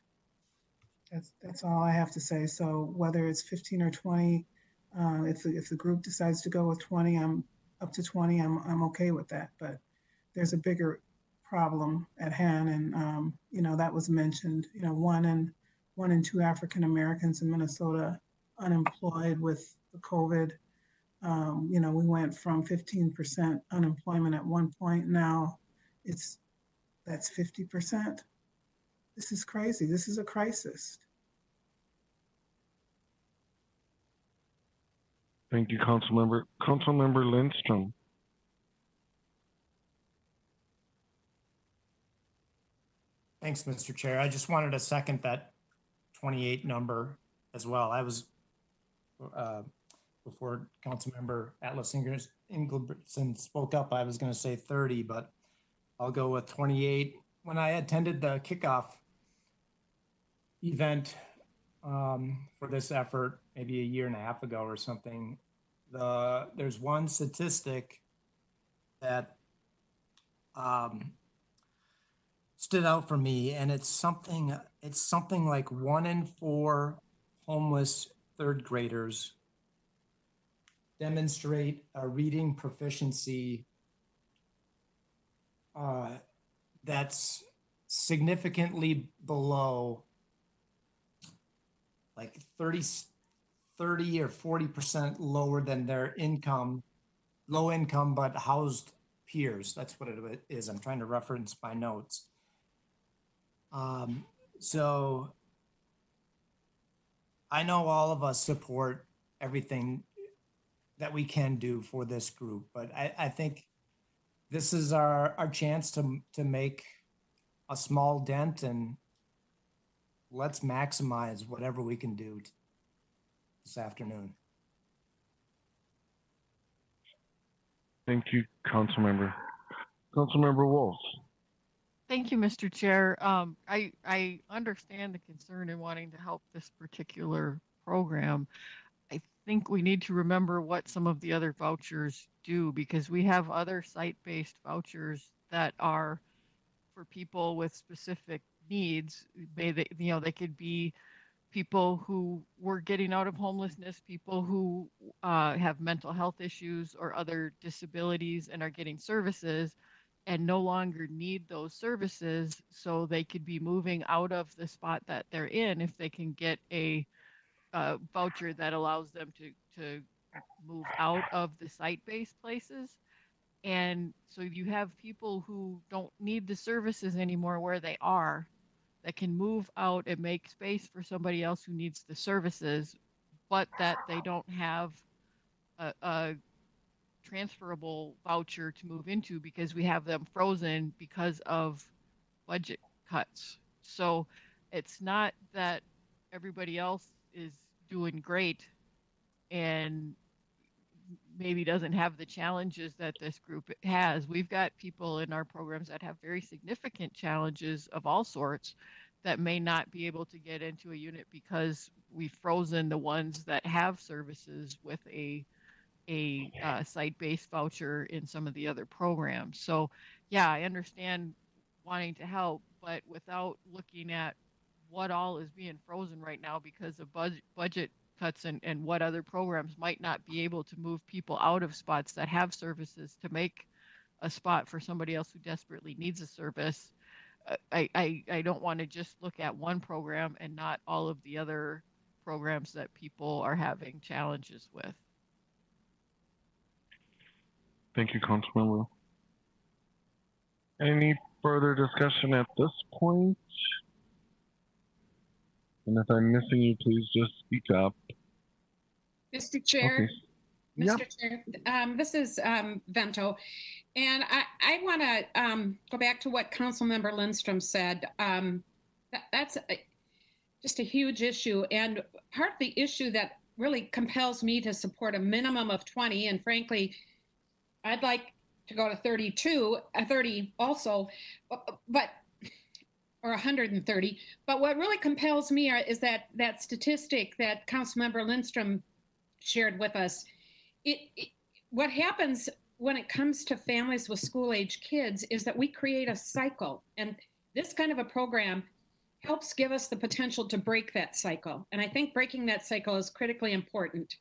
That's all I have to say. So whether it's 15 or 20, if the group decides to go with 20, I'm up to 20. I'm okay with that. But there's a bigger problem at hand, and that was mentioned. 1 in 2 African Americans in Minnesota unemployed with the COVID. We went from 15% unemployment at one point. Now that's 50%. This is crazy. This is a crisis. Thank you, Councilmember. Councilmember Lindstrom. Thanks, Mr. Chair. I just wanted to second that 28 number as well. I was, before Councilmember Atlas Ingebrigtsen spoke up, I was going to say 30, but I'll go with 28. When I attended the kickoff event for this effort, maybe a year and a half ago or something, there's one statistic that stood out for me, and it's something like 1 in 4 homeless 3rd graders demonstrate a reading proficiency that's significantly below, like 30 or 40% lower than their low income but housed peers. That's what it is. I'm trying to reference my notes. So I know all of us support everything that we can do for this group, but I think this is our chance to make a small dent, and let's maximize whatever we can do this afternoon. Thank you, Councilmember. Councilmember Wolf. Thank you, Mr. Chair. I understand the concern in wanting to help this particular program. I think we need to remember what some of the other vouchers do, because we have other site-based vouchers that are for people with specific needs. They could be people who were getting out of homelessness, people who have mental health issues or other disabilities and are getting services and no longer need those services, so they could be moving out of the spot that they're in if they can get a voucher that allows them to move out of the site-based places. And so you have people who don't need the services anymore where they are, that can move out and make space for somebody else who needs the services, but that they don't have a transferable voucher to move into because we have them frozen because of budget cuts. So it's not that everybody else is doing great and maybe doesn't have the challenges that this group has. We've got people in our programs that have very significant challenges of all sorts that may not be able to get into a unit because we've frozen the ones that have services with a site-based voucher in some of the other programs. So yeah, I understand wanting to help, but without looking at what all is being frozen right now because of budget cuts and what other programs might not be able to move people out of spots that have services to make a spot for somebody else who desperately needs a service. I don't want to just look at one program and not all of the other programs that people are having challenges with. Thank you, Councilmember. Any further discussion at this point? And if I'm missing you, please just speak up. Mr. Chair. Okay. Mr. Chair, this is Vento, and I want to go back to what Councilmember Lindstrom said. That's just a huge issue, and part of the issue that really compels me to support a minimum of 20, and frankly, I'd like to go to 30 also, but or 130. But what really compels me is that statistic that Councilmember Lindstrom shared with us. What happens when it comes to families with school-age kids is that we create a cycle, and this kind of a program helps give us the potential to break that cycle. And I think breaking that cycle is critically important.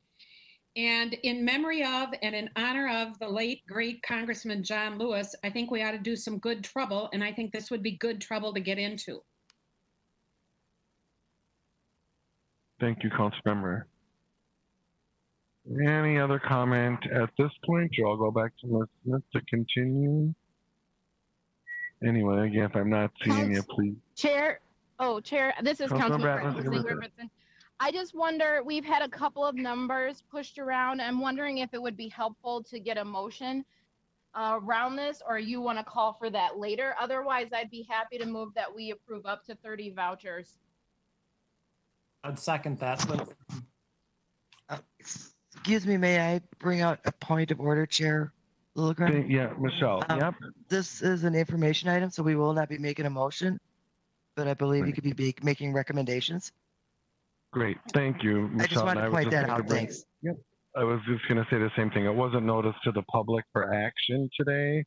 And in memory of and in honor of the late, great Congressman John Lewis, I think we ought to do some good trouble, and I think this would be good trouble to get into. Thank you, Councilmember. Any other comment at this point, or I'll go back to Ms. Smith to continue? Anyway, again, if I'm not seeing you, please. Chair, this is Councilmember Councilmember Robertson. I just wonder, we've had a couple of numbers pushed around. I'm wondering if it would be helpful to get a motion around this, or you want to call for that later. Otherwise, I'd be happy to move that we approve up to 30 vouchers. I'd second that. Excuse me, may I bring out a point of order, Chair Lilligren? Yeah, Michelle, yep. This is an information item, so we will not be making a motion, but I believe you could be making recommendations. Great, thank you, Michelle. I just wanted to point that out, thanks. Yep. I was just going to say the same thing. It wasn't noticed to the public for action today.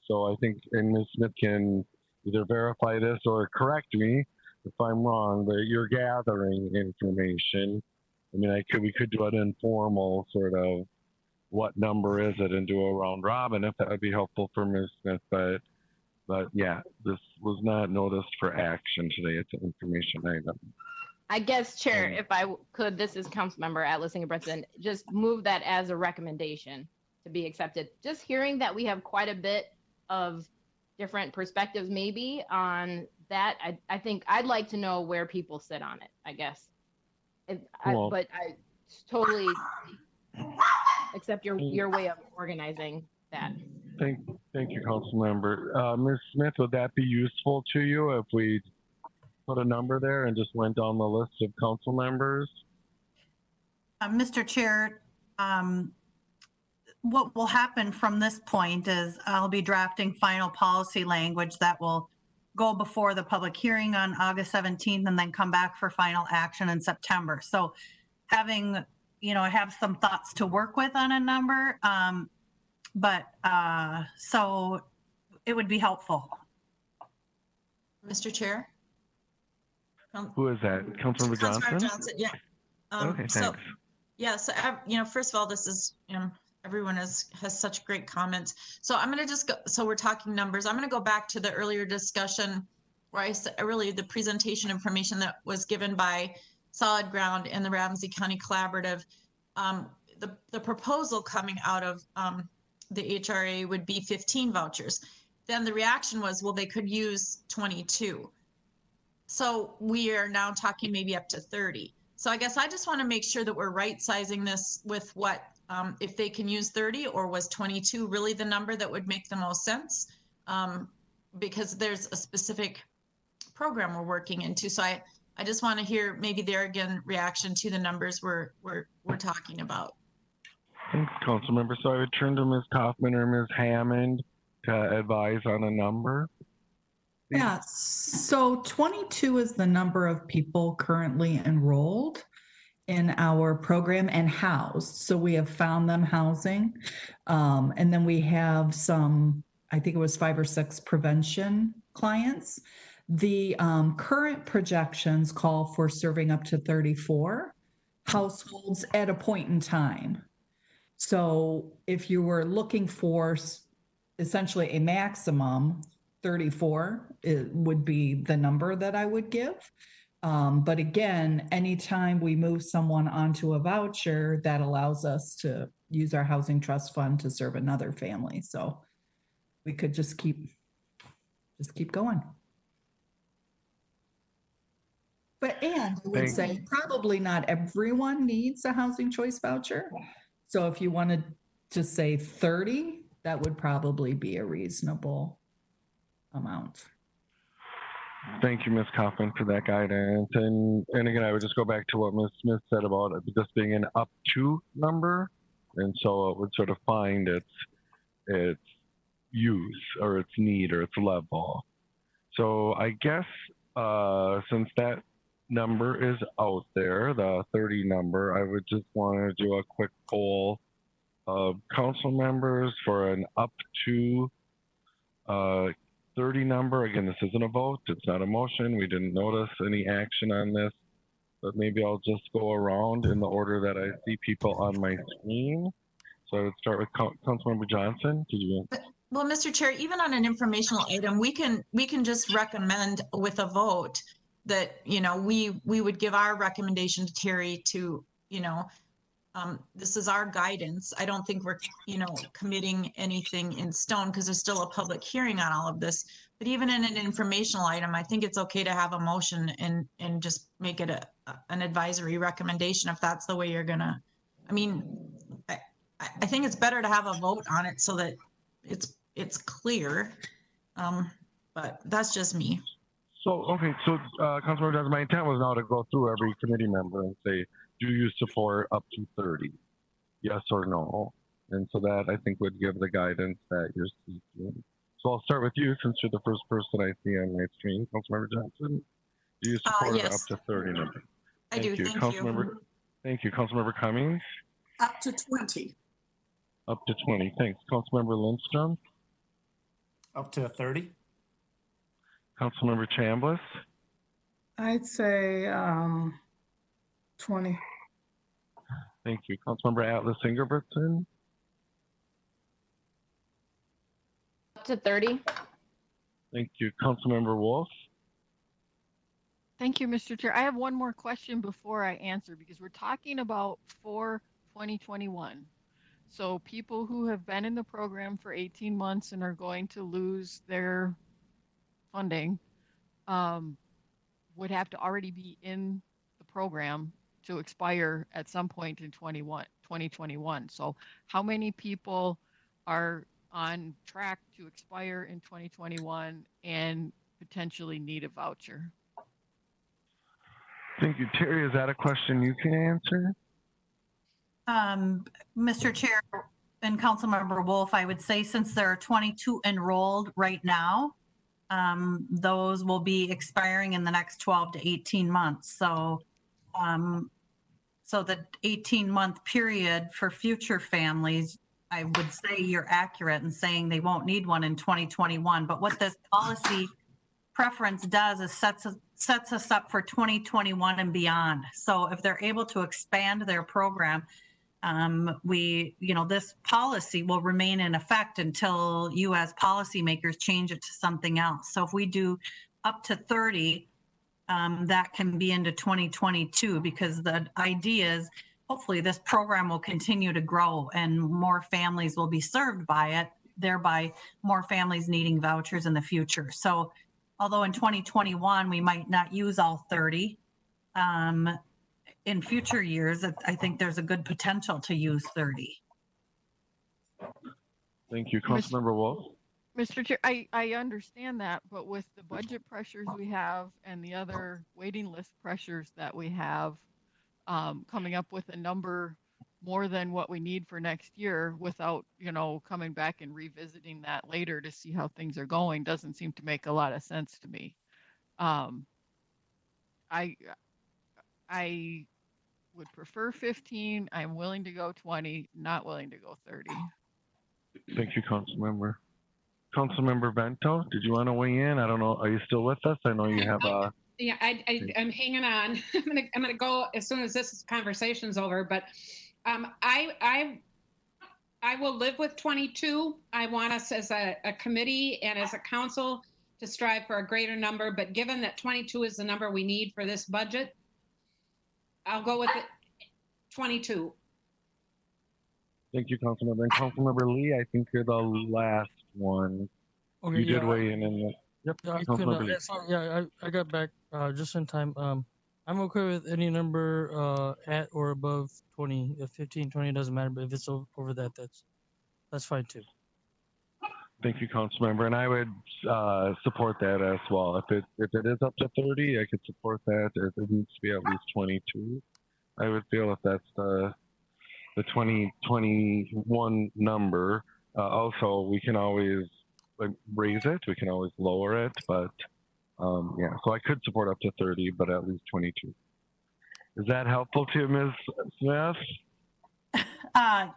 So I think, and Ms. Smith can either verify this or correct me if I'm wrong, but you're gathering information. I mean, we could do an informal sort of what number is it and do a round robin if that would be helpful for Ms. Smith. But yeah, this was not noticed for action today. It's an information item. I guess, Chair, if I could, this is Councilmember Atlas-Ingebrigtsen, just move that as a recommendation to be accepted. Just hearing that we have quite a bit of different perspectives maybe on that, I think I'd like to know where people sit on it, I guess. But I totally accept your way of organizing that. Thank you, Councilmember. Ms. Smith, would that be useful to you if we put a number there and just went down the list of council members? Mr. Chair, what will happen from this point is I'll be drafting final policy language that will go before the public hearing on August 17th and then come back for final action in September. So having I have some thoughts to work with on a number. So it would be helpful. Mr. Chair? Who is that? Councilmember Johnson? Councilmember Johnson, yeah. Okay, so, thanks. yeah, so, first of all, this is, everyone has such great comments. So I'm going to just go, so we're talking numbers. I'm going to go back to the earlier discussion where I said, really the presentation information that was given by Solid Ground and the Ramsey County Collaborative. The proposal coming out of the HRA would be 15 vouchers. Then the reaction was, well, they could use 22. So we are now talking maybe up to 30. So I guess I just want to make sure that we're right sizing this with what, if they can use 30, or was 22 really the number that would make the most sense? Because there's a specific program we're working into. So I just want to hear maybe their reaction to the numbers we're talking about. Thanks, Councilmember. So I would turn to Ms. Kaufman or Ms. Hammond to advise on a number. Yeah, so 22 is the number of people currently enrolled in our program and housed. So we have found them housing. And then we have some, I think it was 5 or 6 prevention clients. The current projections call for serving up to 34 households at a point in time. So if you were looking for essentially a maximum, 34 would be the number that I would give. But again, anytime we move someone onto a voucher, that allows us to use our housing trust fund to serve another family. So we could just keep going. And I would say probably not everyone needs a housing choice voucher. So if you wanted to say 30, that would probably be a reasonable amount. Thank you, Ms. Kaufman, for that guidance. And again, I would just go back to what Ms. Smith said about this being an up to number. And so it would sort of find its use or its need or its level. So I guess since that number is out there, the 30 number, I would just want to do a quick poll of council members for an up to 30 number. Again, this isn't a vote, it's not a motion. We didn't notice any action on this, but maybe I'll just go around in the order that I see people on my screen. So I would start with Councilmember Johnson. Well, Mr. Chair, even on an informational item, we can just recommend with a vote that, we would give our recommendation to Terry to, this is our guidance. I don't think we're, committing anything in stone because there's still a public hearing on all of this. But even in an informational item, I think it's okay to have a motion and just make it an advisory recommendation if that's the way you're gonna. I mean, I think it's better to have a vote on it so that it's clear. But that's just me. So, okay, so Councilmember Johnson, my intent was now to go through every committee member and say, do you support up to 30? Yes or no? And so that I think would give the guidance that you're seeking. So I'll start with you since you're the first person I see on my screen, Councilmember Johnson. Do you support yes. up to 30 number? I do, thank you. Thank you. Councilmember Cummings? Up to 20. Up to 20, thanks. Councilmember Lindstrom? Up to 30. Councilmember Chambliss? I'd say 20. Thank you. Councilmember Atlas Ingebrigtsen? Up to 30. Thank you. Councilmember Wolf? Thank you, Mr. Chair. I have one more question before I answer because we're talking about for 2021. So people who have been in the program for 18 months and are going to lose their funding would have to already be in the program to expire at some point in 2021. So how many people are on track to expire in 2021 and potentially need a voucher? Thank you. Terry, is that a question you can answer? Mr. Chair and Councilmember Wolf, I would say since there are 22 enrolled right now, those will be expiring in the next 12 to 18 months. So So the 18-month period for future families, I would say you're accurate in saying they won't need one in 2021. But what this policy preference does is sets us up for 2021 and beyond. So if they're able to expand their program, this policy will remain in effect until you as policymakers change it to something else. So if we do up to 30, that can be into 2022, because the idea is hopefully this program will continue to grow and more families will be served by it, thereby more families needing vouchers in the future. So although in 2021 we might not use all 30, in future years, I think there's a good potential to use 30. Thank you. Councilmember Wolf. Mr. Chair, I understand that, but with the budget pressures we have and the other waiting list pressures that we have, coming up with a number more than what we need for next year without, coming back and revisiting that later to see how things are going doesn't seem to make a lot of sense to me. I would prefer 15. I'm willing to go 20, not willing to go 30. Thank you, Councilmember. Councilmember Vento, did you want to weigh in? I don't know. Are you still with us? I know you have a. Yeah, I'm hanging on. I'm gonna go as soon as this conversation's over. But I will live with 22. I want us as a committee and as a council to strive for a greater number. But given that 22 is the number we need for this budget, I'll go with it. 22. Thank you, Councilmember. And Councilmember Lee, I think you're the last one. Okay, You did weigh in the. Yep. Yeah, Councilmember Lee. I got back just in time. I'm okay with any number at or above 20. 15, 20 doesn't matter, but if it's over that, that's fine too. Thank you, Councilmember, and I would support that as well. If it is up to 30, I could support that. If it needs to be at least 22, I would feel if that's the 2021 number. Also, we can always raise it. We can always lower it, but yeah. So I could support up to 30, but at least 22. Is that helpful to Ms. Smith?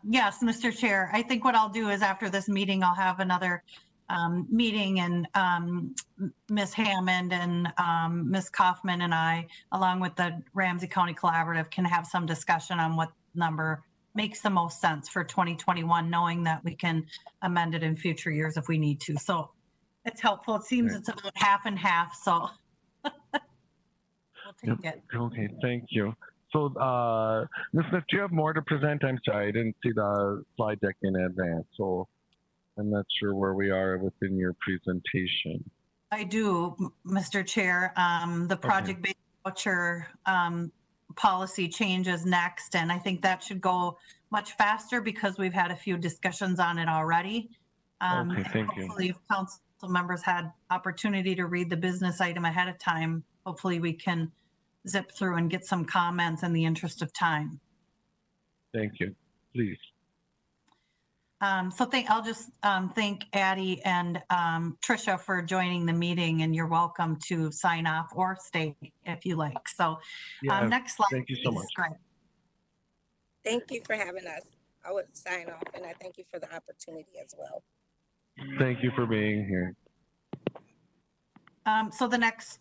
Yes, Mr. Chair. I think what I'll do is after this meeting, I'll have another meeting, and Ms. Hammond and Ms. Kaufman and I, along with the Ramsey County Collaborative, can have some discussion on what number makes the most sense for 2021, knowing that we can amend it in future years if we need to. So it's helpful. It seems it's about half and half, so we'll take it. Okay, thank you. So, Ms. Smith, do you have more to present? I'm sorry, I didn't see the slide deck in advance, so I'm not sure where we are within your presentation. I do, Mr. Chair. The project-based voucher policy changes next, and I think that should go much faster because we've had a few discussions on it already. Okay, thank you. Hopefully, if council members had opportunity to read the business item ahead of time, hopefully we can zip through and get some comments in the interest of time. Thank you. Please. I'll just thank Addie and Tricia for joining the meeting, and you're welcome to sign off or stay if you like. So next slide. Thank you so much. Thank you for having us. I would sign off, and I thank you for the opportunity as well. Thank you for being here. So the next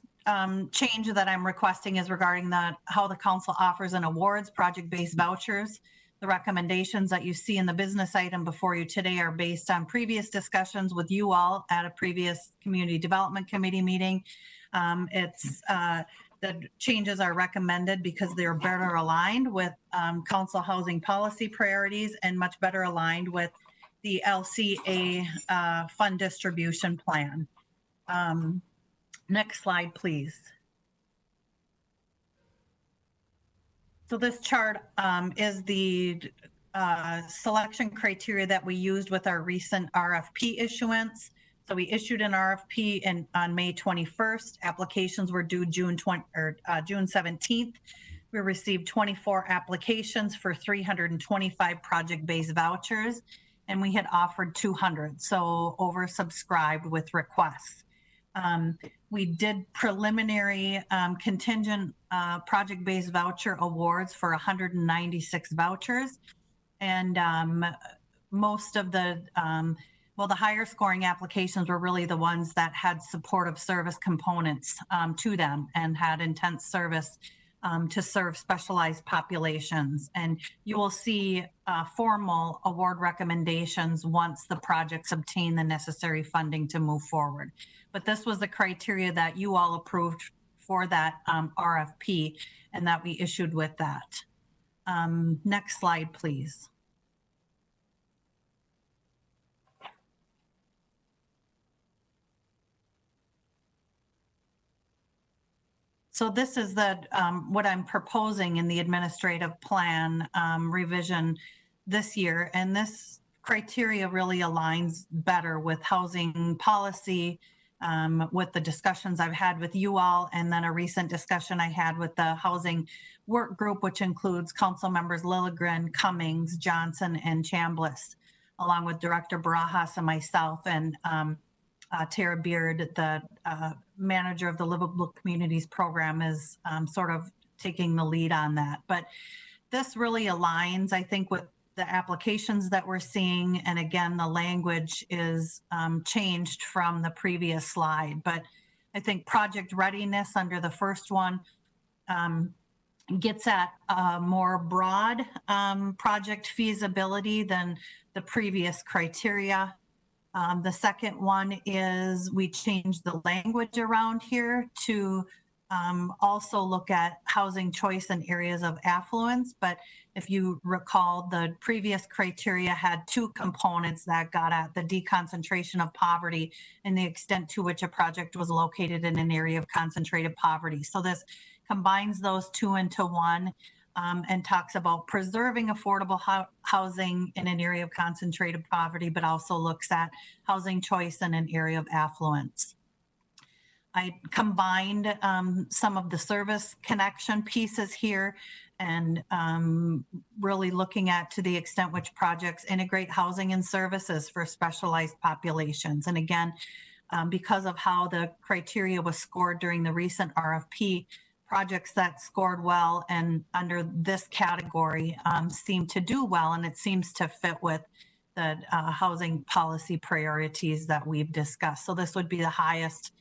change that I'm requesting is regarding how the council offers and awards project-based vouchers. The recommendations that you see in the business item before you today are based on previous discussions with you all at a previous Community Development Committee meeting. The changes are recommended because they're better aligned with council housing policy priorities and much better aligned with the LCA fund distribution plan. Next slide, please. So this chart is the selection criteria that we used with our recent RFP issuance. So we issued an RFP on May 21st. Applications were due June 17th. We received 24 applications for 325 project-based vouchers, and we had offered 200, so oversubscribed with requests. We did preliminary contingent project-based voucher awards for 196 vouchers. And most of the, well, the higher scoring applications were really the ones that had supportive service components to them and had intense service to serve specialized populations. And you will see formal award recommendations once the projects obtain the necessary funding to move forward. But this was the criteria that you all approved for that RFP and that we issued with that. Next slide, please. So this is the what I'm proposing in the administrative plan revision this year. And this criteria really aligns better with housing policy, with the discussions I've had with you all, and then a recent discussion I had with the housing work group, which includes council members Lilligren, Cummings, Johnson, and Chambliss, along with Director Barajas and myself, and Tara Beard, the manager of the Livable Communities program, is sort of taking the lead on that. But this really aligns, I think, with the applications that we're seeing. And again, the language is changed from the previous slide. But I think project readiness under the first one gets at more broad project feasibility than the previous criteria. The second one is we changed the language around here to also look at housing choice in areas of affluence. But if you recall, the previous criteria had two components that got at the deconcentration of poverty and the extent to which a project was located in an area of concentrated poverty. So this combines those two into one. And talks about preserving affordable housing in an area of concentrated poverty, but also looks at housing choice in an area of affluence. I combined some of the service connection pieces here and really looking at to the extent which projects integrate housing and services for specialized populations. And again, because of how the criteria was scored during the recent RFP, projects that scored well and under this category seem to do well, and it seems to fit with the housing policy priorities that we've discussed. So this would be the highest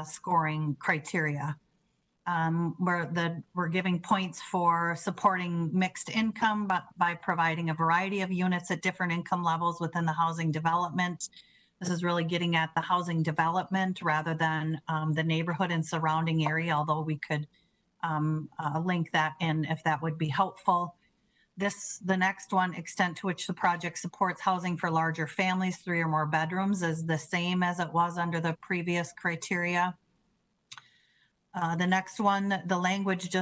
scoring criteria. We're giving points for supporting mixed income, but by providing a variety of units at different income levels within the housing development. This is really getting at the housing development rather than the neighborhood and surrounding area, although we could link that in if that would be helpful. The next one, extent to which the project supports housing for larger families, 3 or more bedrooms, is the same as it was under the previous criteria. The next one, the language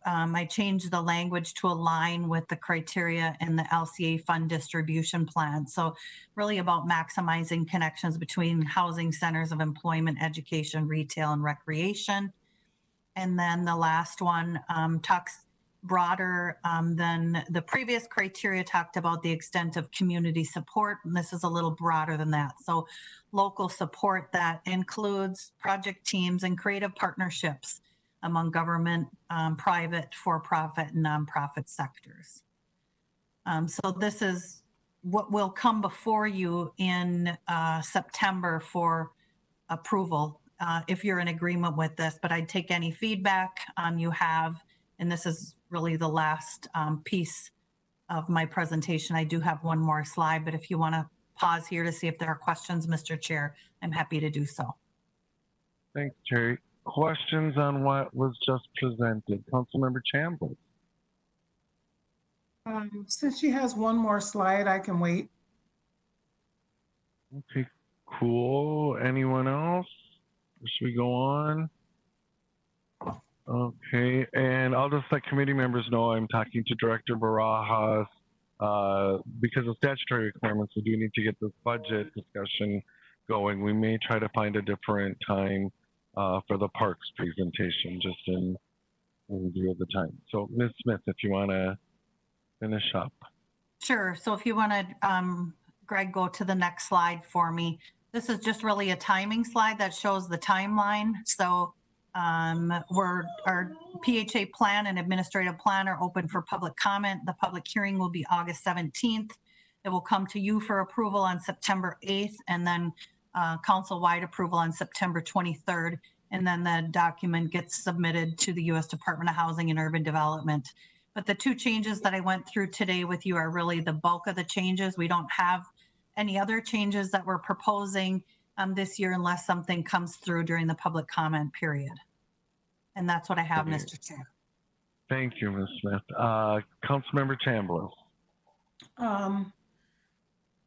I changed the language to align with the criteria in the LCA fund distribution plan. So really about maximizing connections between housing centers of employment, education, retail, and recreation. And then the last one talks broader than the previous criteria, talked about the extent of community support. And this is a little broader than that. So local support that includes project teams and creative partnerships among government, private, for-profit, and nonprofit sectors. So this is what will come before you in September for approval. If you're in agreement with this, but I'd take any feedback you have, and this is really the last piece of my presentation. I do have one more slide, but if you want to pause here to see if there are questions, Mr. Chair, I'm happy to do so. Thanks, Terry. Questions on what was just presented? Councilmember Chambliss. Since she has one more slide, I can wait. Okay, cool. Anyone else? Should we go on? Okay, and I'll just let committee members know I'm talking to Director Barajas. Because of statutory requirements, we do need to get this budget discussion going. We may try to find a different time for the parks presentation, just in view of the time. So Ms. Smith, if you want to finish up. Sure, so if you want to, Greg, go to the next slide for me. This is just really a timing slide that shows the timeline. So our PHA plan and administrative plan are open for public comment. The public hearing will be August 17th. It will come to you for approval on September 8th, and then council-wide approval on September 23rd. And then the document gets submitted to the U.S. Department of Housing and Urban Development. But the two changes that I went through today with you are really the bulk of the changes. We don't have any other changes that we're proposing this year unless something comes through during the public comment period. And that's what I have, Mr. Chair. Thank you, Ms. Smith. Councilmember Chambliss.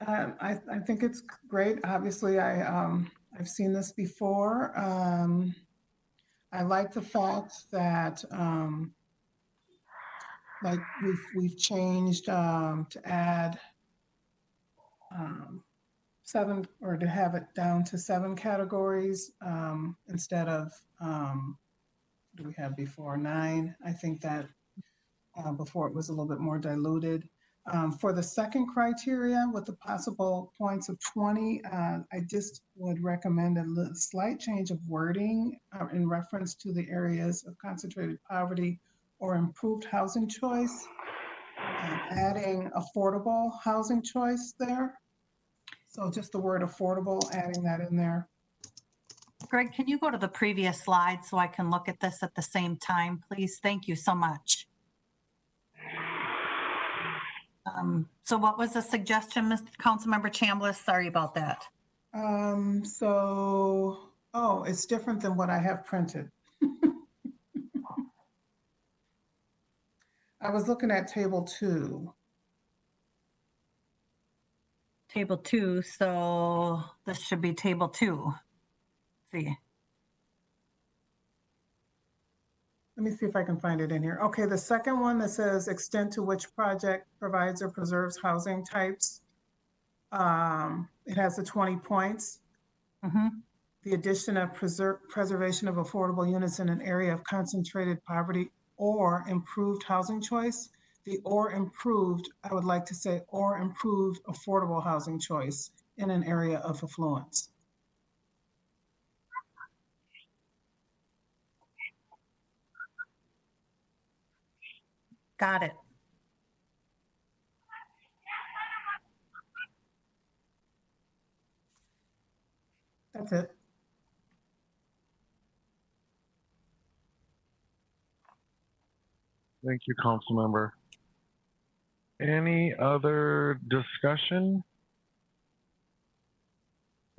I think it's great. Obviously, I've seen this before. I like the fact that like we've changed to add 7, or to have it down to 7 categories instead of what do we have before 9? I think that before it was a little bit more diluted. For the second criteria with the possible points of 20, I just would recommend a slight change of wording in reference to the areas of concentrated poverty or improved housing choice, adding affordable housing choice there. So just the word affordable, adding that in there. Greg, can you go to the previous slide so I can look at this at the same time, please? Thank you so much. So what was the suggestion, Mr. Councilmember Chambliss? Sorry about that. Oh, it's different than what I have printed. I was looking at table 2. Table 2, so this should be table 2. See. Let me see if I can find it in here. Okay, the second one that says extent to which project provides or preserves housing types. It has the 20 points. The addition of preservation of affordable units in an area of concentrated poverty or improved housing choice. The or improved, I would like to say, or improved affordable housing choice in an area of affluence. Got it. That's it. Thank you, Councilmember. Any other discussion?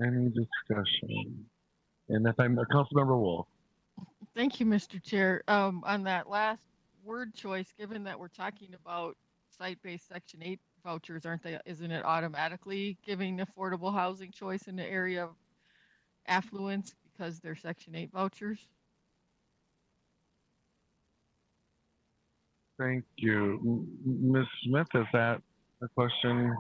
Any discussion? And if I'm Councilmember Wolf. Thank you, Mr. Chair. On that last word choice, given that we're talking about site-based Section 8 vouchers, isn't it automatically giving affordable housing choice in the area of affluence because they're Section 8 vouchers? Thank you. Ms. Smith, is that a question?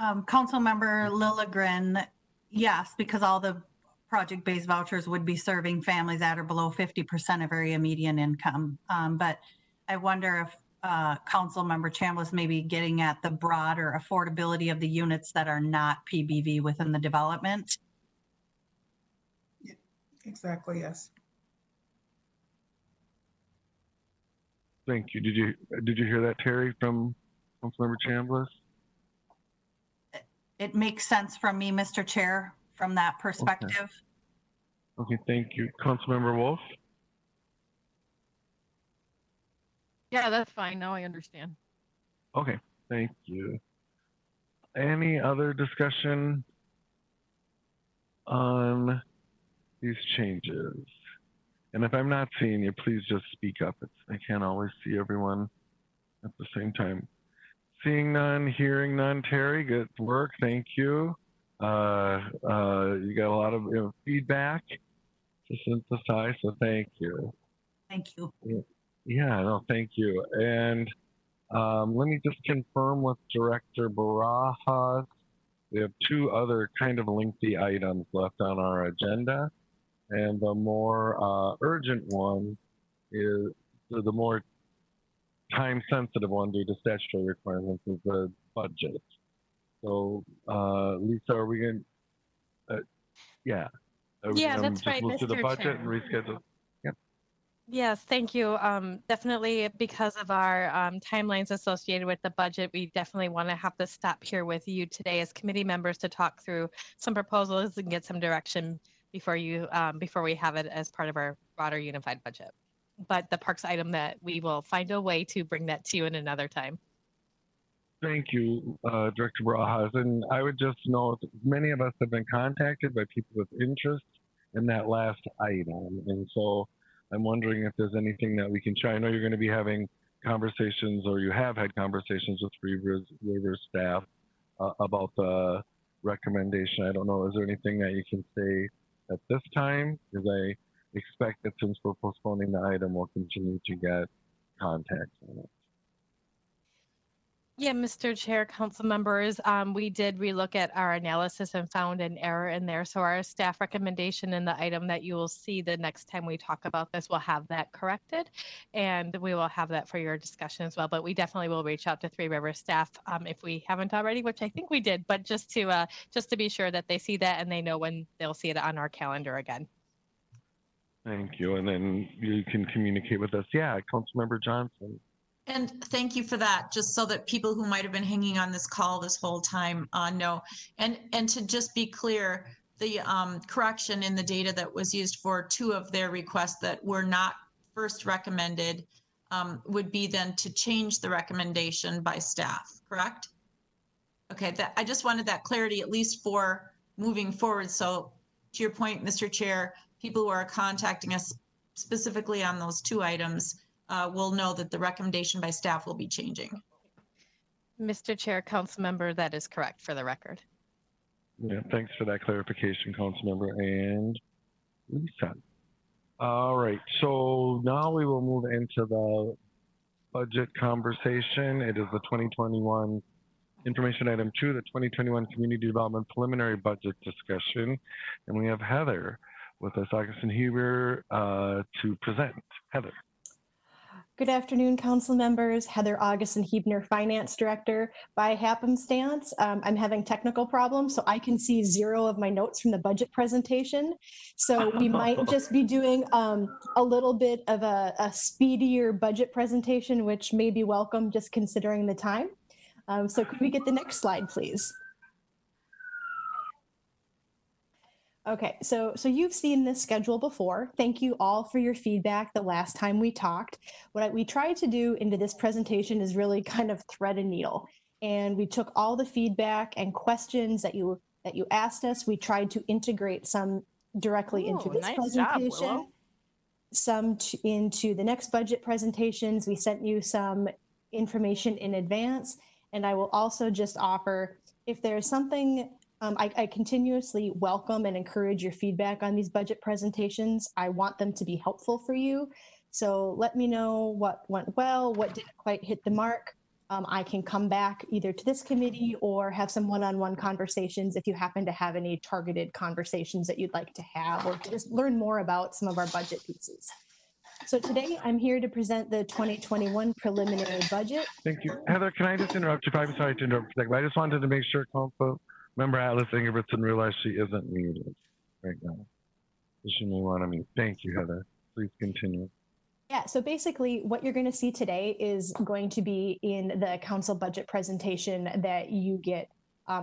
Councilmember Lilligren, yes, because all the project-based vouchers would be serving families at or below 50% of area median income. But I wonder if Councilmember Chambliss may be getting at the broader affordability of the units that are not PBV within the development. Yeah, exactly, yes. Thank you. Did you hear that, Terry, from Councilmember Chambliss? It makes sense from me, Mr. Chair, from that perspective. Okay, thank you. Councilmember Wolf? Yeah, that's fine. Now I understand. Okay, thank you. Any other discussion on these changes? And if I'm not seeing you, please just speak up. I can't always see everyone at the same time. Seeing none, hearing none. Terry, good work. Thank you. You got a lot of feedback to synthesize, so thank you. Thank you. Yeah, no, thank you. And let me just confirm with Director Barajas. We have 2 other kind of lengthy items left on our agenda. And the more urgent one is the more time-sensitive one due to statutory requirements is the budget. So, Lisa, are we going? Yeah. Yeah, that's just right, move to the Mr. budget and Chair. reschedule. Yep. Yes, thank you. Definitely because of our timelines associated with the budget, we definitely want to have to stop here with you today as committee members to talk through some proposals and get some direction before we have it as part of our broader unified budget. But the parks item, that we will find a way to bring that to you in another time. Thank you, Director Barajas. And I would just note, many of us have been contacted by people with interest in that last item. And so I'm wondering if there's anything that we can try. I know you're going to be having conversations, or you have had conversations with Three Rivers staff about the recommendation. I don't know, is there anything that you can say at this time? Because I expect that since we're postponing the item, we'll continue to get contacts on it. Yeah, Mr. Chair, council members, we did relook at our analysis and found an error in there. So our staff recommendation in the item that you will see the next time we talk about this, will have that corrected, and we will have that for your discussion as well. But we definitely will reach out to Three Rivers staff if we haven't already, which I think we did, but just to be sure that they see that and they know when they'll see it on our calendar again. Thank you. And then you can communicate with us. Yeah, Councilmember Johnson. And thank you for that, just so that people who might have been hanging on this call this whole time know. And to just be clear, the correction in the data that was used for 2 of their requests that were not first recommended would be then to change the recommendation by staff, correct? Okay, I just wanted that clarity, at least for moving forward. So to your point, Mr. Chair, people who are contacting us specifically on those 2 items will know that the recommendation by staff will be changing. Mr. Chair, council member, that is correct for the record. Yeah, thanks for that clarification, Councilmember and Lisa. All right, so now we will move into the budget conversation. It is the 2021 information item 2, the 2021 community development preliminary budget discussion. And we have Heather with us, Augustin Huber, to present. Heather. Good afternoon, council members. Heather Augustin Huebner, Finance Director. By happenstance, I'm having technical problems, so I can see 0 of my notes from the budget presentation. So we might just be doing a little bit of a speedier budget presentation, which may be welcome just considering the time. So could we get the next slide, please? Okay, so you've seen this schedule before. Thank you all for your feedback the last time we talked. What we tried to do into this presentation is really kind of thread a needle. And we took all the feedback and questions that you asked us. We tried to integrate some directly into this presentation, some into the next budget presentations. We sent you some information in advance. And I will also just offer, if there's something, I continuously welcome and encourage your feedback on these budget presentations. I want them to be helpful for you. So let me know what went well, what didn't quite hit the mark. I can come back either to this committee or have some one-on-one conversations if you happen to have any targeted conversations that you'd like to have, or to just learn more about some of our budget pieces. So today I'm here to present the 2021 preliminary budget. Thank you. Heather, can I just interrupt you? I'm sorry to interrupt you, but I just wanted to make sure Councilmember Atlas Ingebrigtsen realized she isn't muted right now. She may want to mute. Thank you, Heather. Please continue. Yeah, so basically what you're going to see today is going to be in the council budget presentation that you get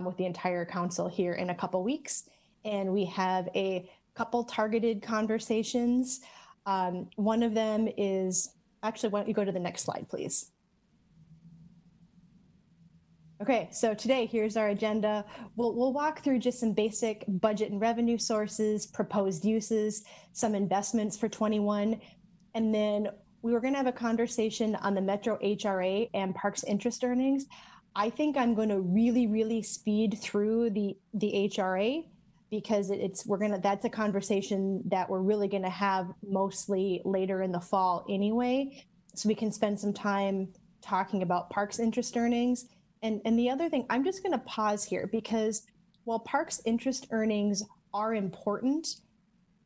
with the entire council here in a couple weeks. And we have a couple targeted conversations. One of them is, actually, why don't you go to the next slide, please? Okay, so today, here's our agenda. We'll walk through just some basic budget and revenue sources, proposed uses, some investments for 21, and then we were going to have a conversation on the Metro HRA and Parks interest earnings. I think I'm going to really speed through the HRA because that's a conversation that we're really going to have mostly later in the fall anyway. So we can spend some time talking about Parks interest earnings. And the other thing, I'm just going to pause here because while Parks interest earnings are important,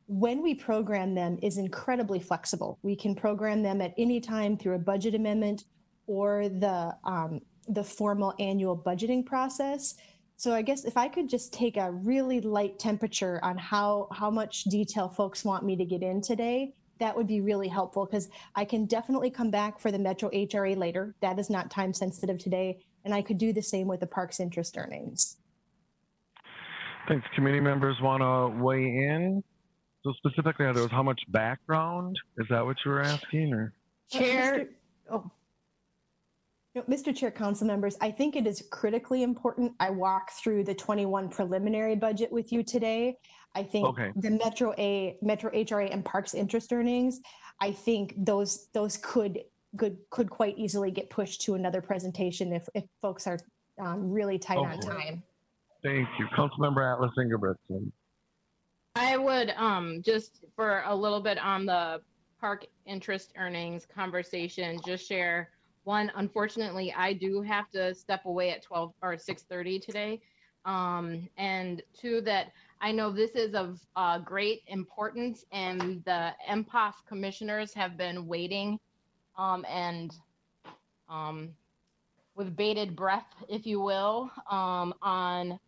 when we program them is incredibly flexible. We can program them at any time through a budget amendment or the formal annual budgeting process. So I guess if I could just take a really light temperature on how much detail folks want me to get in today, that would be really helpful, because I can definitely come back for the Metro HRA later. That is not time sensitive today. And I could do the same with the parks interest earnings. Thanks. Committee members want to weigh in? So specifically, there was how much background? Is that what you were asking? Or? Chair. Mr. Chair, council members, I think it is critically important I walk through the 21 preliminary budget with you today. I think the Metro HRA and parks interest earnings, I think those could quite easily get pushed to another presentation if folks are really tight on time. Thank you. Councilmember Atlas Ingebrigtsen. I would just for a little bit on the park interest earnings conversation, just share one. Unfortunately, I do have to step away at 12 or 6:30 today, and two, that I know this is of great importance, and the MPOF commissioners have been waiting and with bated breath, if you will, on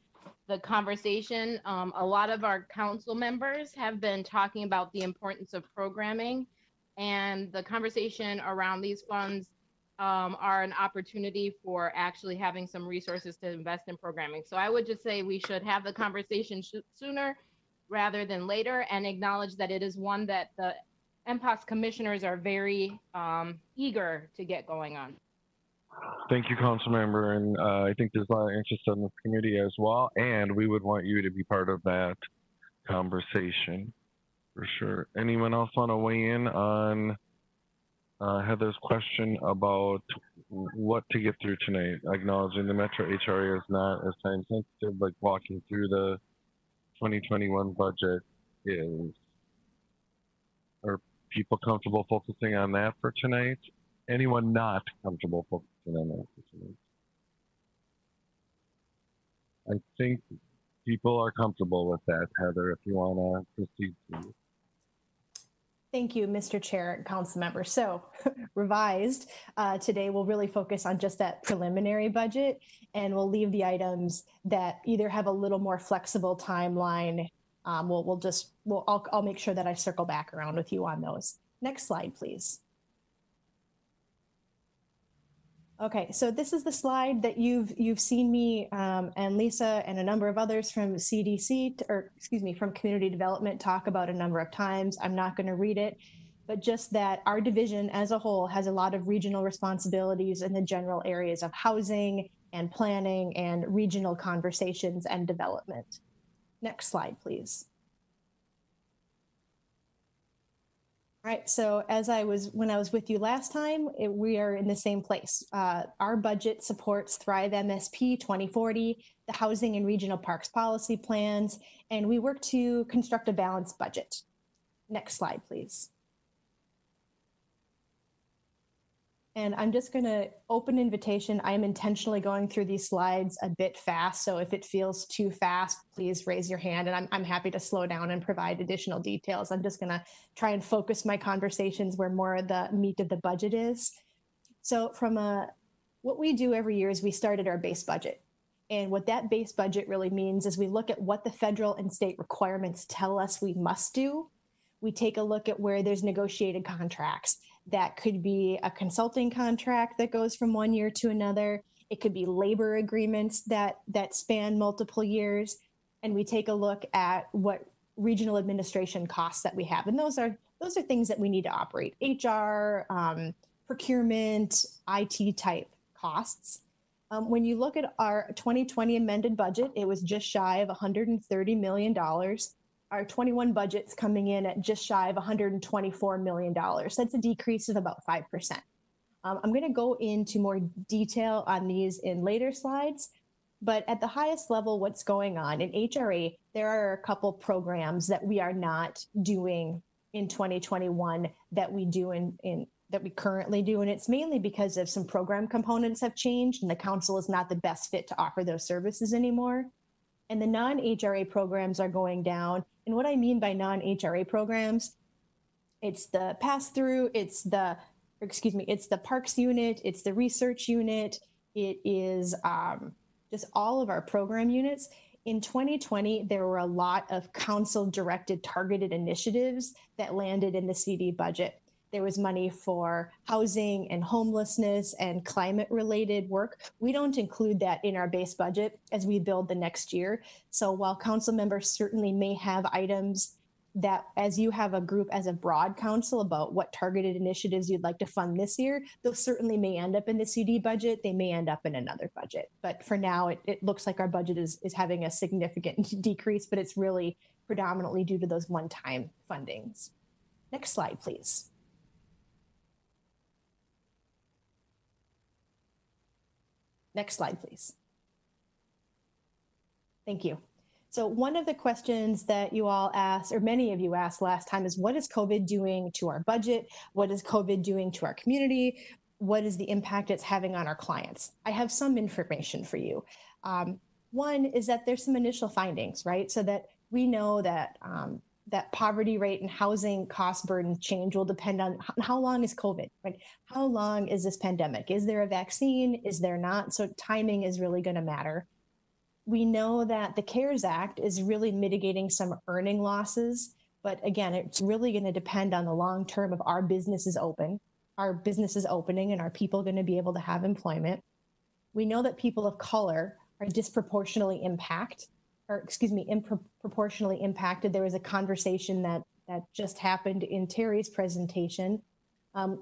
the conversation. A lot of our council members have been talking about the importance of programming, and the conversation around these funds are an opportunity for actually having some resources to invest in programming. So I would just say we should have the conversation sooner rather than later, and acknowledge that it is one that the MPOS commissioners are very eager to get going on. Thank you, Councilmember, and I think there's a lot of interest in this committee as well, and we would want you to be part of that conversation for sure. Anyone else want to weigh in on Heather's question about what to get through tonight? Acknowledging the Metro HRA is not as time sensitive, like walking through the 2021 budget is. Are people comfortable focusing on that for tonight? Anyone not comfortable focusing on that for tonight? I think people are comfortable with that, Heather, if you want to proceed, please. Thank you, Mr. Chair and council members. So revised today, we'll really focus on just that preliminary budget, and we'll leave the items that either have a little more flexible timeline. I'll make sure that I circle back around with you on those. Next slide, please. Okay, so this is the slide that you've seen me and Lisa and a number of others from CDC, from Community Development talk about a number of times. I'm not going to read it, but just that our division as a whole has a lot of regional responsibilities in the general areas of housing and planning and regional conversations and development. Next slide, please. All right, so when I was with you last time, we are in the same place. Our budget supports Thrive MSP 2040, the Housing and Regional Parks Policy Plans, and we work to construct a balanced budget. Next slide, please. And I'm just going to open invitation. I'm intentionally going through these slides a bit fast, so if it feels too fast, please raise your hand, and I'm happy to slow down and provide additional details. I'm just going to try and focus my conversations where more of the meat of the budget is. So what we do every year is we start at our base budget. And what that base budget really means is we look at what the federal and state requirements tell us we must do. We take a look at where there's negotiated contracts. That could be a consulting contract that goes from one year to another. It could be labor agreements that span multiple years. And we take a look at what regional administration costs that we have. And those are things that we need to operate. HR, procurement, IT type costs. When you look at our 2020 amended budget, it was just shy of $130 million. Our 21 budget's coming in at just shy of $124 million. That's a decrease of about 5%. I'm going to go into more detail on these in later slides, but at the highest level, what's going on in HRA, there are a couple programs that we are not doing in 2021 that we do that we currently do, and it's mainly because of some program components have changed, and the council is not the best fit to offer those services anymore. And the non-HRA programs are going down. And what I mean by non-HRA programs, it's the pass-through, it's the parks unit, it's the research unit, it is just all of our program units. In 2020, there were a lot of council-directed targeted initiatives that landed in the CD budget. There was money for housing and homelessness and climate-related work. We don't include that in our base budget as we build the next year. So while council members certainly may have items that, as you have a group as a broad council about what targeted initiatives you'd like to fund this year, those certainly may end up in the CD budget. They may end up in another budget. But for now, it looks like our budget is having a significant decrease, but it's really predominantly due to those one-time fundings. Next slide, please. Next slide, please. Thank you. So one of the questions that you all asked, or many of you asked last time, is what is COVID doing to our budget? What is COVID doing to our community? What is the impact it's having on our clients? I have some information for you. One is that there's some initial findings, right? So that we know that that poverty rate and housing cost burden change will depend on how long is COVID, right? How long is this pandemic? Is there a vaccine? Is there not? So timing is really going to matter. We know that the CARES Act is really mitigating some earning losses, but again, it's really going to depend on the long term of our businesses opening, and are people going to be able to have employment. We know that people of color are disproportionately impacted. There was a conversation that just happened in Terry's presentation.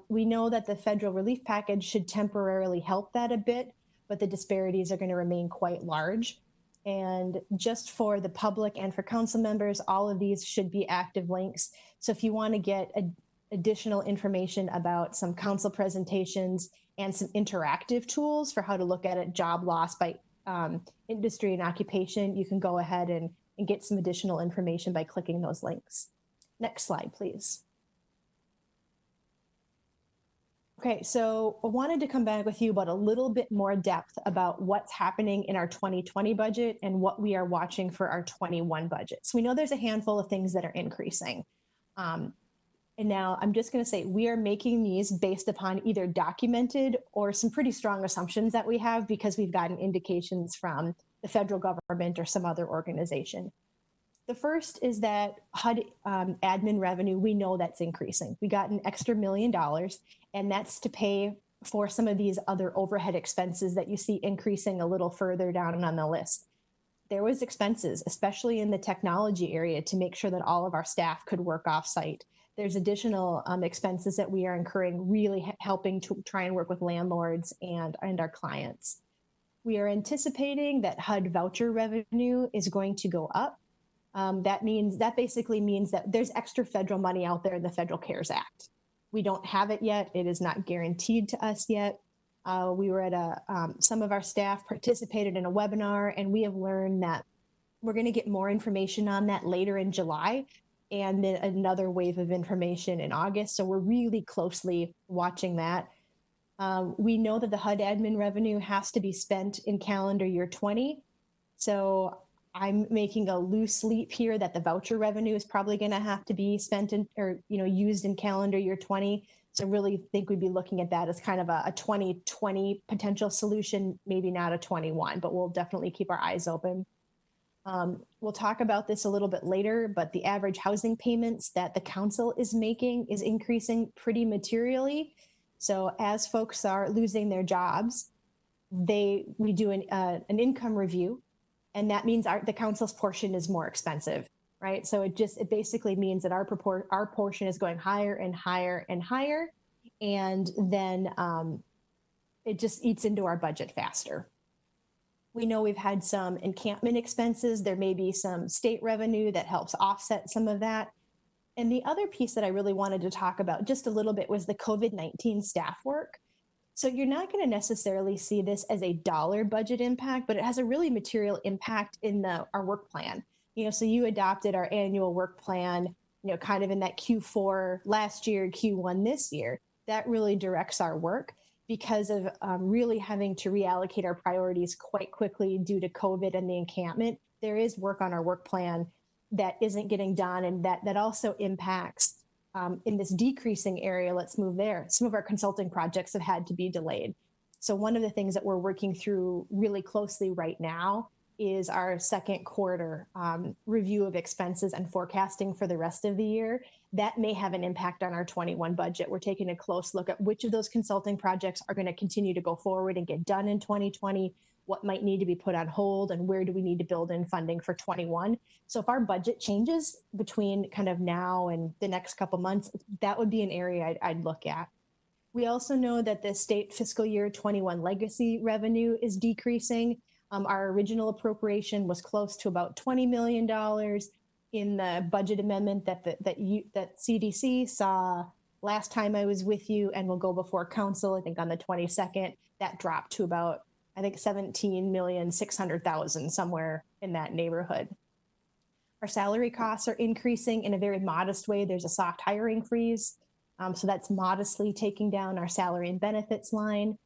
We know that the federal relief package should temporarily help that a bit, but the disparities are going to remain quite large. And just for the public and for council members, all of these should be active links. So if you want to get additional information about some council presentations and some interactive tools for how to look at it, job loss by industry and occupation, you can go ahead and get some additional information by clicking those links. Next slide, please. Okay, so I wanted to come back with you about a little bit more depth about what's happening in our 2020 budget and what we are watching for our 21 budget. So we know there's a handful of things that are increasing. And now I'm just going to say we are making these based upon either documented or some pretty strong assumptions that we have because we've gotten indications from the federal government or some other organization. The first is that HUD admin revenue, we know that's increasing. We got an extra $1 million, and that's to pay for some of these other overhead expenses that you see increasing a little further down on the list. There was expenses, especially in the technology area, to make sure that all of our staff could work off-site. There's additional expenses that we are incurring, really helping to try and work with landlords and our clients. We are anticipating that HUD voucher revenue is going to go up. That basically means that there's extra federal money out there in the Federal CARES Act. We don't have it yet. It is not guaranteed to us yet. We were at some of our staff participated in a webinar, and we have learned that we're going to get more information on that later in July, and then another wave of information in August. So we're really closely watching that. We know that the HUD admin revenue has to be spent in calendar year 20. So I'm making a loose leap here that the voucher revenue is probably going to have to be spent in, or used in calendar year 20. So really think we'd be looking at that as kind of a 2020 potential solution, maybe not a 21, but we'll definitely keep our eyes open. We'll talk about this a little bit later, but the average housing payments that the council is making is increasing pretty materially. So as folks are losing their jobs, we do an income review. And that means the council's portion is more expensive, right? So it basically means that our portion is going higher and higher and higher, and then it just eats into our budget faster. We know we've had some encampment expenses. There may be some state revenue that helps offset some of that. And the other piece that I really wanted to talk about just a little bit was the COVID-19 staff work. So you're not going to necessarily see this as a dollar budget impact, but it has a really material impact in our work plan. So you adopted our annual work plan, kind of in that Q4 last year, Q1 this year. That really directs our work because of really having to reallocate our priorities quite quickly due to COVID and the encampment. There is work on our work plan that isn't getting done, and that also impacts in this decreasing area. Let's move there. Some of our consulting projects have had to be delayed. So one of the things that we're working through really closely right now is our second quarter review of expenses and forecasting for the rest of the year. That may have an impact on our 21 budget. We're taking a close look at which of those consulting projects are going to continue to go forward and get done in 2020, what might need to be put on hold, and where do we need to build in funding for 21. So if our budget changes between kind of now and the next couple months, that would be an area I'd look at. We also know that the state fiscal year 21 legacy revenue is decreasing. Our original appropriation was close to about $20 million. In the budget amendment that CDC saw last time I was with you and will go before council, I think on the 22nd, that dropped to about, I think, 17,600,000, somewhere in that neighborhood. Our salary costs are increasing in a very modest way. There's a soft hiring freeze. So that's modestly taking down our salary and benefits line.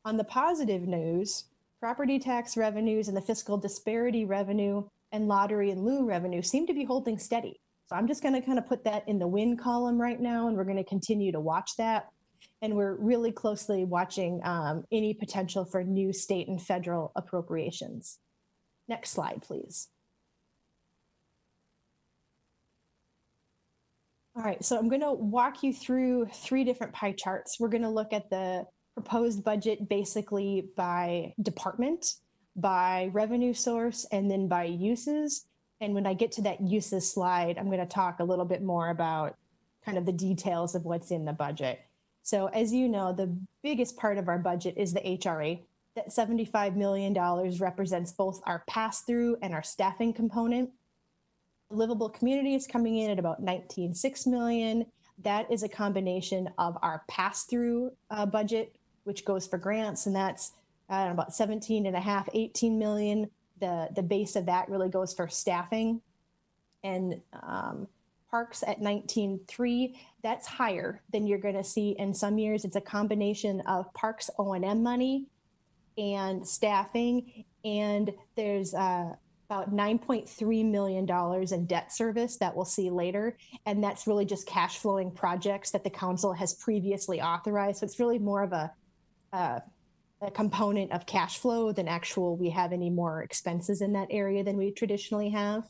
On the positive news, property tax revenues and the fiscal disparity revenue and lottery and lieu revenue seem to be holding steady. So I'm just going to kind of put that in the win column right now, and we're going to continue to watch that. And we're really closely watching any potential for new state and federal appropriations. Next slide, please. All right, so I'm going to walk you through 3 different pie charts. We're going to look at the proposed budget basically by department, by revenue source, and then by uses. And when I get to that uses slide, I'm going to talk a little bit more about kind of the details of what's in the budget. So as you know, the biggest part of our budget is the HRA. That $75 million represents both our pass-through and our staffing component. Livable community is coming in at about $19.6 million. That is a combination of our pass-through budget, which goes for grants, and that's about 17.5, 18 million. The base of that really goes for staffing. And parks at 19.3, that's higher than you're going to see in some years. It's a combination of parks O&M money and staffing, and there's about $9.3 million in debt service that we'll see later. And that's really just cash flowing projects that the council has previously authorized. So it's really more of a component of cash flow than actual we have any more expenses in that area than we traditionally have.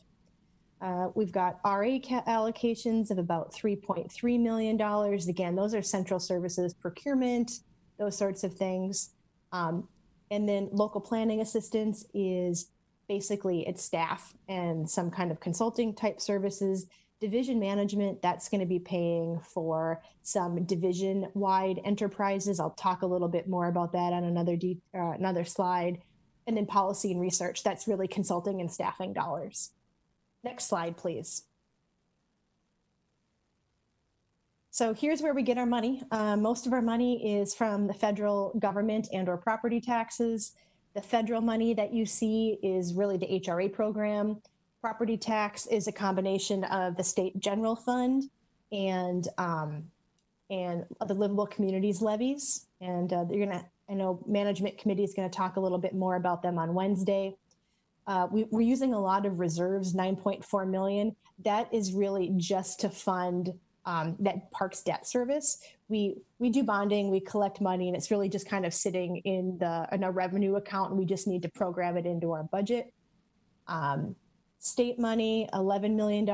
We've got RA allocations of about $3.3 million. Again, those are central services, procurement, those sorts of things. And then local planning assistance is basically it's staff and some kind of consulting type services. Division management, that's going to be paying for some division-wide enterprises. I'll talk a little bit more about that on another slide. And then policy and research, that's really consulting and staffing dollars. Next slide, please. So here's where we get our money. Most of our money is from the federal government and or property taxes. The federal money that you see is really the HRA program. Property tax is a combination of the state general fund and the livable communities levies. And I know management committee is going to talk a little bit more about them on Wednesday. We're using a lot of reserves, 9.4 million. That is really just to fund that parks debt service. We do bonding, we collect money, and it's really just kind of sitting in a revenue account, and we just need to program it into our budget. State money, $11 million.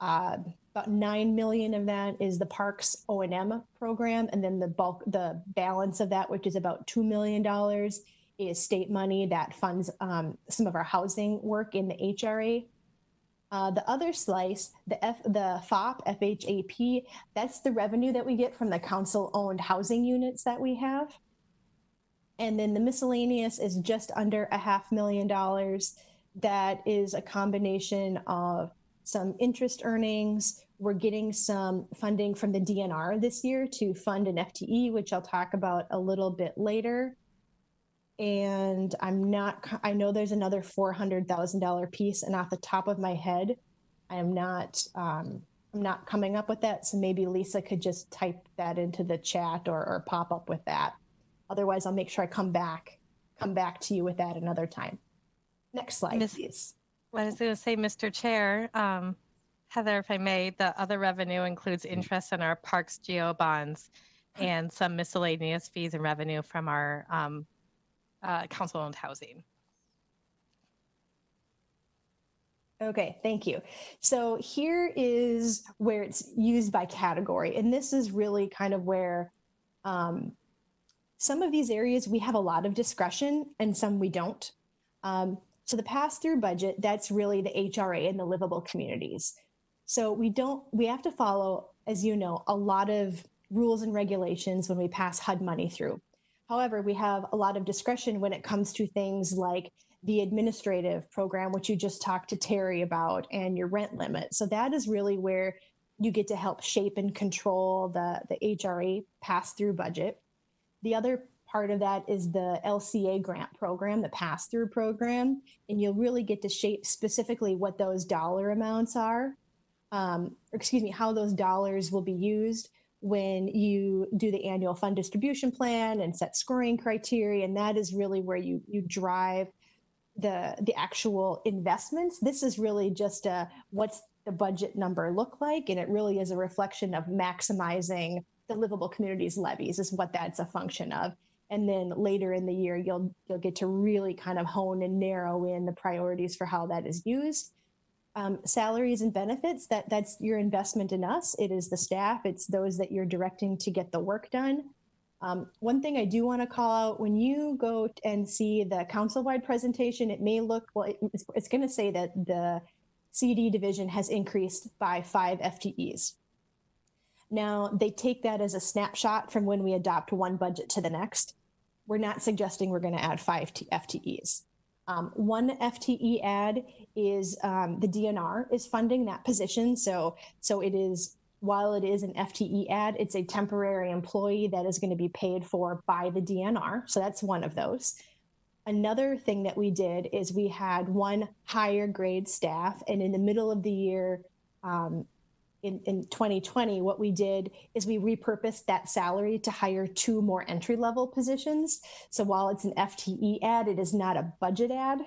About 9 million of that is the Parks O&M program, and then the balance of that, which is about $2 million, is state money that funds some of our housing work in the HRA. The other slice, the FOP, FHAP, that's the revenue that we get from the council-owned housing units that we have. And then the miscellaneous is just under $500,000. That is a combination of some interest earnings. We're getting some funding from the DNR this year to fund an FTE, which I'll talk about a little bit later. And I know there's another $400,000 piece, and off the top of my head, I'm not coming up with that. So maybe Lisa could just type that into the chat or pop up with that. Otherwise, I'll make sure I come back to you with that another time. Next slide, please. I was going to say, Mr. Chair, Heather, if I may, the other revenue includes interest in our parks geo bonds. and some miscellaneous fees and revenue from our council-owned housing. Okay, thank you. So here is where it's used by category. And this is really kind of where some of these areas we have a lot of discretion and some we don't. So the pass-through budget, that's really the HRA and the livable communities. So we have to follow, as you know, a lot of rules and regulations when we pass HUD money through. However, we have a lot of discretion when it comes to things like the administrative program, which you just talked to Terry about, and your rent limit. So that is really where you get to help shape and control the HRA pass-through budget. The other part of that is the LCA grant program, the pass-through program, and you'll really get to shape specifically what those dollar amounts are, how those dollars will be used when you do the annual fund distribution plan and set scoring criteria. And that is really where you drive the actual investments. This is really just what's the budget number look like, and it really is a reflection of maximizing the livable communities levies is what that's a function of. And then later in the year, you'll get to really kind of hone and narrow in the priorities for how that is used. Salaries and benefits, that's your investment in us. It is the staff. It's those that you're directing to get the work done. One thing I do want to call out, when you go and see the council-wide presentation, it may look, well, it's going to say that the CD division has increased by 5 FTEs. Now, they take that as a snapshot from when we adopt one budget to the next. We're not suggesting we're going to add 5 FTEs. One FTE add is the DNR is funding that position. So it is, while it is an FTE add, it's a temporary employee that is going to be paid for by the DNR. So that's one of those. Another thing that we did is we had one higher grade staff, and in the middle of the year, in 2020, what we did is we repurposed that salary to hire 2 more entry-level positions. So while it's an FTE add, it is not a budget add.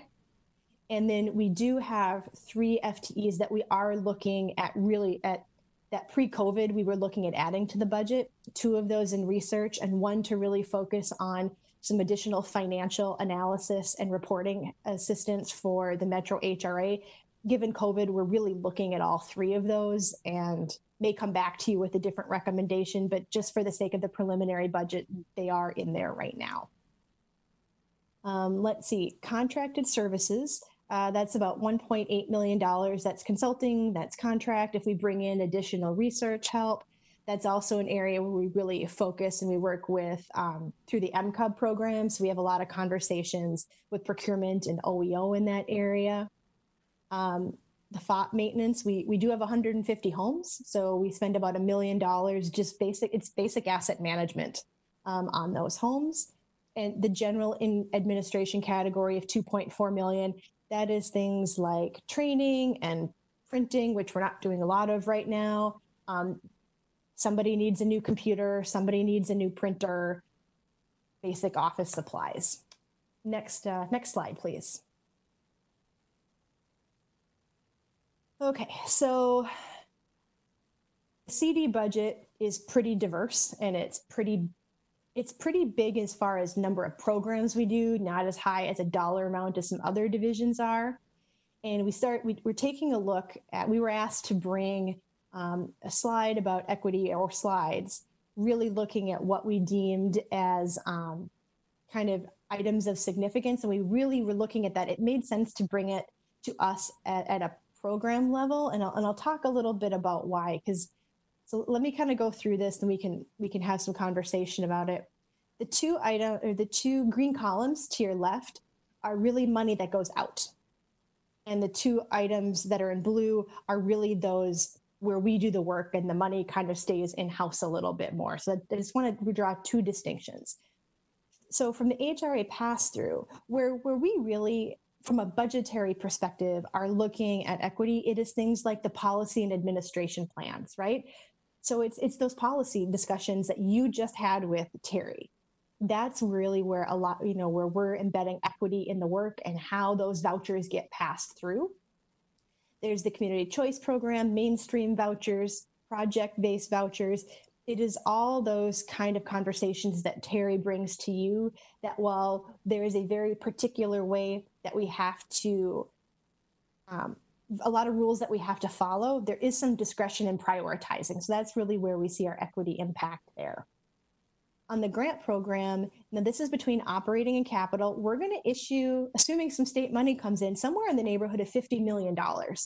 And then we do have 3 FTEs that we are looking at, really at that pre-COVID, we were looking at adding to the budget, 2 of those in research and 1 to really focus on some additional financial analysis and reporting assistance for the Metro HRA. Given COVID, we're really looking at all 3 of those and may come back to you with a different recommendation, but just for the sake of the preliminary budget, they are in there right now. Let's see, contracted services, that's about $1.8 million. That's consulting, that's contract. If we bring in additional research help, that's also an area where we really focus and we work with through the MCUB program. So we have a lot of conversations with procurement and OEO in that area. The FOP maintenance, we do have 150 homes. So we spend about $1 million, just basic asset management on those homes. And the general administration category of 2.4 million, that is things like training and printing, which we're not doing a lot of right now. Somebody needs a new computer, somebody needs a new printer, basic office supplies. Next slide, please. Okay, so the CD budget is pretty diverse, and it's pretty big as far as number of programs we do, not as high as a dollar amount as some other divisions are. And we're taking a look at, we were asked to bring a slide about equity, or slides, really looking at what we deemed as kind of items of significance. And we really were looking at that. It made sense to bring it to us at a program level, and I'll talk a little bit about why. So let me kind of go through this, and we can have some conversation about it. The 2 green columns to your left are really money that goes out, and the 2 items that are in blue are really those where we do the work and the money kind of stays in-house a little bit more. So I just want to draw 2 distinctions. So from the HRA pass-through, where we really, from a budgetary perspective, are looking at equity, it is things like the policy and administration plans, right? So it's those policy discussions that you just had with Terry. That's really where a lot, where we're embedding equity in the work and how those vouchers get passed through. There's the community choice program, mainstream vouchers, project-based vouchers. it is all those kind of conversations that Terry brings to you, that while there is a very particular way that we have to, a lot of rules that we have to follow, there is some discretion in prioritizing. So that's really where we see our equity impact there. On the grant program, now this is between operating and capital, we're going to issue, assuming some state money comes in, somewhere in the neighborhood of $50 million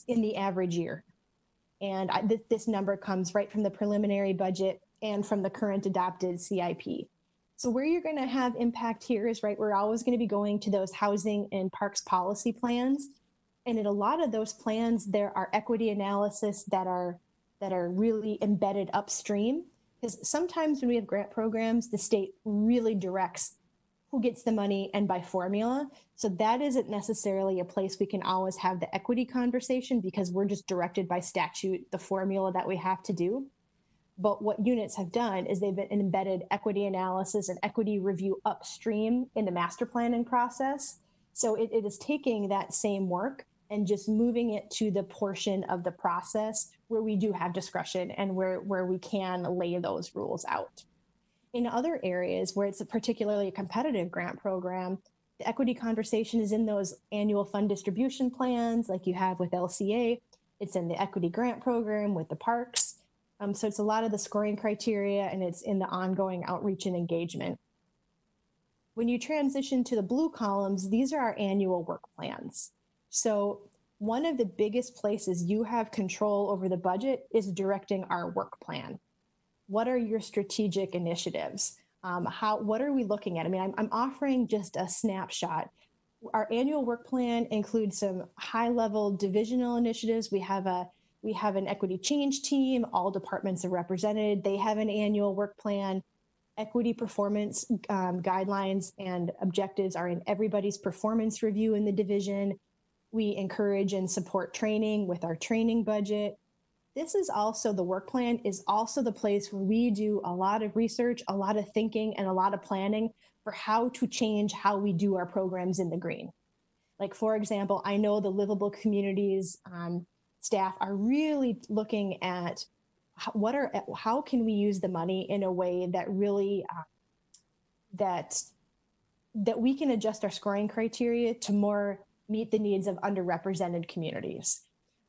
in the average year. And this number comes right from the preliminary budget and from the current adopted CIP. So where you're going to have impact here is, right, we're always going to be going to those housing and parks policy plans. And in a lot of those plans, there are equity analysis that are really embedded upstream. Because sometimes when we have grant programs, the state really directs who gets the money and by formula. So that isn't necessarily a place we can always have the equity conversation, because we're just directed by statute, the formula that we have to do. But what units have done is they've embedded equity analysis and equity review upstream in the master planning process. So it is taking that same work and just moving it to the portion of the process where we do have discretion and where we can lay those rules out. In other areas where it's a particularly competitive grant program, the equity conversation is in those annual fund distribution plans like you have with LCA. It's in the equity grant program with the parks. So it's a lot of the scoring criteria, and it's in the ongoing outreach and engagement. When you transition to the blue columns, these are our annual work plans. So one of the biggest places you have control over the budget is directing our work plan. What are your strategic initiatives? What are we looking at? I mean, I'm offering just a snapshot. Our annual work plan includes some high-level divisional initiatives. We have an equity change team. All departments are represented. They have an annual work plan. Equity performance guidelines and objectives are in everybody's performance review in the division. We encourage and support training with our training budget. This is also, the work plan is also the place where we do a lot of research, a lot of thinking, and a lot of planning for how to change how we do our programs in the green. Like, for example, I know the Livable Communities staff are really looking at how can we use the money in a way that really that we can adjust our scoring criteria to more meet the needs of underrepresented communities.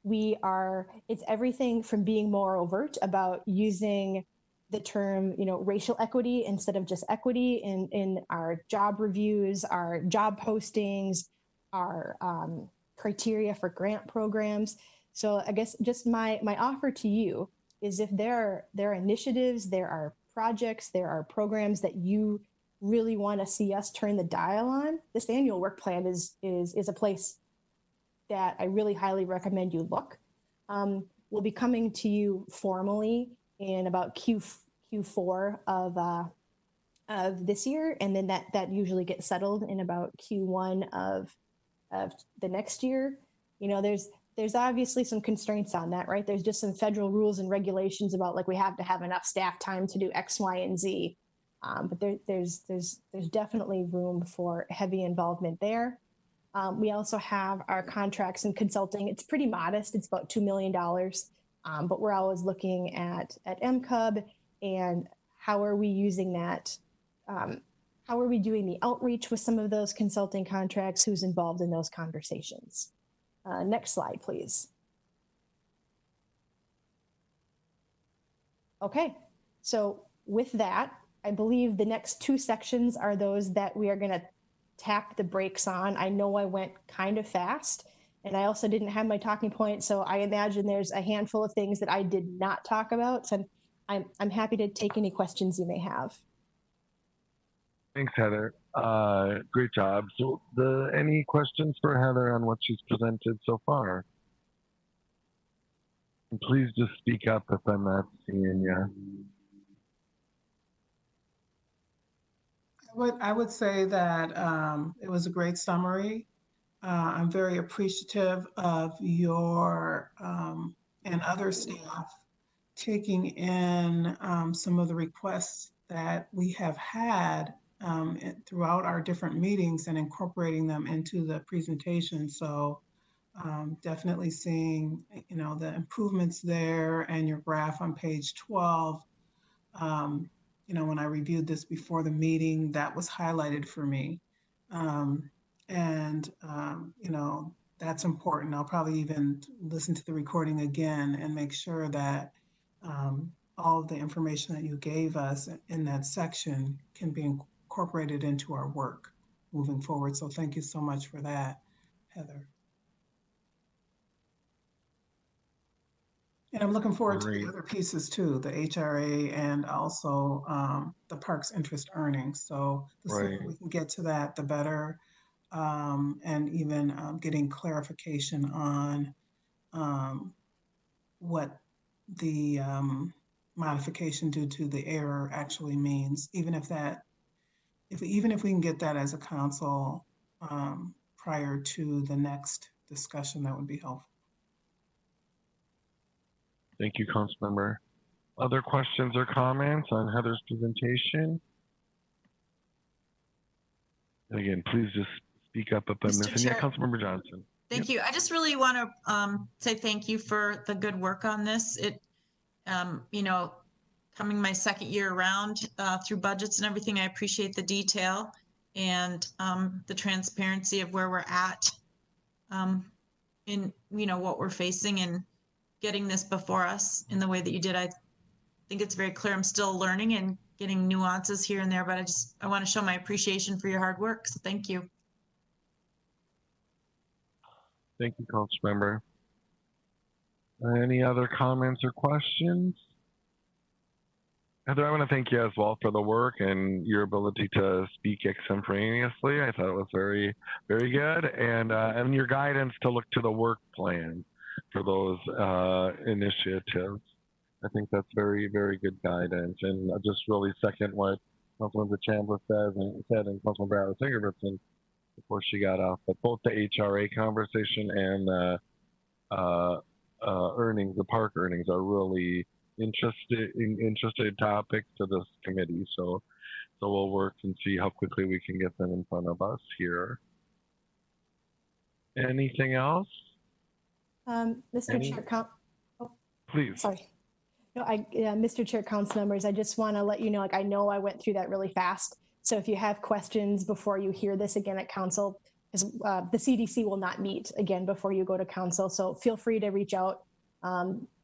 It's everything from being more overt about using the term, racial equity instead of just equity in our job reviews, our job postings, our criteria for grant programs. So I guess just my offer to you is, if there are initiatives, there are projects, there are programs that you really want to see us turn the dial on, this annual work plan is a place that I really highly recommend you look. We'll be coming to you formally in about Q4 of this year, and then that usually gets settled in about Q1 of the next year. There's obviously some constraints on that, right? There's just some federal rules and regulations about, like, we have to have enough staff time to do X, Y, and Z. But there's definitely room for heavy involvement there. We also have our contracts and consulting. It's pretty modest. It's about $2 million. But we're always looking at MCUB and how are we using that? How are we doing the outreach with some of those consulting contracts? Who's involved in those conversations? Next slide, please. Okay, so with that, I believe the next two sections are those that we are going to tap the brakes on. I know I went kind of fast, and I also didn't have my talking point, so I imagine there's a handful of things that I did not talk about. So I'm happy to take any questions you may have. Thanks, Heather. Great job. So any questions for Heather on what she's presented so far? And please just speak up if I'm not seeing you. I would say that it was a great summary. I'm very appreciative of your and other staff taking in some of the requests that we have had throughout our different meetings and incorporating them into the presentation. So definitely seeing, the improvements there, and your graph on page 12 when I reviewed this before the meeting, that was highlighted for me. That's important. I'll probably even listen to the recording again and make sure that all of the information that you gave us in that section can be incorporated into our work moving forward. So thank you so much for that, Heather. And I'm looking forward to the other pieces too, the HRA and also the park's interest earnings. So the sooner we can get to that, the better. And even getting clarification on what the modification due to the error actually means. Even if we can get that as a council prior to the next discussion, that would be helpful. Thank you, Councilmember. Other questions or comments on Heather's presentation? And again, please just speak up if I'm missing. Yeah, Councilmember Johnson. Thank you. I just really want to say thank you for the good work on this. It, coming my second year around through budgets and everything, I appreciate the detail and the transparency of where we're at in, what we're facing and getting this before us in the way that you did. I think it's very clear. I'm still learning and getting nuances here and there, but I want to show my appreciation for your hard work. So thank you. Thank you, Councilmember. Any other comments or questions? Heather, I want to thank you as well for the work and your ability to speak extemporaneously. I thought it was very, very good. And your guidance to look to the work plan for those initiatives. I think that's very, very good guidance. And I just really second what Councilmember Chambliss said and Councilmember Singerson before she got off. But both the HRA conversation and the earnings, the park earnings, are really interested topics to this committee. So we'll work and see how quickly we can get them in front of us here. Anything else? Mr. Chair, please. Sorry. No, Mr. Chair, council members, I just want to let you know, I know I went through that really fast. So if you have questions before you hear this again at council, because the CDC will not meet again before you go to council. So feel free to reach out,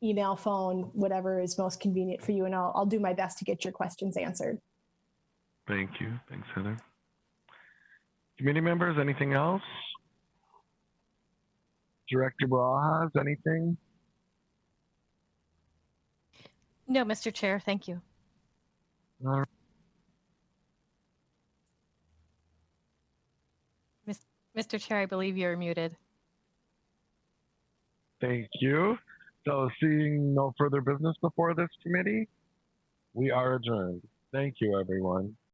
email, phone, whatever is most convenient for you. And I'll do my best to get your questions answered. Thank you. Thanks, Heather. Committee members, anything else? Director Barajas, anything? No, Mr. Chair, thank you. Mr. Chair, I believe you're muted. Thank you. So seeing no further business before this committee, we are adjourned. Thank you, everyone.